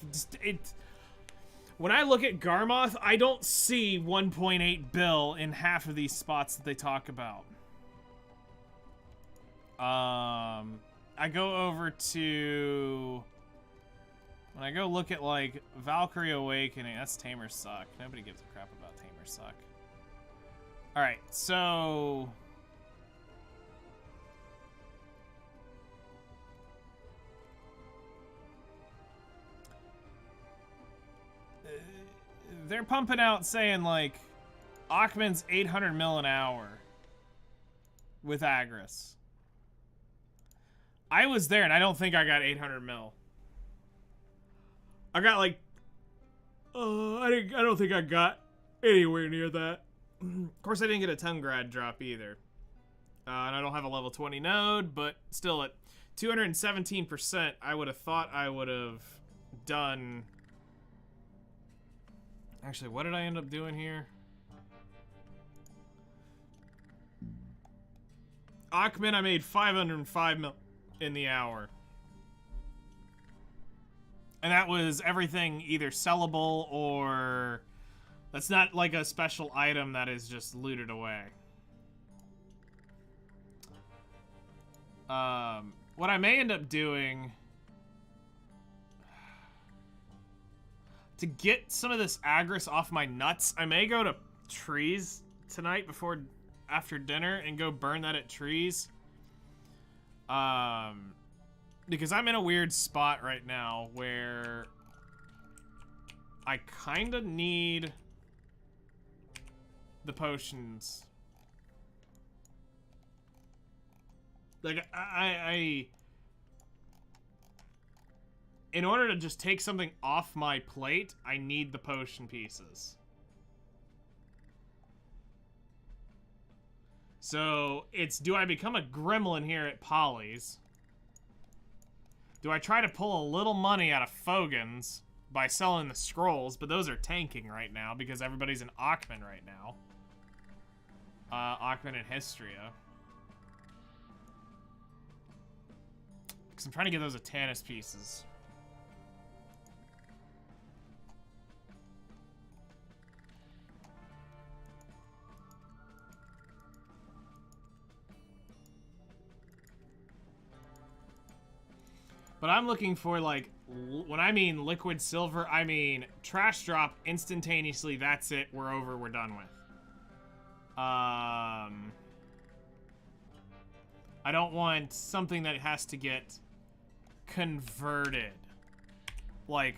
when I look at Garmoth, I don't see 1.8 bill in half of these spots that they talk about. I go over to, when I go look at like Valkyrie Awakening, that's Tamers Suck. Nobody gives a crap about Tamers Suck. All right, so they're pumping out saying like Achman's 800 mil an hour with Agris. I was there and I don't think I got 800 mil. I got like I don't think I got anywhere near that. Of course, I didn't get a ton grad drop either. And I don't have a level 20 node, but still at 217%, I would have thought I would have done... Actually, what did I end up doing here? Achman, I made 505 mil in the hour. And that was everything either sellable or... That's not like a special item that is just looted away. What I may end up doing... To get some of this Agris off my nuts, I may go to Trees tonight after dinner and go burn that at Trees. Because I'm in a weird spot right now where I kind of need the potions. Like, I in order to just take something off my plate, I need the potion pieces. So, it's, do I become a gremlin here at Polly's? Do I try to pull a little money out of Fogan's by selling the scrolls? But those are tanking right now because everybody's in Achman right now. Achman and Hystria. Because I'm trying to get those Atanis pieces. But I'm looking for, like, when I mean liquid silver, I mean trash drop instantaneously. That's it. We're over. We're done with. I don't want something that has to get converted. Like,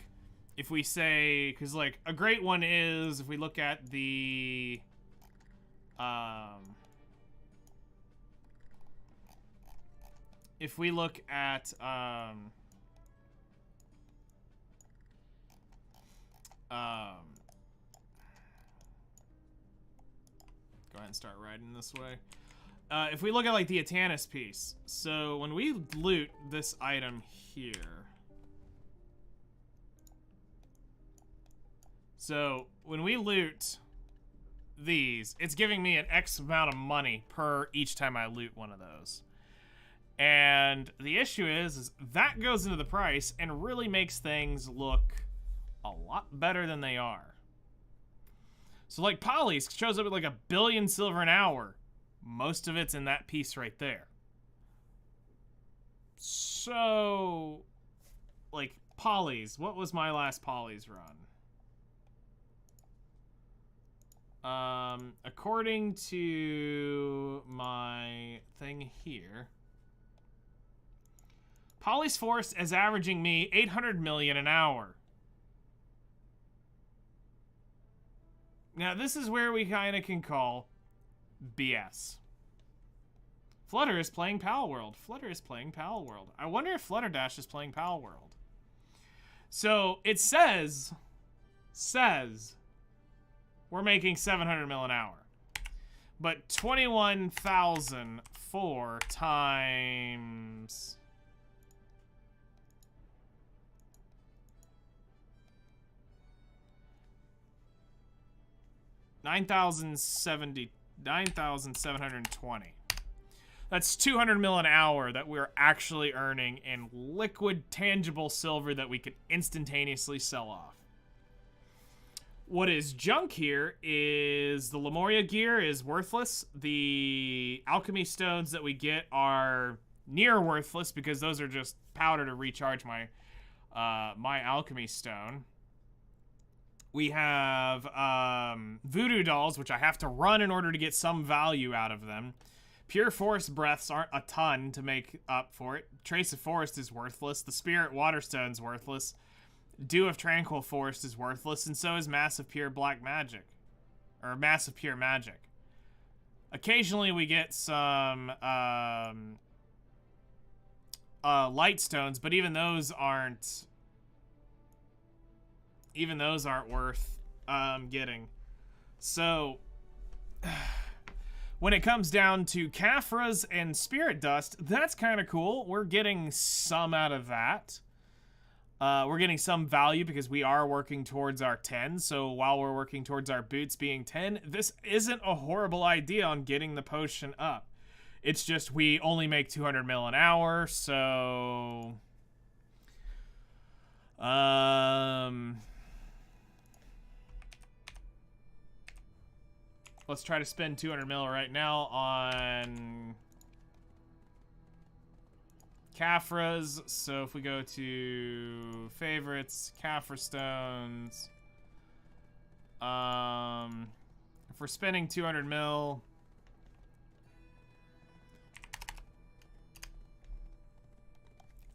if we say, because, like, a great one is, if we look at the, if we look at, go ahead and start riding this way. If we look at, like, the Atanis piece, so when we loot this item here, so when we loot these, it's giving me an X amount of money per each time I loot one of those. And the issue is that goes into the price and really makes things look a lot better than they are. So, like, Polly's shows up at like 1 billion silver an hour. Most of it's in that piece right there. So, like, Polly's. What was my last Polly's run? According to my thing here, Polly's Force is averaging me 800 million an hour. Now, this is where we kind of can call BS. Flutter is playing Pal World. Flutter is playing Pal World. I wonder if Flutterdash is playing Pal World. So, it says we're making 700 mil an hour. But 21,004 times... 9,720. That's 200 mil an hour that we're actually earning in liquid, tangible silver that we can instantaneously sell off. What is junk here is the Lemuria gear is worthless. The alchemy stones that we get are near worthless because those are just powder to recharge my my alchemy stone. We have voodoo dolls, which I have to run in order to get some value out of them. Pure forest breaths aren't a ton to make up for it. Trace of forest is worthless. The spirit waterstone's worthless. Dew of Tranquil Forest is worthless, and so is Massive Pure Black Magic. Or Massive Pure Magic. Occasionally we get some light stones, but even those aren't worth getting. So when it comes down to Caphras and Spirit Dust, that's kind of cool. We're getting some out of that. We're getting some value because we are working towards our 10. So while we're working towards our boots being 10, this isn't a horrible idea on getting the potion up. It's just we only make 200 mil an hour, so... let's try to spend 200 mil right now on Caphras. So if we go to favorites, Caphra stones, if we're spending 200 mil,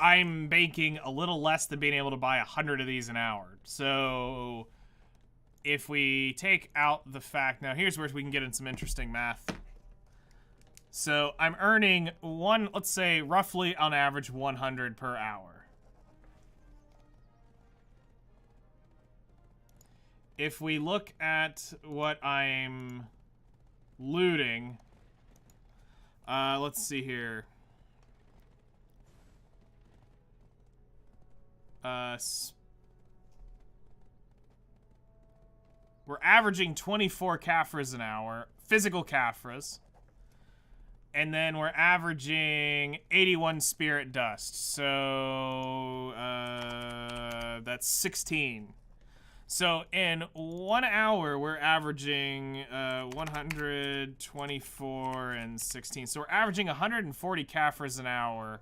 I'm banking a little less than being able to buy 100 of these an hour. So if we take out the fact, now here's where we can get in some interesting math. So I'm earning let's say roughly on average 100 per hour. If we look at what I'm looting, let's see here. We're averaging 24 Caphras an hour, physical Caphras. And then we're averaging 81 Spirit Dust. So, that's 16. So, in 1 hour, we're averaging 124 and 16. So, we're averaging 140 Caphras an hour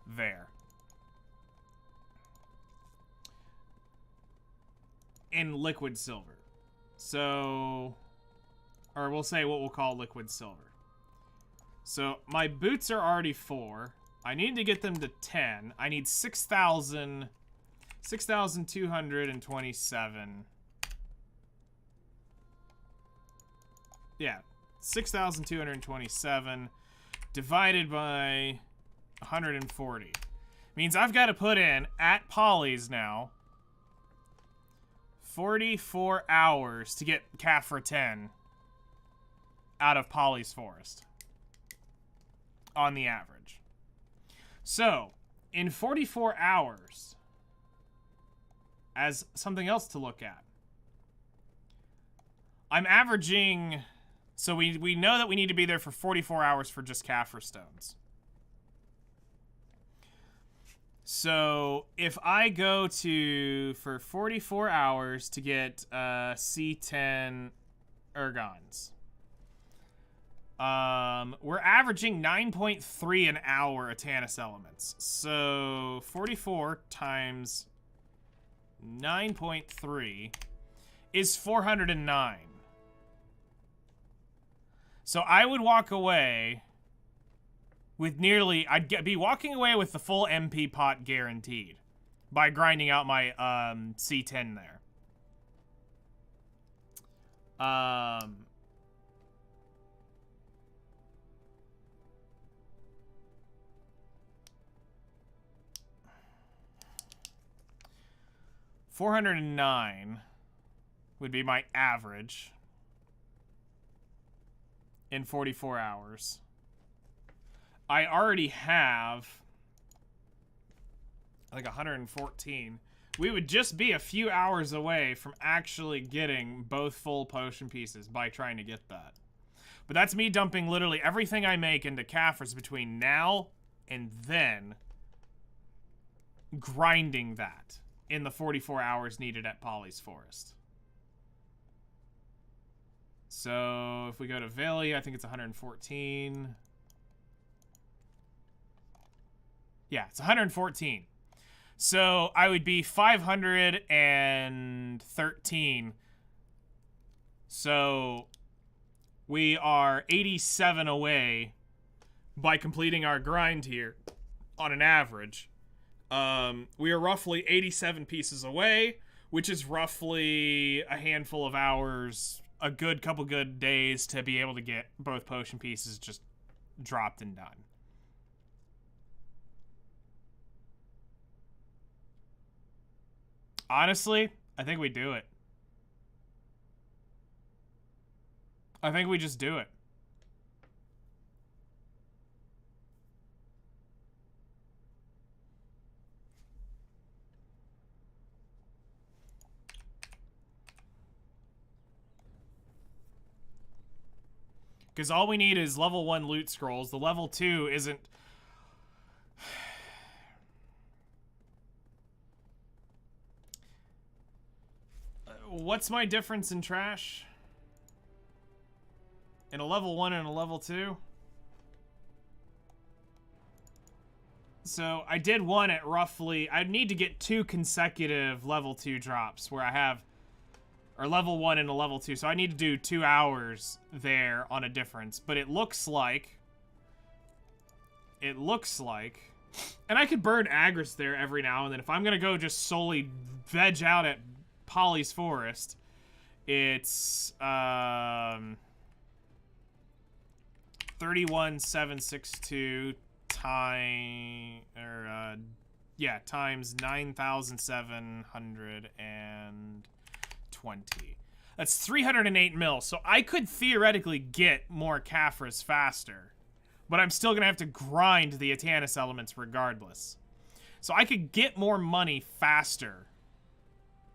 there. In liquid silver. So, or we'll say what we'll call liquid silver. So, my boots are already 4. I need to get them to 10. I need 6,227. Yeah, 6,227 divided by 140. Means I've got to put in, at Polly's now, 44 hours to get Caphra 10 out of Polly's Forest. On the average. So, in 44 hours, as something else to look at, I'm averaging... So we know that we need to be there for 44 hours for just Caphra stones. So, if I go to, for 44 hours to get C10 Ergons, we're averaging 9.3 an hour Atanus elements. So, 44 times 9.3 is 409. So, I would walk away with nearly, be walking away with the full MP pot guaranteed by grinding out my C10 there. $409 would be my average in 44 hours. I already have like 114. We would just be a few hours away from actually getting both full potion pieces by trying to get that. But that's me dumping literally everything I make into Caphras between now and then, grinding that in the 44 hours needed at Polly's Forest. So if we go to Velia, I think it's 114. Yeah, it's 114. So I would be 513. So we are 87 away by completing our grind here on an average We are roughly 87 pieces away, which is roughly a handful of hours, a good couple good days to be able to get both potion pieces just dropped and done. Honestly, I think we do it. I think we just do it. Because all we need is level 1 loot scrolls. The level 2 isn't... What's my difference in trash? In a level 1 and a level 2? So I did one at roughly... I need to get 2 consecutive level 2 drops where I have... Or level 1 and a level 2. So I need to do 2 hours there on a difference. But it looks like... And I could burn Agris there every now and then. If I'm going to go just solely veg out at Polly's Forest, it's... 31,762 times 9,720. That's 308 mil. So I could theoretically get more Caphras faster, but I'm still gonna have to grind the Atanus elements regardless. So I could get more money faster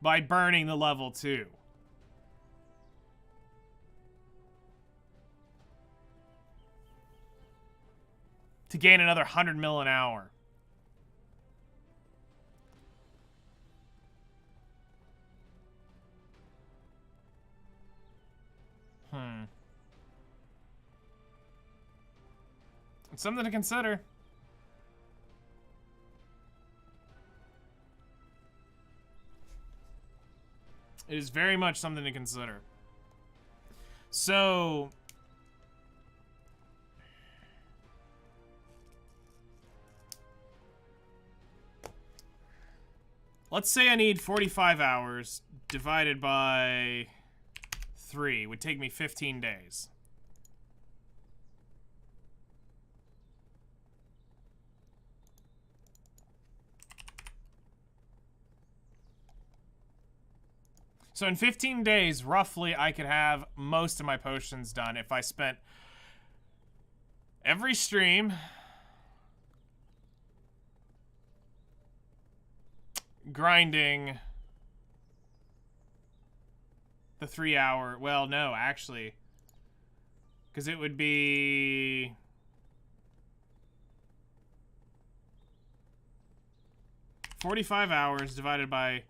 by burning the level 2. To gain another 100 mil an hour. It's something to consider. It is very much something to consider. So... let's say I need 45 hours divided by 3 would take me 15 days. So in 15 days, roughly, I could have most of my potions done if I spent every stream grinding the 3 hour, well, no, actually, because it would be 45 hours divided by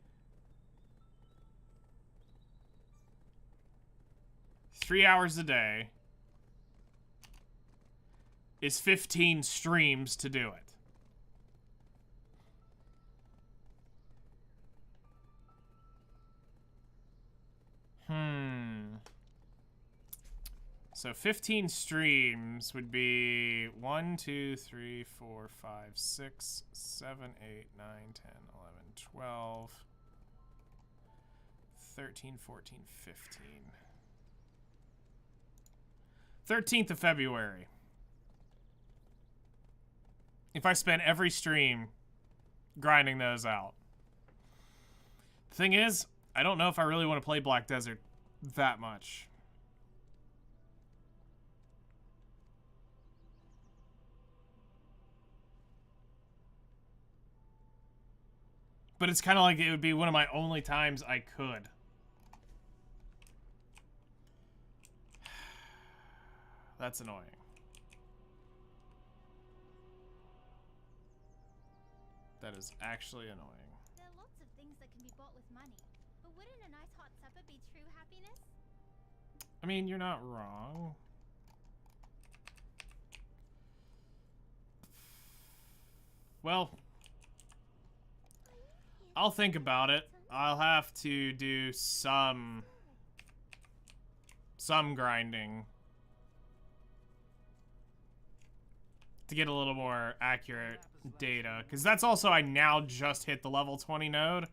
3 hours a day is 15 streams to do it. So 15 streams would be 1, 2, 3, 4, 5, 6, 7, 8, 9, 10, 11, 12, 13, 14, 15. 13th of February. If I spent every stream grinding those out. The thing is, I don't know if I really want to play Black Desert that much. But it's kind of like it would be one of my only times I could. That's annoying. That is actually annoying. There are lots of things that can be bought with money, but wouldn't a nice hot supper be true happiness? I mean, you're not wrong. Well, I'll think about it. I'll have to do some grinding to get a little more accurate data. Because that's also, I now just hit the level 20 node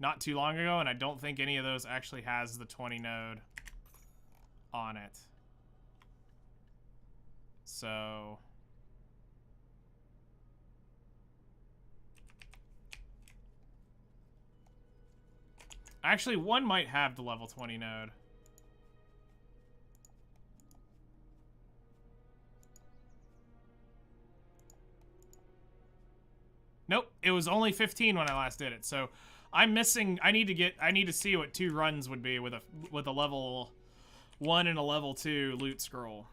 not too long ago, and I don't think any of those actually has the 20 node on it. So... Actually, one might have the level 20 node. Nope, it was only 15 when I last did it. So I'm missing. I need to see what 2 runs would be with a level 1 and a level 2 loot scroll.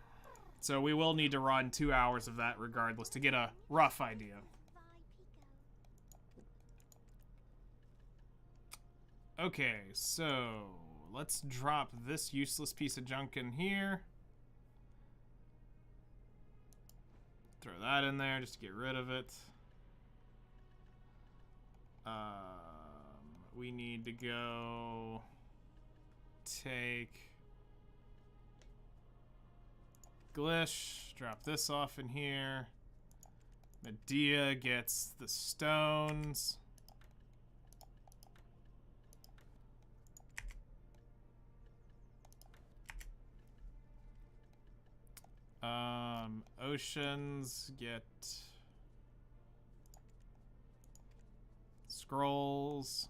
So we will need to run 2 hours of that regardless to get a rough idea. Okay, so let's drop this useless piece of junk in here. Throw that in there just to get rid of it. We need to go take Glish, drop this off in here. Medea gets the stones. Oceans get scrolls.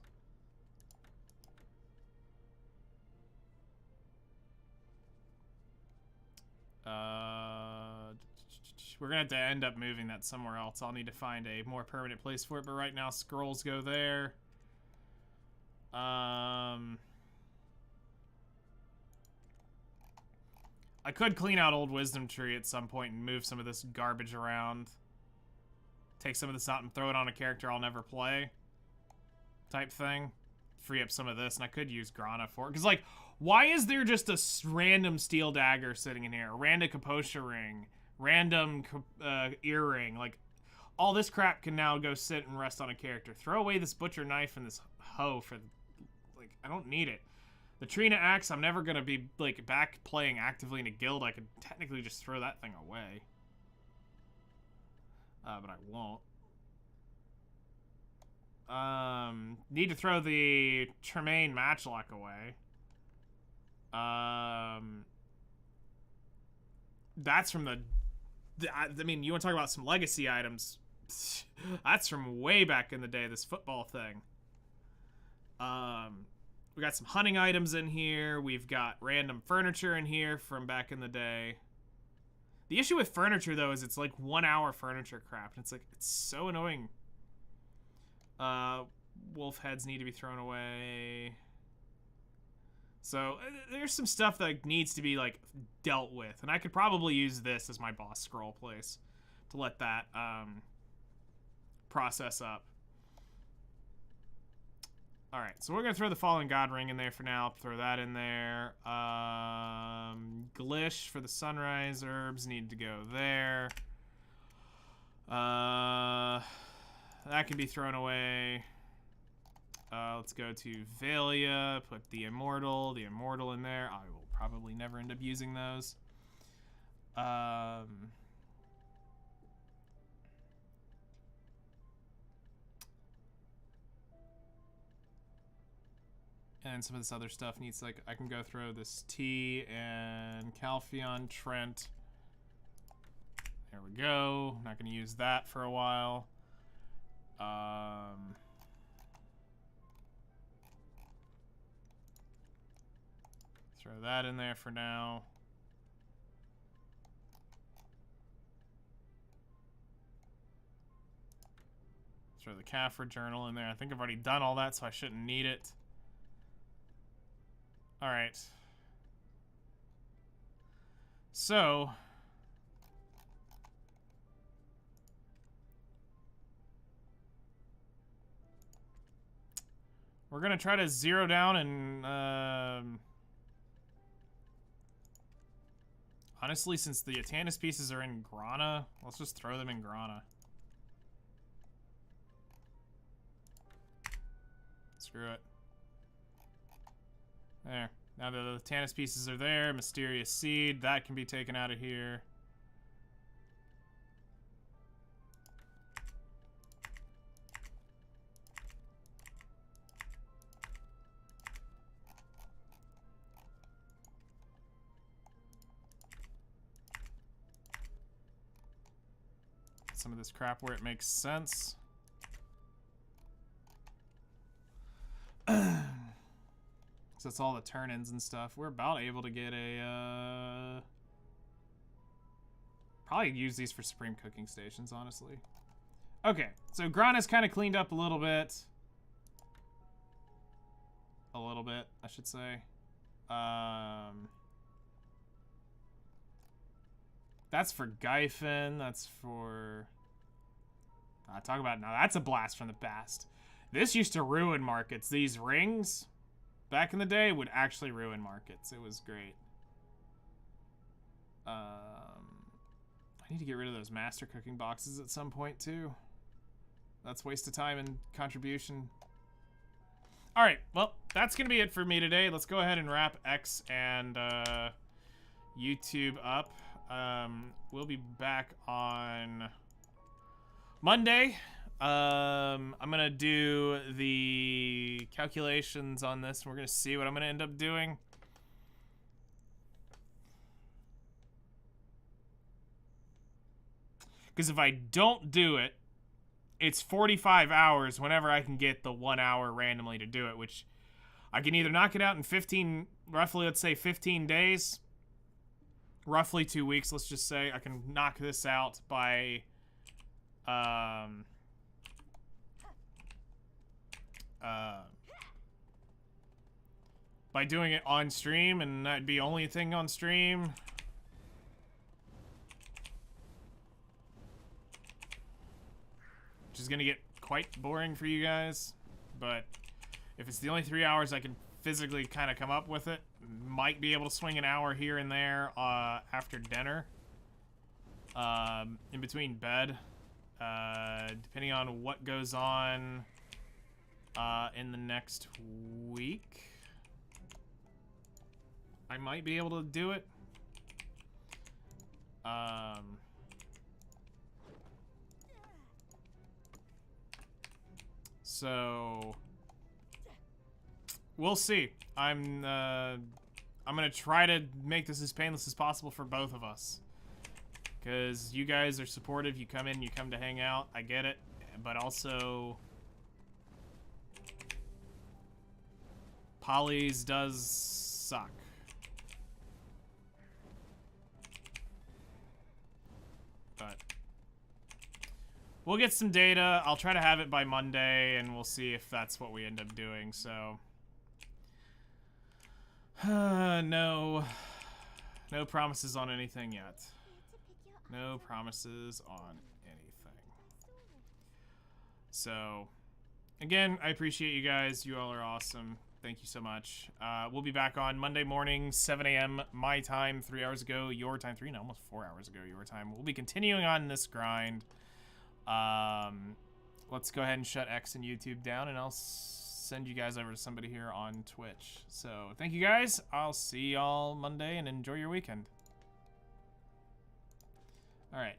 We're gonna have to end up moving that somewhere else. I'll need to find a more permanent place for it, but right now scrolls go there. I could clean out Old Wisdom Tree at some point and move some of this garbage around. Take some of this out and throw it on a character I'll never play. Type thing. Free up some of this, and I could use Grana for it. Because, like, why is there just a random steel dagger sitting in here? A random Kaposha ring. Random earring. Like, all this crap can now go sit and rest on a character. Throw away this butcher knife and this hoe for... Like, I don't need it. The Trina axe, I'm never gonna be, like, back playing actively in a guild. I could technically just throw that thing away. But I won't. Need to throw the Tremaine matchlock away. That's from the... I mean, you want to talk about some legacy items? That's from way back in the day, this football thing. We got some hunting items in here. We've got random furniture in here from back in the day. The issue with furniture, though, is it's like 1 hour furniture crap. And it's like, it's so annoying. Wolf heads need to be thrown away. So there's some stuff that needs to be, like, dealt with. And I could probably use this as my boss scroll place to let that process up. Alright, so we're going to throw the Fallen God Ring in there for now. Throw that in there. Glish for the Sunrise Herbs need to go there. That can be thrown away. Let's go to Valia. Put the Immortal in there. I will probably never end up using those. And some of this other stuff needs, like, I can go throw this T and Calpheon Trent. There we go. Not going to use that for a while. Throw that in there for now. Throw the Caffra Journal in there. I think I've already done all that, so I shouldn't need it. Alright. So... we're gonna try to zero down and, honestly, since the Atanus pieces are in Grana, let's just throw them in Grana. Screw it. There. Now the Tannis pieces are there. Mysterious Seed. That can be taken out of here. some of this crap where it makes sense. So that's all the turn-ins and stuff. We're about able to get a, probably use these for Supreme Cooking Stations, honestly. Okay, so Grana's kind of cleaned up a little bit. A little bit, I should say. That's for Gyfin. That's for... talk about it now. That's a blast from the past. This used to ruin markets. These rings, back in the day, would actually ruin markets. It was great. I need to get rid of those master cooking boxes at some point, too. That's waste of time and contribution. All right, well, that's going to be it for me today. Let's go ahead and wrap X and YouTube up. We'll be back on Monday. I'm going to do the calculations on this. We're going to see what I'm going to end up doing. Because if I don't do it, it's 45 hours whenever I can get the 1 hour randomly to do it, which I can either knock it out in 15, roughly, let's say 15 days, roughly 2 weeks, let's just say. I can knock this out by, by doing it on stream, and that'd be only a thing on stream. Which is gonna get quite boring for you guys, but if it's the only 3 hours I can physically kind of come up with it, might be able to swing an hour here and there after dinner, in between bed, depending on what goes on in the next week. I might be able to do it. So we'll see. I'm gonna try to make this as painless as possible for both of us, because you guys are supportive. You come in, you come to hang out. I get it, but also Polly's does suck. But we'll get some data. I'll try to have it by Monday, and we'll see if that's what we end up doing. So, no promises on anything yet. No promises on anything. So, again, I appreciate you guys. You all are awesome. Thank you so much. We'll be back on Monday morning, 7 a.m. my time, 3 hours ago, your time, almost 4 hours ago, your time. We'll be continuing on this grind. Let's go ahead and shut X and YouTube down, and I'll send you guys over to somebody here on Twitch. So, thank you guys. I'll see y'all Monday, and enjoy your weekend. All right.